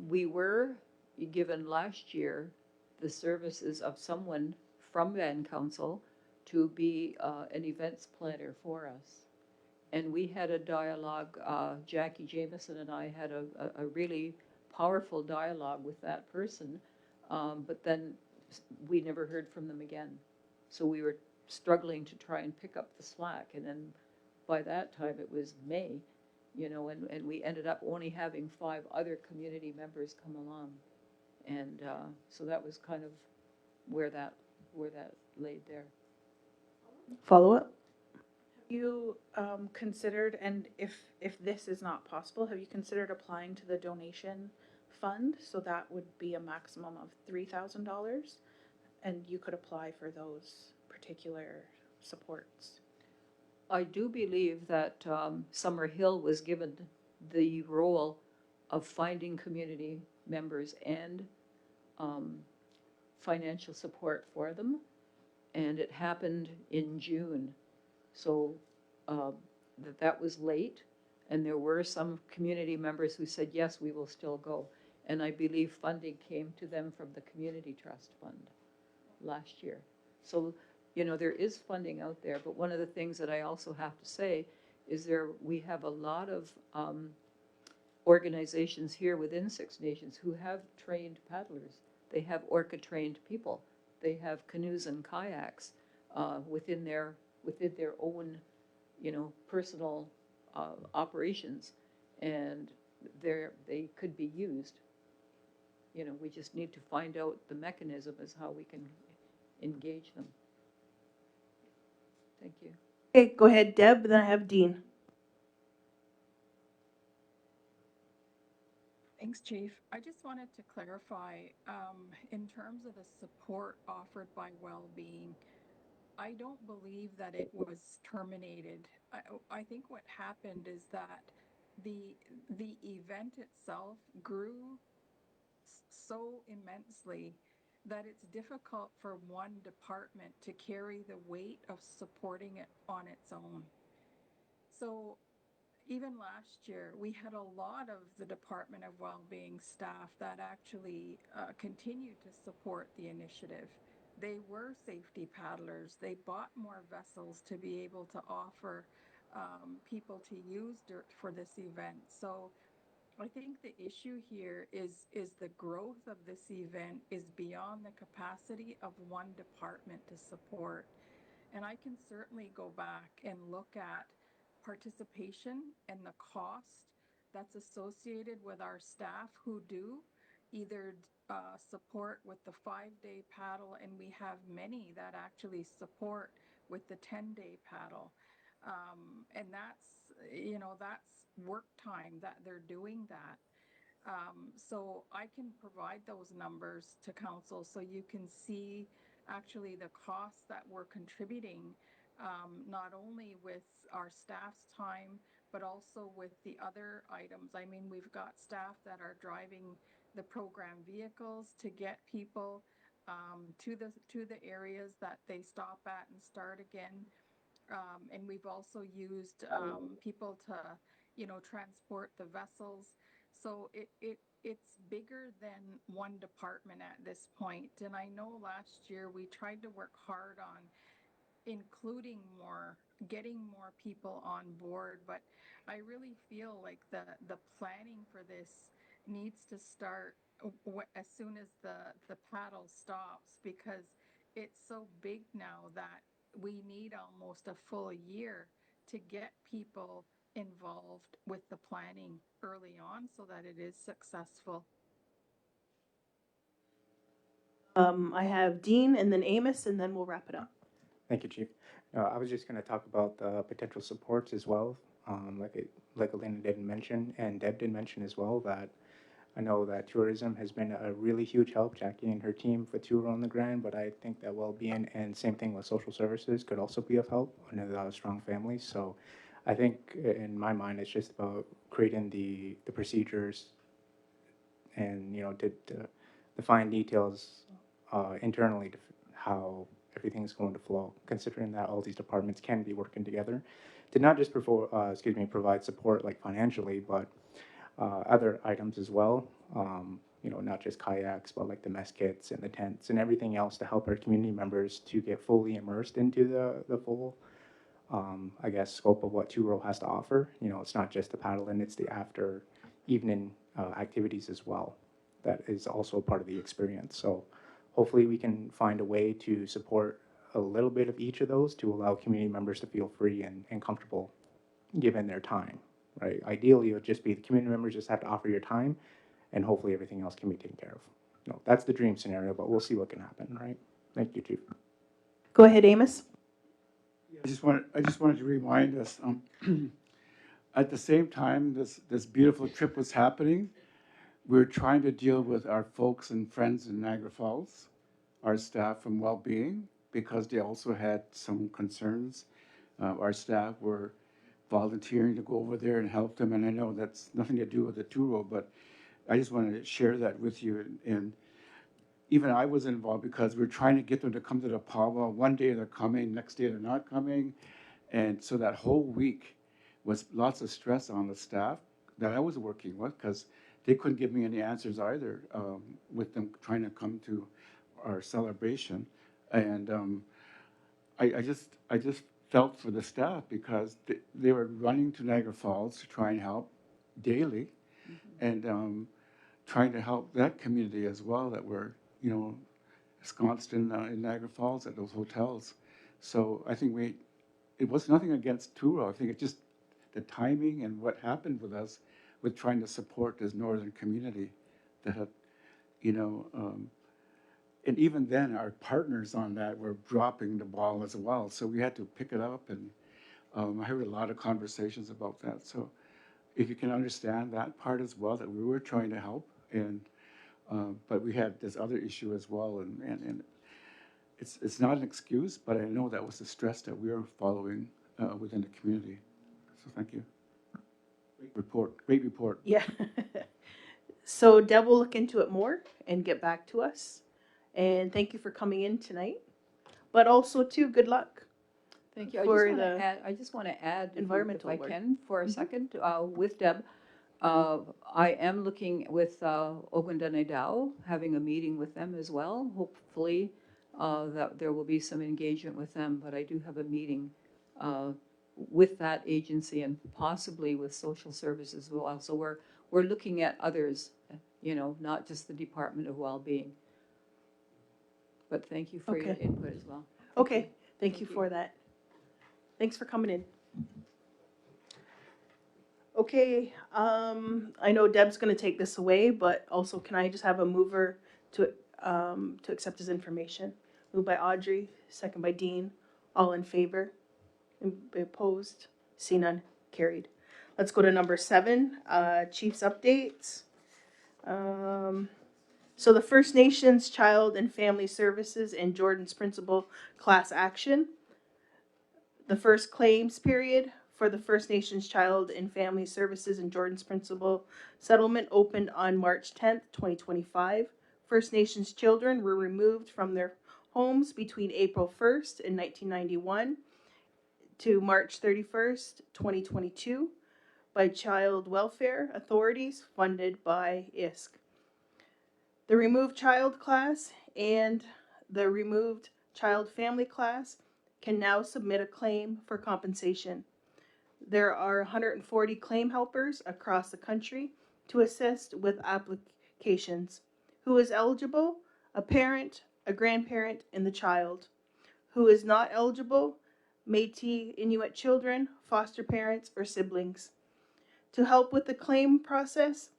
We were given last year the services of someone from Van Council to be an events planner for us. And we had a dialogue, Jackie Jameson and I had a really powerful dialogue with that person But then we never heard from them again. So we were struggling to try and pick up the slack. And then by that time, it was May, and we ended up only having 5 other community members come along. And so that was kind of where that laid there. Follow up? You considered, and if this is not possible, have you considered applying to the donation fund? So that would be a maximum of $3,000, and you could apply for those particular supports. I do believe that Summer Hill was given the role of finding community members and financial support for them, and it happened in June. So that was late, and there were some community members who said, yes, we will still go. And I believe funding came to them from the Community Trust Fund last year. So, there is funding out there, but one of the things that I also have to say is we have a lot of organizations here within Six Nations who have trained paddlers. They have orca-trained people. They have canoes and kayaks within their own, personal operations, and they could be used. We just need to find out the mechanism as how we can engage them. Thank you. Okay, go ahead, Deb, then I have Dean. Thanks, Chief. I just wanted to clarify, in terms of the support offered by Wellbeing, I don't believe that it was terminated. I think what happened is that the event itself grew so immensely that it's difficult for one department to carry the weight of supporting it on its own. So even last year, we had a lot of the Department of Wellbeing staff that actually continued to support the initiative. They were safety paddlers. They bought more vessels to be able to offer people to use for this event. So I think the issue here is the growth of this event is beyond the capacity of one department to support. And I can certainly go back and look at participation and the cost that's associated with our staff who do either support with the 5-day paddle, and we have many that actually support with the 10-day paddle. And that's work time that they're doing that. So I can provide those numbers to council so you can see actually the costs that we're contributing, not only with our staff's time, but also with the other items. I mean, we've got staff that are driving the program vehicles to get people to the areas that they stop at and start again. And we've also used people to, transport the vessels. So it's bigger than one department at this point. And I know last year we tried to work hard on including more, getting more people on board, but I really feel like the planning for this needs to start as soon as the paddle stops, because it's so big now that we need almost a full year to get people involved with the planning early on so that it is successful. I have Dean and then Amos, and then we'll wrap it up. Thank you, Chief. I was just going to talk about the potential supports as well. Like Elena did mention, and Deb did mention as well, that I know that tourism has been a really huge help. Jackie and her team for tour on the ground, but I think that well-being and same thing with social services could also be of help under strong families. So I think in my mind, it's just about creating the procedures and, the fine details internally to how everything's going to flow, considering that all these departments can be working together to not just provide support like financially, but other items as well. Not just kayaks, but like the mess kits and the tents and everything else to help our community members to get fully immersed into the full, scope of what Two Row has to offer. It's not just the paddling, it's the after evening activities as well. that is also part of the experience. So hopefully we can find a way to support a little bit of each of those to allow community members to feel free and comfortable given their time, right? Ideally, it would just be the community members just have to offer your time, and hopefully everything else can be taken care of. No, that's the dream scenario, but we'll see what can happen, right? Thank you, Chief. Go ahead, Amos. I just wanted to remind us, at the same time this beautiful trip was happening, we were trying to deal with our folks and friends in Niagara Falls, our staff from well-being, because they also had some concerns. Our staff were volunteering to go over there and help them, and I know that's nothing to do with the two-row, but I just wanted to share that with you. And even I was involved because we were trying to get them to come to the powwow. One day they're coming, next day they're not coming. And so that whole week was lots of stress on the staff that I was working with, because they couldn't give me any answers either, with them trying to come to our celebration. And I just felt for the staff, because they were running to Niagara Falls to try and help daily, and trying to help that community as well that were, ensconced in Niagara Falls at those hotels. So I think it was nothing against Turo. I think it's just the timing and what happened with us with trying to support this northern community that had, and even then our partners on that were dropping the ball as well. So we had to pick it up, and I heard a lot of conversations about that. So if you can understand that part as well, that we were trying to help, and but we had this other issue as well, and it's not an excuse, but I know that was the stress that we were following within the community. So thank you. Great report. Yeah. So Deb will look into it more and get back to us. And thank you for coming in tonight. But also, too, good luck. Thank you. For I just want to add, environmental if I board. can, for a second, with Deb. I am looking with Ogundanedao, having a meeting with them as well. Hopefully, that there will be some engagement with them. But I do have a meeting with that agency and possibly with social services as well. So we're looking at others, not just the Department of Wellbeing. But thank you for your input as well. Okay, thank you for that. Thanks for coming in. Okay, I know Deb's going to take this away, but also can I just have a mover to accept his information? Moved by Audrey, second by Dean. All in favor? Opposed? See none. Carried. Let's go to number 7, Chief's updates. So the First Nations Child and Family Services and Jordan's Principal class action. The first claims period for the First Nations Child and Family Services and Jordan's Principal settlement opened on March 10th, 2025. First Nations children were removed from their homes between April 1st in 1991 to March 31st, 2022 by child welfare authorities funded by ISK. The removed child class and the removed child family class can now submit a claim for compensation. There are 140 claim helpers across the country to assist with applications. Who is eligible? A parent, a grandparent, and the child. Who is not eligible? Métis Inuit children, foster parents, or siblings. To help with the claim process,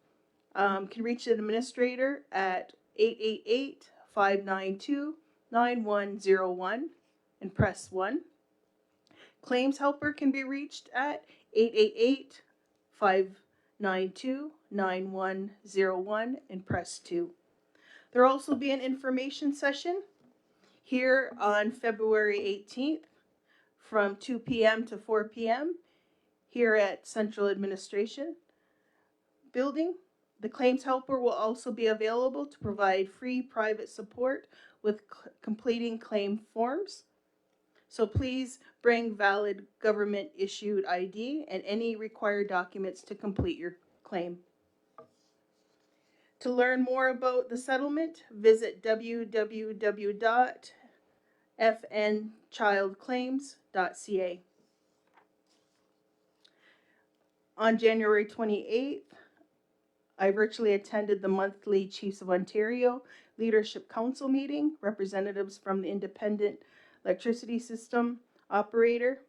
can reach the administrator at 888-592-9101 and press 1. Claims helper can be reached at 888-592-9101 and press 2. There will also be an information session here on February 18th from 2 p.m. to 4 p.m. here at Central Administration Building. The claims helper will also be available to provide free private support with completing claim forms. So please bring valid government issued ID and any required documents to complete your claim. To learn more about the settlement, visit www.fnchildclaims.ca. On January 28th, I virtually attended the monthly Chiefs of Ontario Leadership Council meeting. Representatives from the Independent Electricity System Operator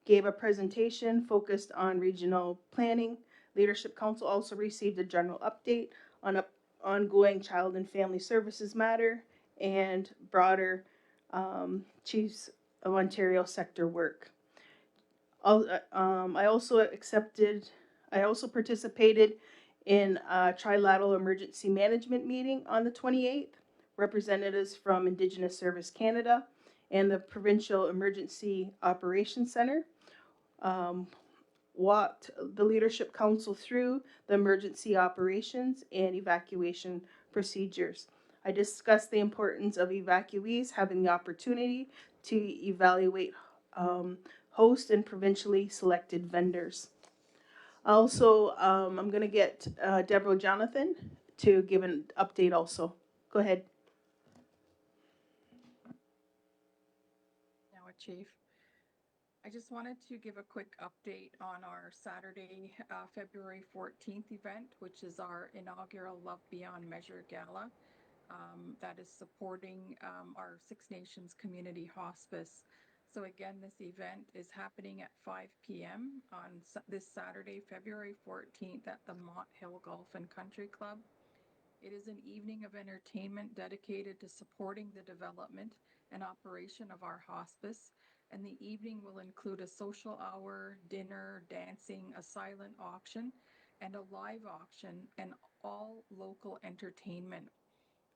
gave a presentation focused on regional planning. Leadership Council also received a general update on ongoing child and family services matter and broader Chiefs of Ontario sector work. I also participated in a trilateral emergency management meeting on the 28th. Representatives from Indigenous Service Canada and the Provincial Emergency Operations Center walked the Leadership Council through the emergency operations and evacuation procedures. I discussed the importance of evacuees having the opportunity to evaluate host and provincially selected vendors. Also, I'm going to get Deborah Jonathan to give an update also. Go ahead. Now, Chief. I just wanted to give a quick update on our Saturday, February 14th event, which is our inaugural Love Beyond Measure Gala that is supporting our Six Nations Community Hospice. So again, this event is happening at 5 p.m. on this Saturday, February 14th at the Mott Hill Golf and Country Club. It is an evening of entertainment dedicated to supporting the development and operation of our hospice, and the evening will include a social hour, dinner, dancing, a silent auction, and a live auction, and all local entertainment.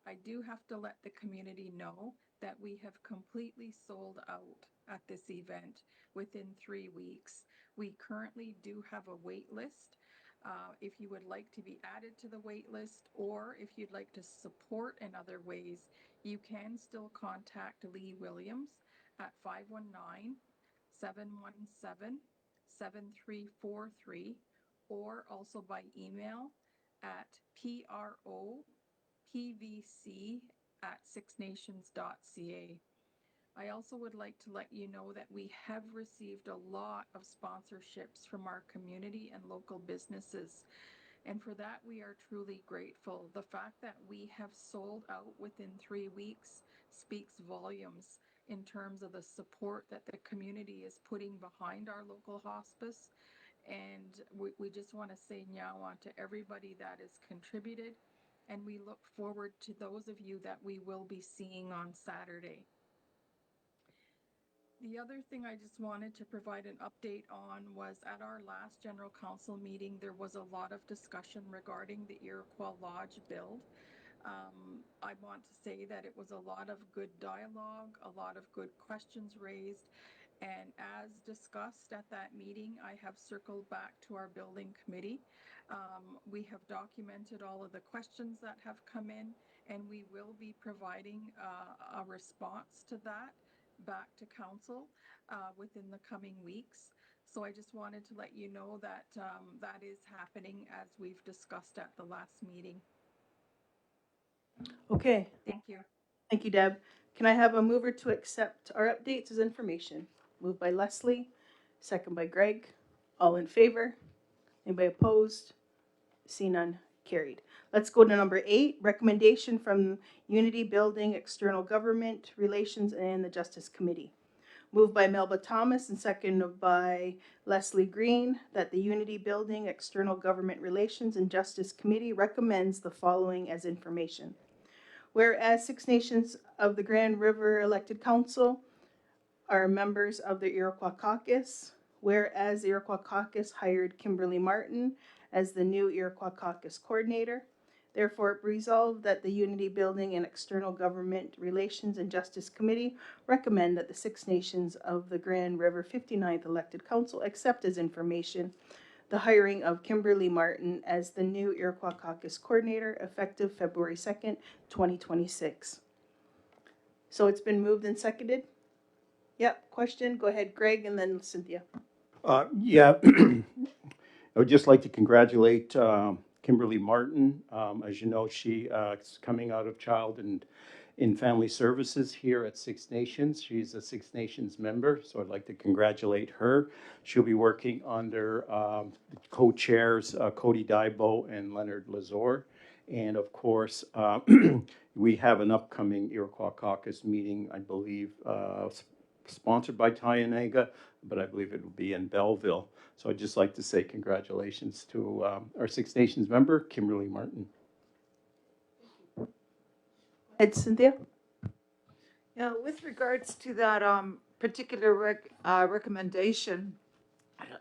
I do have to let the community know that we have completely sold out at this event within 3 weeks. We currently do have a wait list. If you would like to be added to the wait list, or if you'd like to support in other ways, you can still contact Lee Williams at 519-717-7343, or also by email at pvc@sixnations.ca. I also would like to let you know that we have received a lot of sponsorships from our community and local businesses. And for that, we are truly grateful. The fact that we have sold out within 3 weeks speaks volumes in terms of the support that the community is putting behind our local hospice. And we just want to say nyawa to everybody that has contributed. And we look forward to those of you that we will be seeing on Saturday. The other thing I just wanted to provide an update on was at our last General Council meeting, there was a lot of discussion regarding the Iroquois Lodge build. I want to say that it was a lot of good dialogue, a lot of good questions raised, and as discussed at that meeting, I have circled back to our building committee. We have documented all of the questions that have come in, and we will be providing a response to that back to council within the coming weeks. So I just wanted to let you know that that is happening as we've discussed at the last meeting. Okay. Thank you. Thank you, Deb. Can I have a mover to accept our updates as information? Moved by Leslie, second by Greg. All in favor? Anybody opposed? See none. Carried. Let's go to number 8, recommendation from Unity Building, External Government Relations, and the Justice Committee. Moved by Melba Thomas and seconded by Leslie Green that the Unity Building, External Government Relations, and Justice Committee recommends the following as information. Whereas Six Nations of the Grand River elected council are members of the Iroquois Caucus, whereas the Iroquois Caucus hired Kimberly Martin as the new Iroquois Caucus coordinator, therefore resolved that the Unity Building and External Government Relations and Justice Committee recommend that the Six Nations of the Grand River 59th elected council accept as information the hiring of Kimberly Martin as the new Iroquois Caucus coordinator effective February 2nd, 2026. So it's been moved and seconded? Yep, question? Go ahead, Greg, and then Cynthia. Yeah, I would just like to congratulate Kimberly Martin. As you know, she is coming out of child and in family services here at Six Nations. She's a Six Nations member, so I'd like to congratulate her. She'll be working under co-chairs Cody Dybo and Leonard Lazor. And of course, we have an upcoming Iroquois Caucus meeting, I believe, sponsored by Tynega, but I believe it will be in Belleville. So I'd just like to say congratulations to our Six Nations member, Kimberly Martin. Ed, Cynthia? Yeah, with regards to that particular recommendation,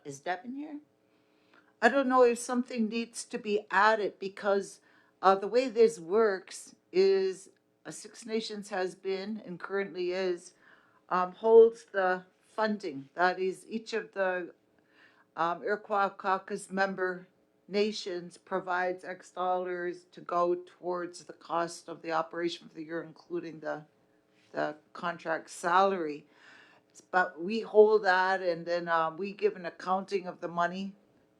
is Devin here? I don't know if something needs to be added because the way this works is Six Nations has been and currently is holds the funding. That is, each of the Iroquois Caucus member nations provides X dollars to go towards the cost of the operation for the year, including the contract salary. But we hold that, and then we give an accounting of the money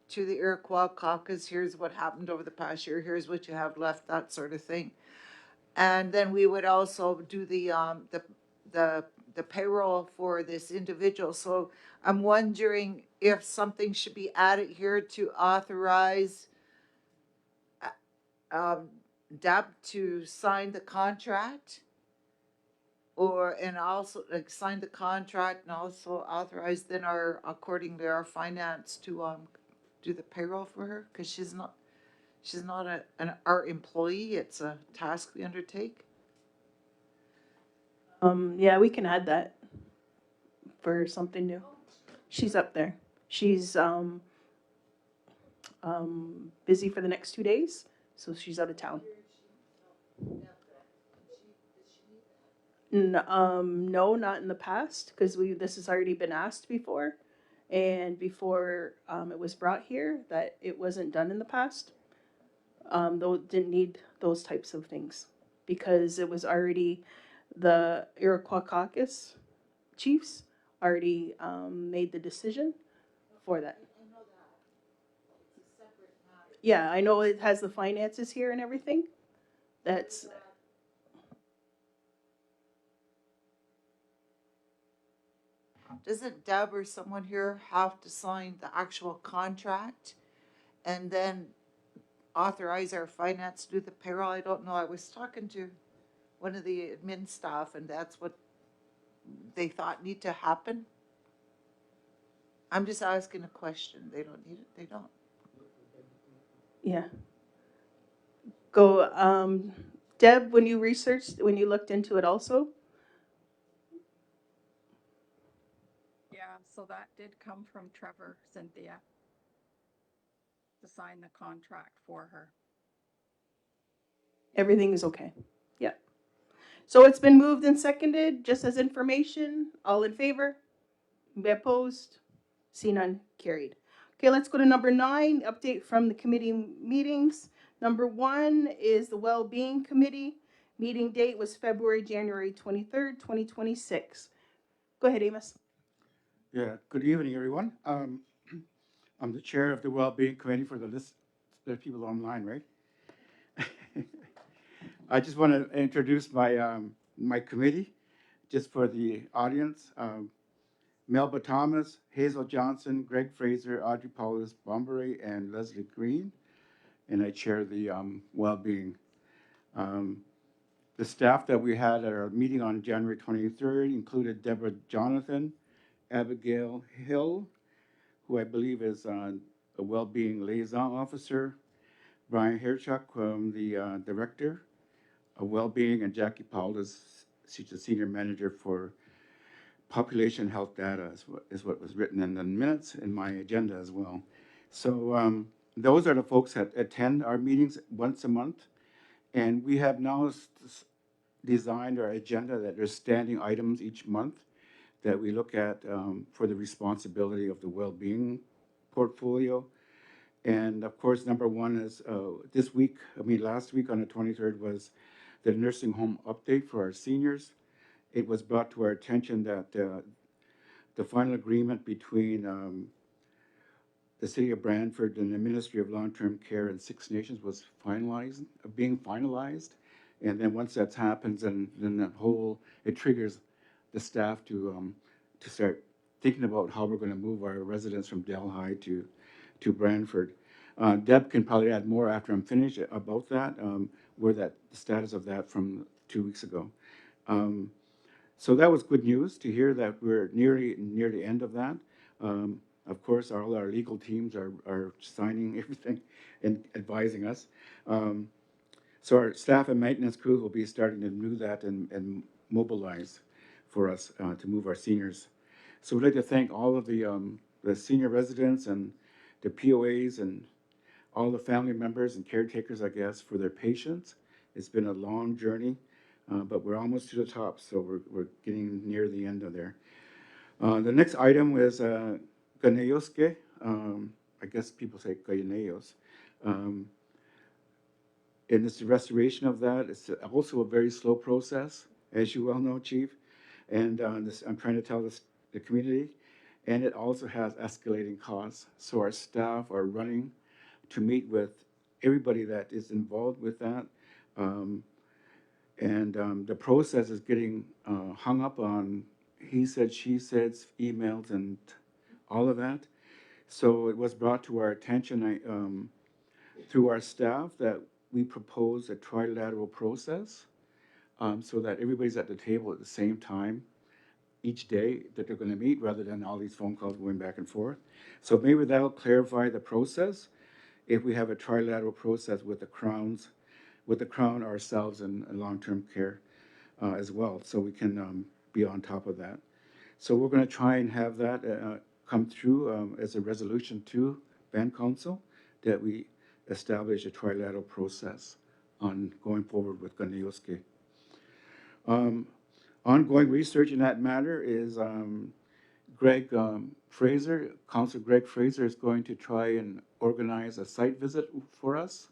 to the Iroquois Caucus. Here's what happened over the past year. Here's what you have left, that sort of thing. And then we would also do the payroll for this individual. So I'm wondering if something should be added here to authorize Deb to sign the contract, and also like sign the contract and also authorize then accordingly our finance to do the payroll for her, because she's not our employee. It's a task we undertake. Yeah, we can add that for something new. She's up there. She's busy for the next 2 days, so she's out of town. No, not in the past, because this has already been asked before, and before it was brought here, that it wasn't done in the past. Though it didn't need those types of things, because it was already the Iroquois Caucus chiefs already made the decision for that. Yeah, I know it has the finances here and everything. That's Doesn't Deb or someone here have to sign the actual contract and then authorize our finance to do the payroll? I don't know. I was talking to one of the admin staff, and that's what they thought need to happen. I'm just asking a question. They don't need it. They don't. yeah. Go, Deb. When you looked into it, also. Yeah, so that did come from Trevor, Cynthia, to sign the contract for her. Everything is okay. Yeah. So it's been moved and seconded, just as information. All in favor? Be opposed? See none, carried. Okay, let's go to number 9, update from the committee meetings. Number 1 is the Well-Being Committee. Meeting date was January 23rd, 2026. Go ahead, Amos. Yeah, good evening, everyone. I'm the chair of the Wellbeing Committee for the list. There's people online, right? I just want to introduce my committee, just for the audience. Melba Thomas, Hazel Johnson, Greg Fraser, Audrey Paulus Bombery, and Leslie Green. And I chair the Wellbeing. The staff that we had at our meeting on January 23rd included Deborah Jonathan, Abigail Hill, who I believe is a Wellbeing Liaison Officer, Brian Hirschuk, the Director of Wellbeing, and Jackie Paulus, she's the Senior Manager for Population Health Data, is what was written in the minutes in my agenda as well. So those are the folks that attend our meetings once a month, and we have now designed our agenda that there's standing items each month that we look at for the responsibility of the well-being portfolio. And of course, number 1 is last week on the 23rd was the nursing home update for our seniors. It was brought to our attention that the final agreement between the city of Brantford and the Ministry of Long-Term Care and Six Nations was being finalized. And then once that happens, then that whole, it triggers the staff to start thinking about how we're going to move our residents from Delhi to Brantford. Deb can probably add more after I'm finished about that, where the status of that from 2 weeks ago. So that was good news to hear that we're near the end of that. Of course, all our legal teams are signing everything and advising us. So our staff and maintenance crew will be starting to do that and mobilize for us to move our seniors. So we'd like to thank all of the senior residents and the POAs and all the family members and caretakers, I guess, for their patience. It's been a long journey, but we're almost to the top, so we're getting near the end of there. The next item was Ganeyoske. I guess people say Gayaneyos. And it's the restoration of that. It's also a very slow process, as you well know, Chief. And I'm trying to tell the community. And it also has escalating costs. So our staff are running to meet with everybody that is involved with that. The process is getting hung up on he said, she said, emails, and all of that. So it was brought to our attention through our staff that we propose a trilateral process so that everybody's at the table at the same time each day that they're going to meet rather than all these phone calls going back and forth. So maybe that'll clarify the process if we have a trilateral process with the Crown, ourselves, and long-term care as well, so we can be on top of that. So we're going to try and have that come through as a resolution to Band Council that we establish a trilateral process on going forward with Ganeyoske. Ongoing research in that matter is Greg Fraser, Councilor Greg Fraser is going to try and organize a site visit for us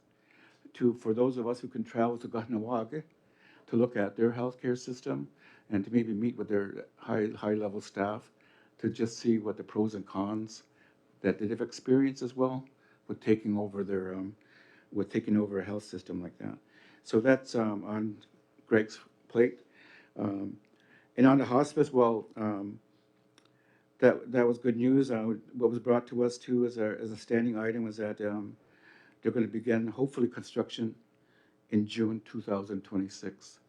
for those of us who can travel to Kahnawake to look at their healthcare system and to maybe meet with their high-level staff to just see what the pros and cons that they've experienced as well with taking over a health system like that. So that's on Greg's plate. And on the hospice, well, that was good news. What was brought to us too as a standing item was that they're going to begin hopefully construction in June 2026,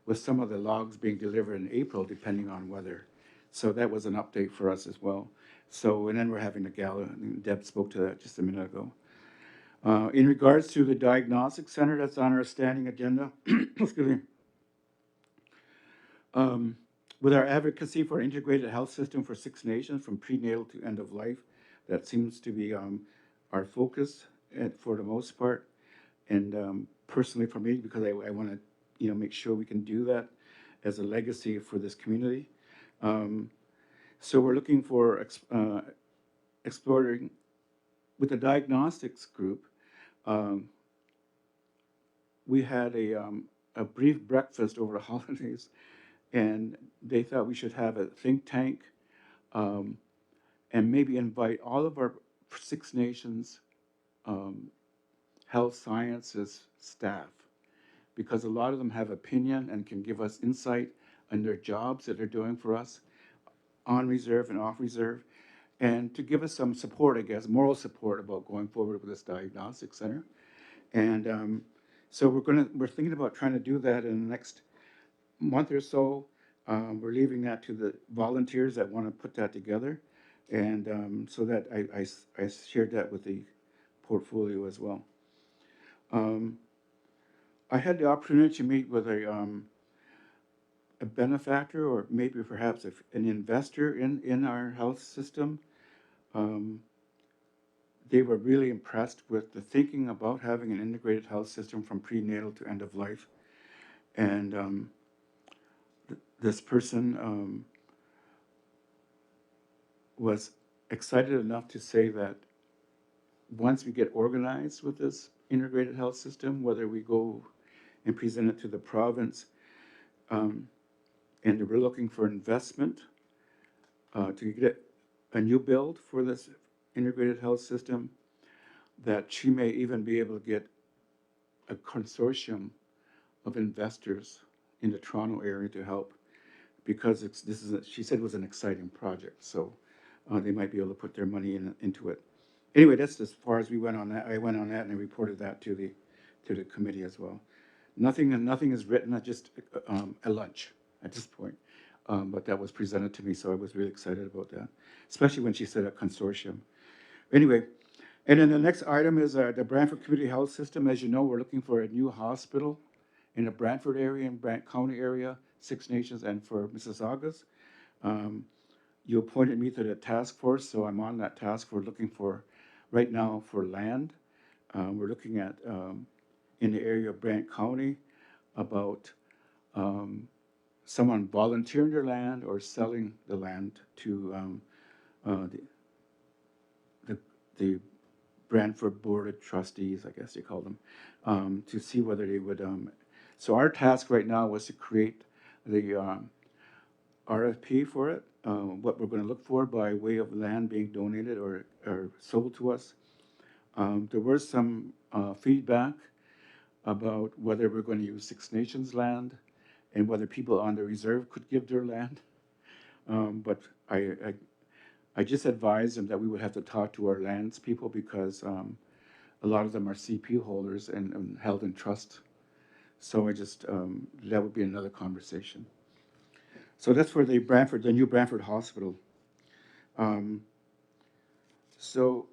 with some of the logs being delivered in April, depending on weather. So that was an update for us as well. So, and then we're having a gala, and Deb spoke to that just a minute ago. In regards to the diagnostic center that's on our standing agenda, excuse me, with our advocacy for an integrated health system for Six Nations from prenatal to end of life, that seems to be our focus for the most part. And personally for me, because I want to make sure we can do that as a legacy for this community. So we're looking for exploring with the diagnostics group. We had a brief breakfast over the holidays, and they thought we should have a think tank and maybe invite all of our Six Nations health sciences staff, because a lot of them have opinion and can give us insight on their jobs that they're doing for us on reserve and off reserve, and to give us some support, I guess, moral support about going forward with this diagnostic center. And so we're thinking about trying to do that in the next month or so. We're leaving that to the volunteers that want to put that together, and so that I shared that with the portfolio as well. I had the opportunity to meet with a benefactor, or maybe perhaps an investor in our health system. They were really impressed with the thinking about having an integrated health system from prenatal to end of life. And this person was excited enough to say that once we get organized with this integrated health system, whether we go and present it to the province, and we're looking for investment to get a new build for this integrated health system, that she may even be able to get a consortium of investors in the Toronto area to help, because she said it was an exciting project, so they might be able to put their money into it. Anyway, that's as far as we went on that. I went on that and I reported that to the committee as well. Nothing is written, just a lunch at this point. But that was presented to me, so I was really excited about that, especially when she said a consortium. Anyway, and then the next item is the Brantford Community Health System. As you know, we're looking for a new hospital in the Brantford area and Brant County area, Six Nations, and for Mississaugas. You appointed me to the task force, so I'm on that task force looking for, right now, for land. We're looking at, in the area of Brant County, about someone volunteering their land or selling the land to the Brantford Board of Trustees, I guess you call them, to see whether they would. So our task right now was to create the RFP for it, what we're going to look for by way of land being donated or sold to us. There was some feedback about whether we're going to use Six Nations land and whether people on the reserve could give their land. But I just advised them that we would have to talk to our lands people, because a lot of them are CP holders and held in trust. So I just, that would be another conversation. So that's for the new Brantford Hospital. So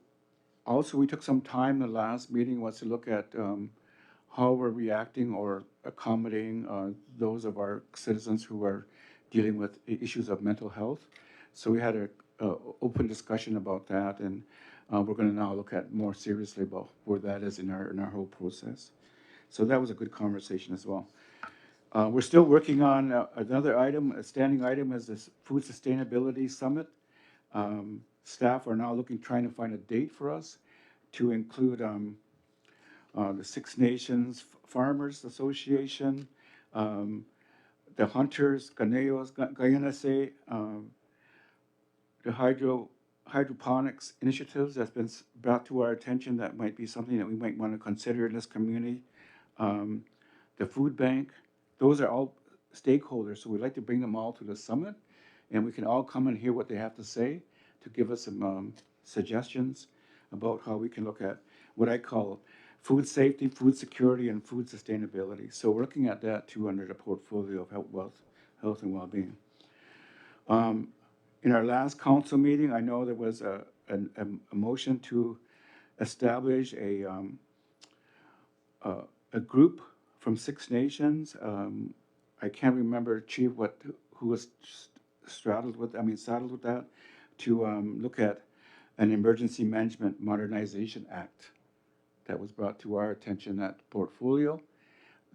also we took some time, the last meeting was to look at how we're reacting or accommodating those of our citizens who are dealing with issues of mental health. So we had a open discussion about that, and we're going to now look at more seriously about where that is in our whole process. So that was a good conversation as well. We're still working on another item, a standing item, is this Food Sustainability Summit. Staff are now trying to find a date for us to include the Six Nations Farmers Association, the Hunters, Ganeos, Gayanase, the hydroponics initiatives that's been brought to our attention that might be something that we might want to consider in this community. The food bank, those are all stakeholders, so we'd like to bring them all to the summit, and we can all come and hear what they have to say to give us some suggestions about how we can look at what I call food safety, food security, and food sustainability. So we're looking at that too under the portfolio of health and well-being. In our last council meeting, I know there was a motion to establish a group from Six Nations. I can't remember, Chief, who was saddled with that, to look at an Emergency Management Modernization Act that was brought to our attention, that portfolio,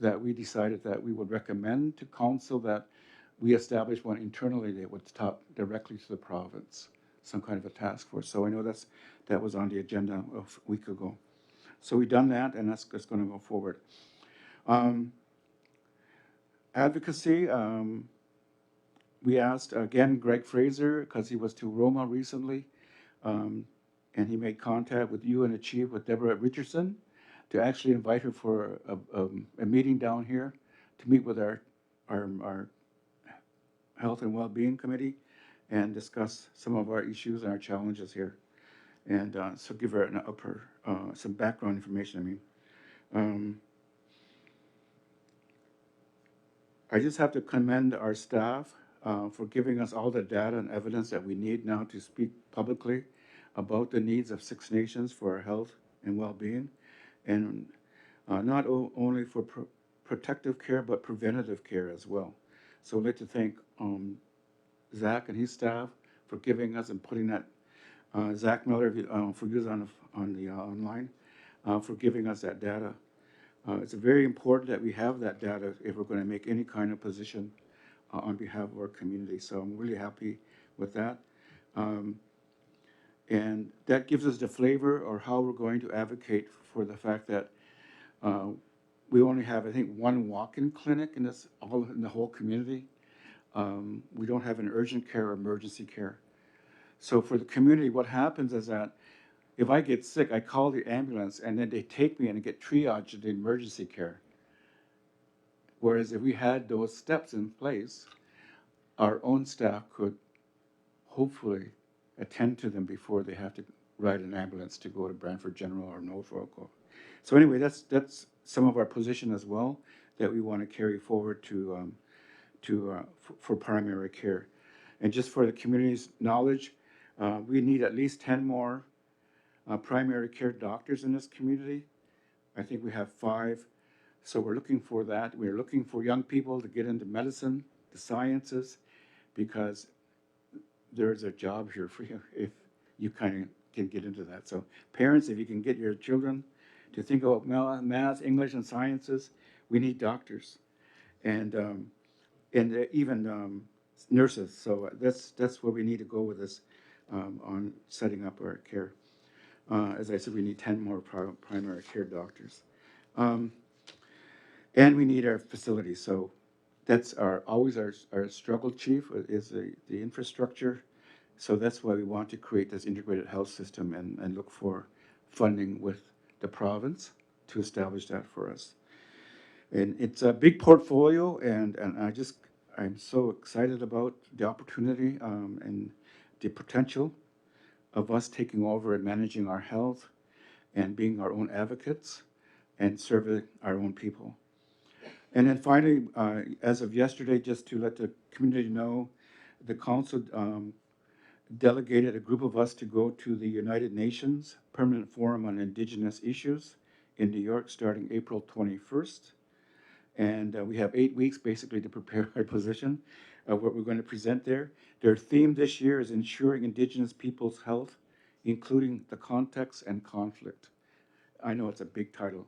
that we decided that we would recommend to council that we establish one internally that would talk directly to the province, some kind of a task force. So I know that was on the agenda a week ago. So we've done that, and that's going to go forward. Advocacy, we asked, again, Greg Fraser, because he was to Roma recently, and he made contact with you and the chief, with Deborah Richardson, to actually invite her for a meeting down here to meet with our Health and Wellbeing Committee and discuss some of our issues and our challenges here. And so give her some background information, I just have to commend our staff for giving us all the data and evidence that we need now to speak publicly about the needs of Six Nations for our health and well-being, and not only for protective care, but preventative care as well. So I'd like to thank Zach and his staff for giving us and putting that, Zach Miller, for use on the online, for giving us that data. It's very important that we have that data if we're going to make any kind of position on behalf of our community. So I'm really happy with that. And that gives us the flavor or how we're going to advocate for the fact that we only have, I think, one walk-in clinic in the whole community. We don't have an urgent care or emergency care. So for the community, what happens is that if I get sick, I call the ambulance and then they take me and get triaged to emergency care. Whereas if we had those steps in place, our own staff could hopefully attend to them before they have to ride an ambulance to go to Brantford General or Norfolk. So anyway, that's some of our position as well that we want to carry forward for primary care. And just for the community's knowledge, we need at least 10 more primary care doctors in this community. I think we have 5. So we're looking for that. We're looking for young people to get into medicine, the sciences, because there's a job here for you if you kind of can get into that. So parents, if you can get your children to think about math, English, and sciences, we need doctors and even nurses. So that's where we need to go with this on setting up our care. As I said, we need 10 more primary care doctors. And we need our facilities. So that's always our struggle, Chief, is the infrastructure. So that's why we want to create this integrated health system and look for funding with the province to establish that for us. And it's a big portfolio, and I'm so excited about the opportunity and the potential of us taking over and managing our health and being our own advocates and serving our own people. And then finally, as of yesterday, just to let the community know, the council delegated a group of us to go to the United Nations Permanent Forum on Indigenous Issues in New York starting April 21st. And we have 8 weeks basically to prepare our position of what we're going to present there. Their theme this year is ensuring Indigenous people's health, including the context and conflict. I know it's a big title,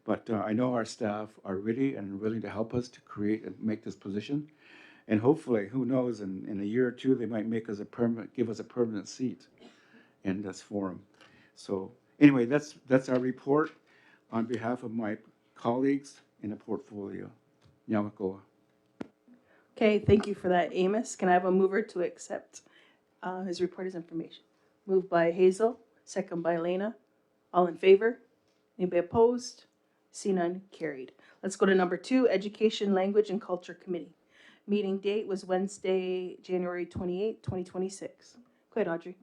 but I know our staff are ready and willing to help us to create and make this position. And hopefully, who knows, in a year or two, they might make us give us a permanent seat in this forum. So anyway, that's our report on behalf of my colleagues in the portfolio. Nyamakoa. Okay, thank you for that, Amos. Can I have a mover to accept his report as information? Moved by Hazel, second by Elena. All in favor? Anybody opposed? See none, carried. Let's go to number 2, Education, Language, and Culture Committee. Meeting date was Wednesday, January 28, 2026. Go ahead, Audrey.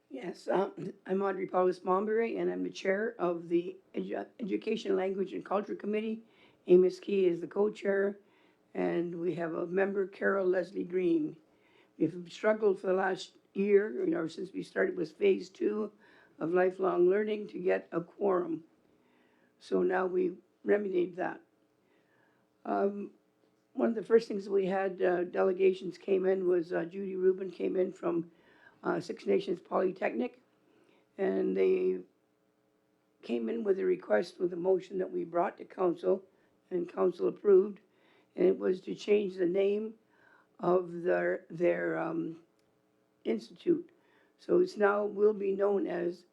Yes, I'm Audrey Paulus-Mombury, and I'm the chair of the Education, Language, and Culture Committee. Amos Key is the co-chair, and we have a member, Carol Leslie Green. We've struggled for the last year, since we started with phase 2 of lifelong learning to get a quorum. So now we remedied that. One of the first things we had delegations came in was Judy Rubin came in from Six Nations Polytechnic, and they came in with a request with a motion that we brought to council, and council approved, and it was to change the name of their institute. So it's now will be known as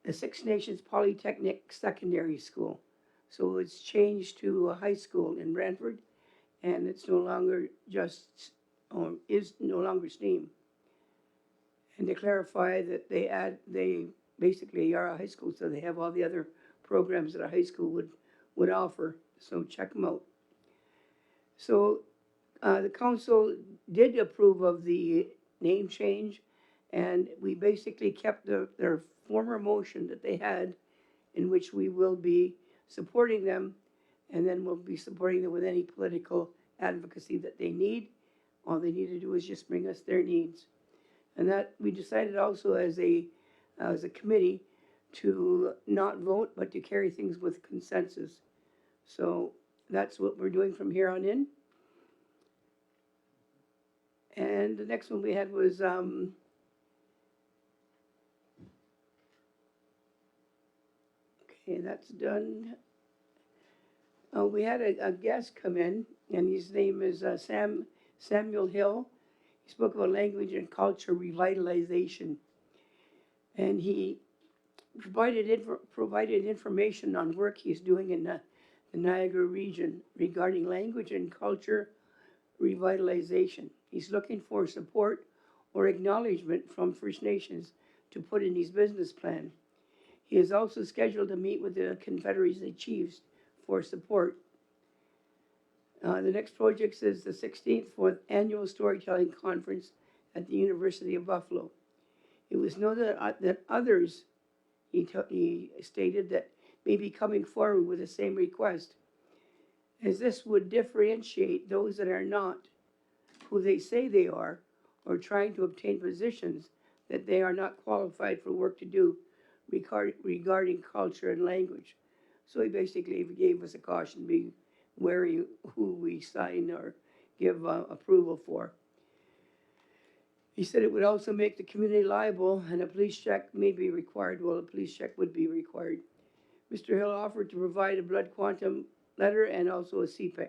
the Six Nations Polytechnic Secondary School. So it's changed to a high school in Brantford, and it's no longer is no longer STEAM. And to clarify that they basically are a high school, so they have all the other programs that a high school would offer. So check them out. So the council did approve of the name change, and we basically kept their former motion that they had, in which we will be supporting them, and then we'll be supporting them with any political advocacy that they need. All they need to do is just bring us their needs. And that we decided also as a committee to not vote, but to carry things with consensus. So that's what we're doing from here on in. And the next one we had was okay, that's done. We had a guest come in, and his name is Samuel Hill. He spoke about language and culture revitalization, and he provided information on work he's doing in the Niagara region regarding language and culture revitalization. He's looking for support or acknowledgement from First Nations to put in his business plan. He is also scheduled to meet with the Confederacy Chiefs for support. The next project is the 16th Fourth Annual Storytelling Conference at the University of Buffalo. It was noted that others, he stated, that may be coming forward with the same request, as this would differentiate those that are not who they say they are, or trying to obtain positions that they are not qualified for work to do regarding culture and language. So he basically gave us a caution, be wary who we sign or give approval for. He said it would also make the community liable and a police check may be required. Well, a police check would be required. Mr. Hill offered to provide a blood quantum letter and also a CPEC.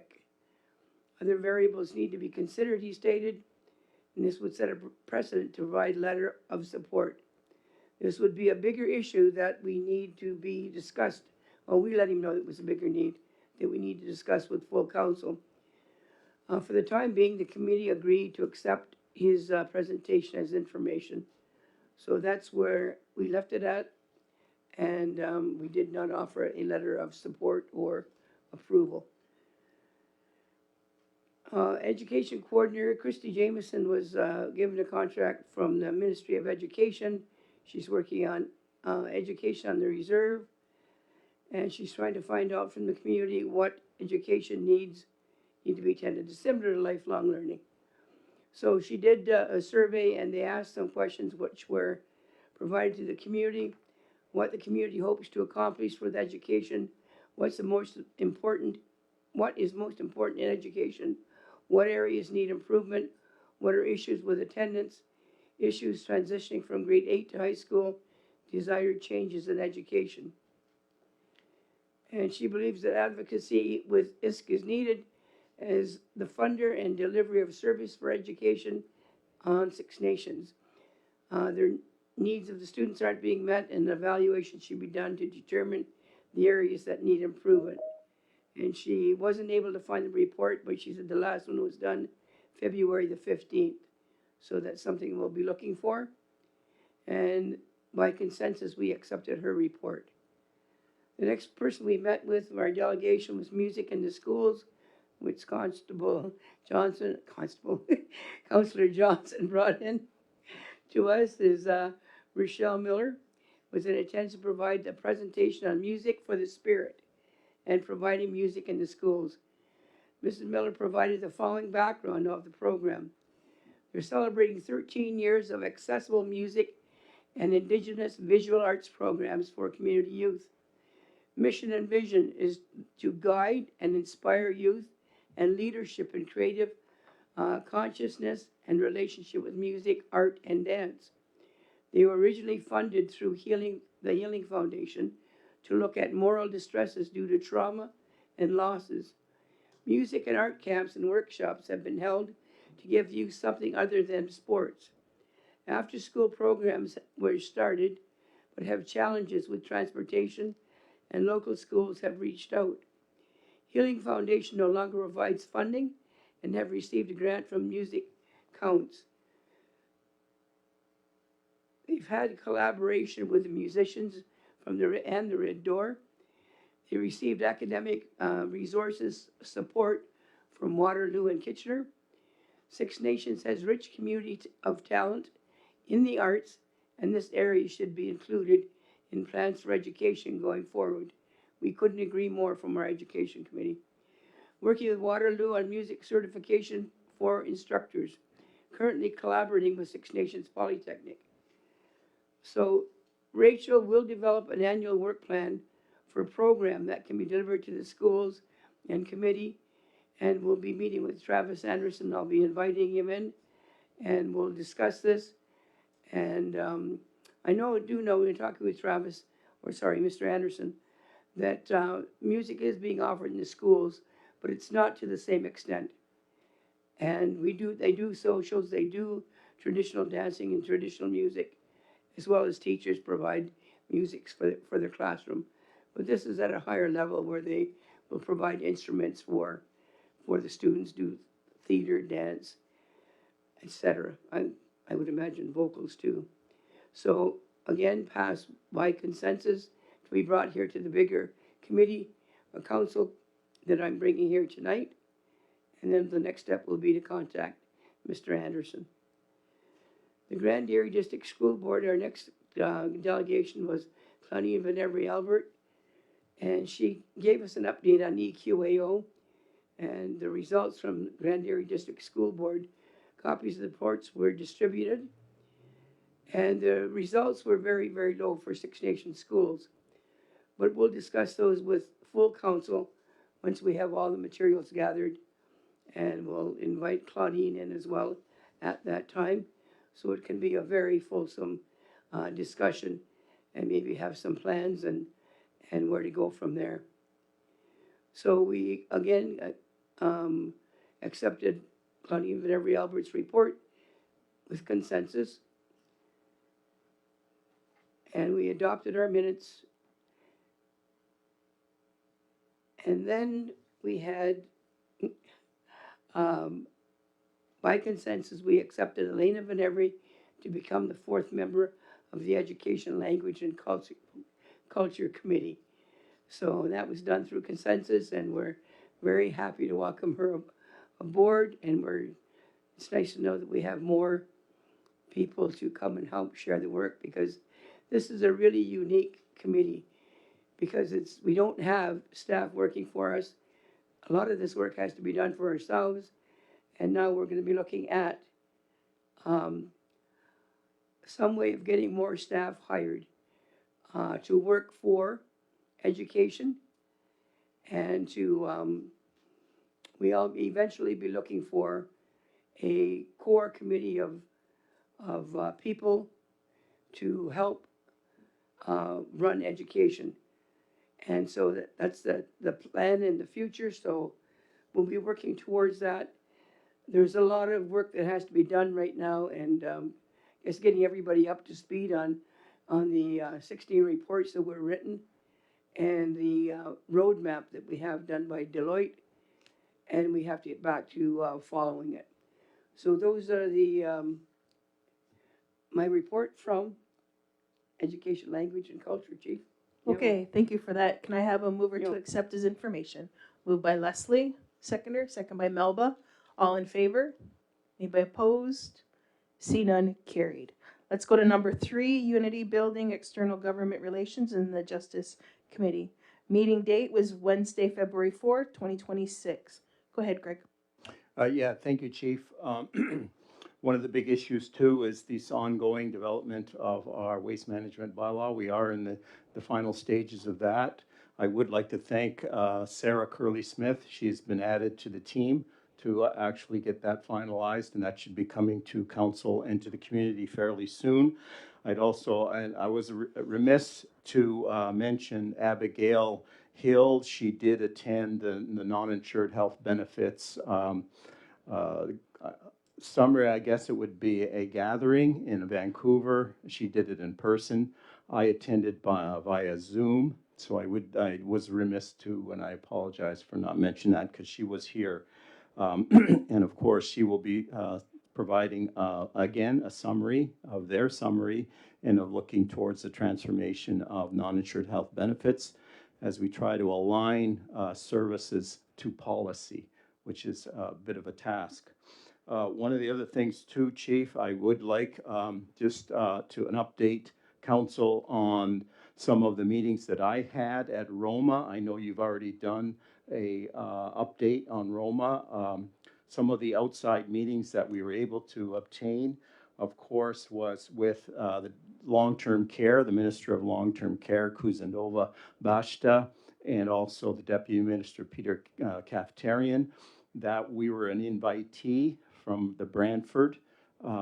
Other variables need to be considered, he stated, and this would set a precedent to provide letter of support. This would be a bigger issue that we need to be discussed. Well, we let him know it was a bigger need that we need to discuss with full council. For the time being, the committee agreed to accept his presentation as information. So that's where we left it at, and we did not offer a letter of support or approval. Education coordinator Christy Jameson was given a contract from the Ministry of Education. She's working on education on the reserve, and she's trying to find out from the community what education needs need to be attended. It's similar to lifelong learning. So she did a survey, and they asked some questions which were provided to the community, what the community hopes to accomplish with education, what is most important in education, what areas need improvement, what are issues with attendance, issues transitioning from grade 8 to high school, desired changes in education. And she believes that advocacy with ISC is needed as the funder and delivery of service for education on Six Nations. Their needs of the students aren't being met, and evaluation should be done to determine the areas that need improvement. And she wasn't able to find the report, but she said the last one was done February the 15th. So that's something we'll be looking for. And by consensus, we accepted her report. The next person we met with our delegation was Music in the Schools, which Councillor Johnson brought in to us is Rochelle Miller, was in attendance to provide a presentation on music for the spirit and providing music in the schools. Mrs. Miller provided the following background of the program. They're celebrating 13 years of accessible music and Indigenous visual arts programs for community youth. Mission and vision is to guide and inspire youth and leadership in creative consciousness and relationship with music, art, and dance. They were originally funded through the Healing Foundation to look at moral distresses due to trauma and losses. Music and art camps and workshops have been held to give youth something other than sports. After-school programs were started, but have challenges with transportation, and local schools have reached out. Healing Foundation no longer provides funding and have received a grant from Music Counts. They've had collaboration with the musicians from the Red Door. They received academic resources support from Waterloo and Kitchener. Six Nations has rich community of talent in the arts, and this area should be included in plans for education going forward. We couldn't agree more from our education committee. Working with Waterloo on music certification for instructors, currently collaborating with Six Nations Polytechnic. So Rachel will develop an annual work plan for a program that can be delivered to the schools and committee, and we'll be meeting with Travis Anderson. I'll be inviting him in, and we'll discuss this. And I do know we're talking with Mr. Anderson, that music is being offered in the schools, but it's not to the same extent. And they do traditional dancing and traditional music, as well as teachers provide music for their classroom. But this is at a higher level where they will provide instruments for the students, do theater, dance, etc. I would imagine vocals too. So again, passed by consensus to be brought here to the bigger committee or council that I'm bringing here tonight. And then the next step will be to contact Mr. Anderson. The Grand Erie District School Board, our next delegation was Claudia Van Every Albert, and she gave us an update on EQAO and the results from Grand Erie District School Board. Copies of the reports were distributed, and the results were very, very low for Six Nations schools. But we'll discuss those with full council once we have all the materials gathered, and we'll invite Claudine in as well at that time, so it can be a very fulsome discussion and maybe have some plans and where to go from there. So we, again, accepted Claudine Van Every Albert's report with consensus, and we adopted our minutes. And then we had, by consensus, we accepted Elena Van Every to become the 4th member of the Education, Language, and Culture Committee. So that was done through consensus, and we're very happy to welcome her aboard. And it's nice to know that we have more people to come and help share the work, because this is a really unique committee, because we don't have staff working for us. A lot of this work has to be done for ourselves, and now we're going to be looking at some way of getting more staff hired to work for education, and to we'll eventually be looking for a core committee of people to help run education. And so that's the plan in the future. So we'll be working towards that. There's a lot of work that has to be done right now, and it's getting everybody up to speed on the 16 reports that were written, and the roadmap that we have done by Deloitte, and we have to get back to following it. So those are my report from Education, Language, and Culture, Chief. Okay, thank you for that. Can I have a mover to Yeah. accept his information? Moved by Leslie, second by Melba. All in favor? Anybody opposed? See none, carried. Let's go to number 3, Unity Building, External Government Relations, and the Justice Committee. Meeting date was Wednesday, February 4th, 2026. Go ahead, Greg. Yeah, thank you, Chief. One of the big issues, too, is this ongoing development of our waste management bylaw. We are in the final stages of that. I would like to thank Sarah Curley-Smith. She's been added to the team to actually get that finalized, and that should be coming to council and to the community fairly soon. I was remiss to mention Abigail Hill. She did attend the non-insured health benefits summary. I guess it would be a gathering in Vancouver. She did it in person. I attended via Zoom, so I was remiss to, and I apologize for not mentioning that, because she was here. And of course, she will be providing, again, a summary of their summary and of looking towards the transformation of non-insured health benefits as we try to align services to policy, which is a bit of a task. One of the other things too, Chief, I would like just to an update council on some of the meetings that I had at Roma. I know you've already done a update on Roma. Some of the outside meetings that we were able to obtain, of course, was with the long-term care, the Minister of Long-Term Care, Kuzendova Bashta, and also the Deputy Minister, Peter Kafterian, that we were an invitee from the Brantford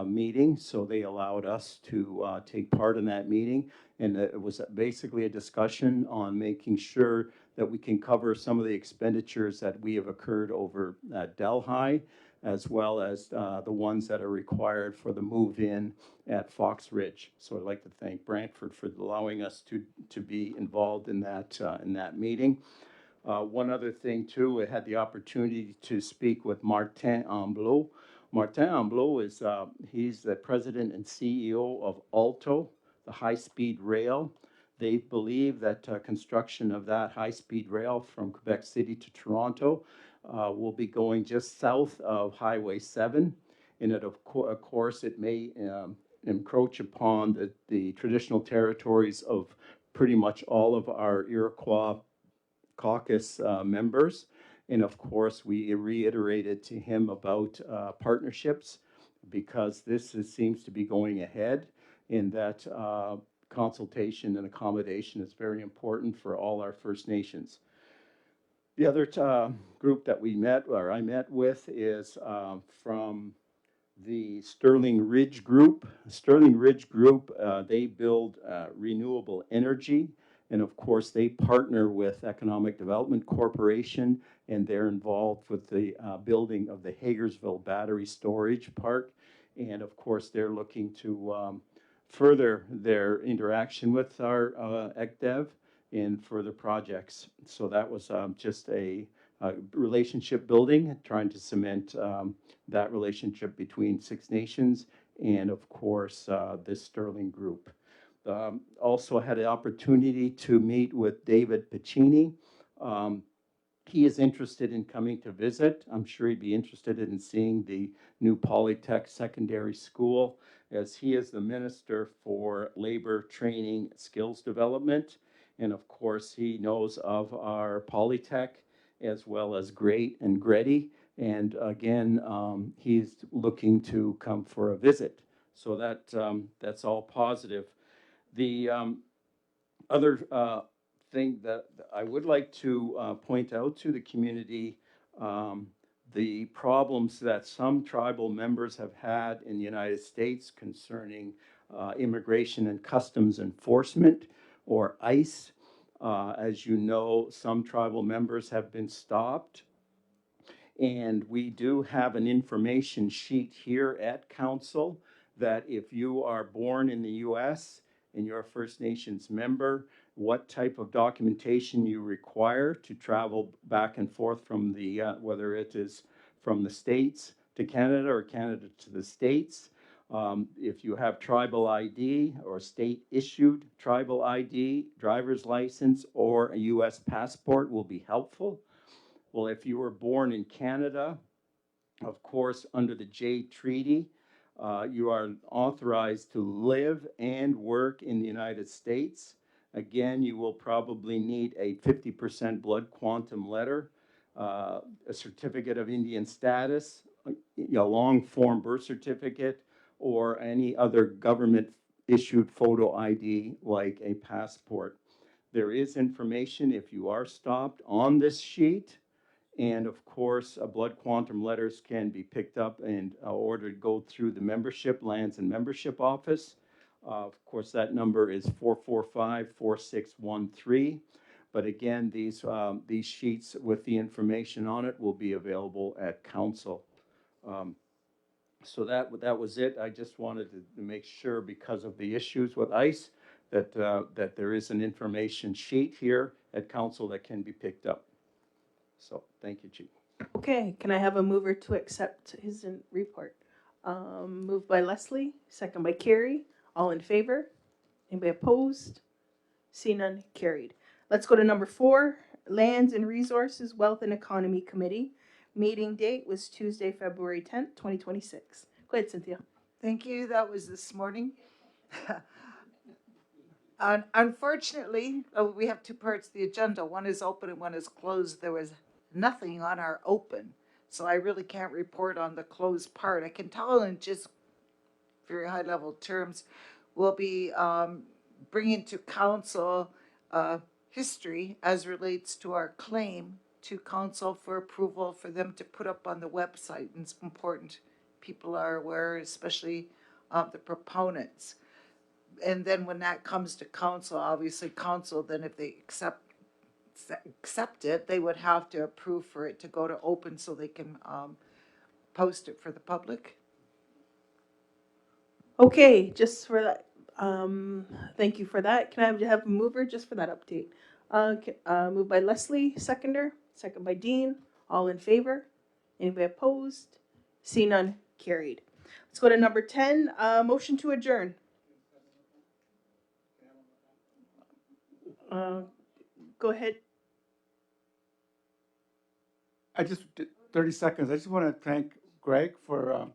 meeting, so they allowed us to take part in that meeting. And it was basically a discussion on making sure that we can cover some of the expenditures that we have occurred over at Delhi, as well as the ones that are required for the move-in at Fox Ridge. So I'd like to thank Brantford for allowing us to be involved in that meeting. One other thing too, I had the opportunity to speak with Martin Amblot. Martin Amblot is he's the president and CEO of Alto the high-speed rail. They believe that construction of that high-speed rail from Quebec City to Toronto will be going just south of Highway 7. And it, of course, it may encroach upon the traditional territories of pretty much all of our Iroquois caucus members. And of course, we reiterated to him about partnerships because this seems to be going ahead in that consultation and accommodation is very important for all our First Nations. The other group that we met, or I met with, is from the Sterling Ridge Group. Sterling Ridge Group, they build renewable energy. And of course, they partner with Economic Development Corporation, and they're involved with the building of the Hagersville Battery Storage Park. And of course, they're looking to further their interaction with our ECDEV in further projects. So that was just a relationship building, trying to cement that relationship between Six Nations and, of course, this Sterling Group. Also had an opportunity to meet with David Piccini. He is interested in coming to visit. I'm sure he'd be interested in seeing the new Polytech Secondary School, as he is the Minister for Labor, Training, Skills Development. And of course, he knows of our Polytech as well as GREAT and GREDI. And again, he's looking to come for a visit. So that's all positive. The other thing that I would like to point out to the community, the problems that some tribal members have had in the United States concerning immigration and customs enforcement, or ICE. As you know, some tribal members have been stopped. And we do have an information sheet here at Council that if you are born in the US and you're a First Nations member, what type of documentation you require to travel back and forth from the, whether it is from the States to Canada or Canada to the States. If you have tribal ID or state issued tribal ID, driver's license, or a US passport will be helpful. Well, if you were born in Canada, of course, under the Jay Treaty, you are authorized to live and work in the United States. Again, you will probably need a 50% blood quantum letter, a certificate of Indian status, a long form birth certificate, or any other government issued photo ID like a passport. There is information if you are stopped on this sheet. And of course, blood quantum letters can be picked up and ordered, go through the membership, lands and membership office. Of course, that number is 445-4613. But again, these sheets with the information on it will be available at Council. So that was it. I just wanted to make sure, because of the issues with ICE, that there is an information sheet here at Council that can be picked up. So thank you, Chief. Okay, can I have a mover to accept his report? Moved by Leslie, second by Carrie. All in favor? Anybody opposed? See none, carried. Let's go to number 4, Lands and Resources, Wealth and Economy Committee. Meeting date was Tuesday, February 10th, 2026. Go ahead, Cynthia. Thank you. That was this morning. Unfortunately, we have 2 parts of the agenda. One is open and one is closed. There was nothing on our open, so I really can't report on the closed part. I can tell in just very high level terms, we'll be bringing to Council history as relates to our claim to Council for approval for them to put up on the website. And it's important people are aware, especially the proponents. And then when that comes to Council, obviously Council, then if they accept it, they would have to approve for it to go to open so they can post it for the public. Okay, just for that, thank you for that. Can I have a mover just for that update? Moved by Leslie, second by Dean. All in favor? Anybody opposed? See none, carried. Let's go to number 10, motion to adjourn. Go ahead. I just, 30 seconds, I just want to thank Greg for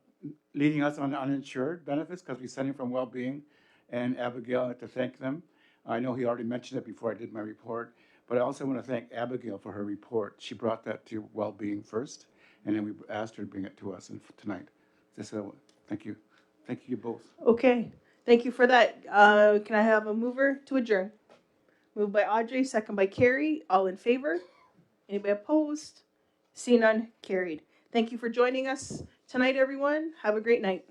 leading us on uninsured benefits because we sent him from well-being, and Abigail to thank them. I know he already mentioned it before I did my report, but I also want to thank Abigail for her report. She brought that to well-being first, and then we asked her to bring it to us tonight. Just thank you. Thank you both. Okay, thank you for that. Can I have a mover to adjourn? Moved by Audrey, second by Carrie. All in favor? Anybody opposed? See none, carried. Thank you for joining us tonight, everyone. Have a great night.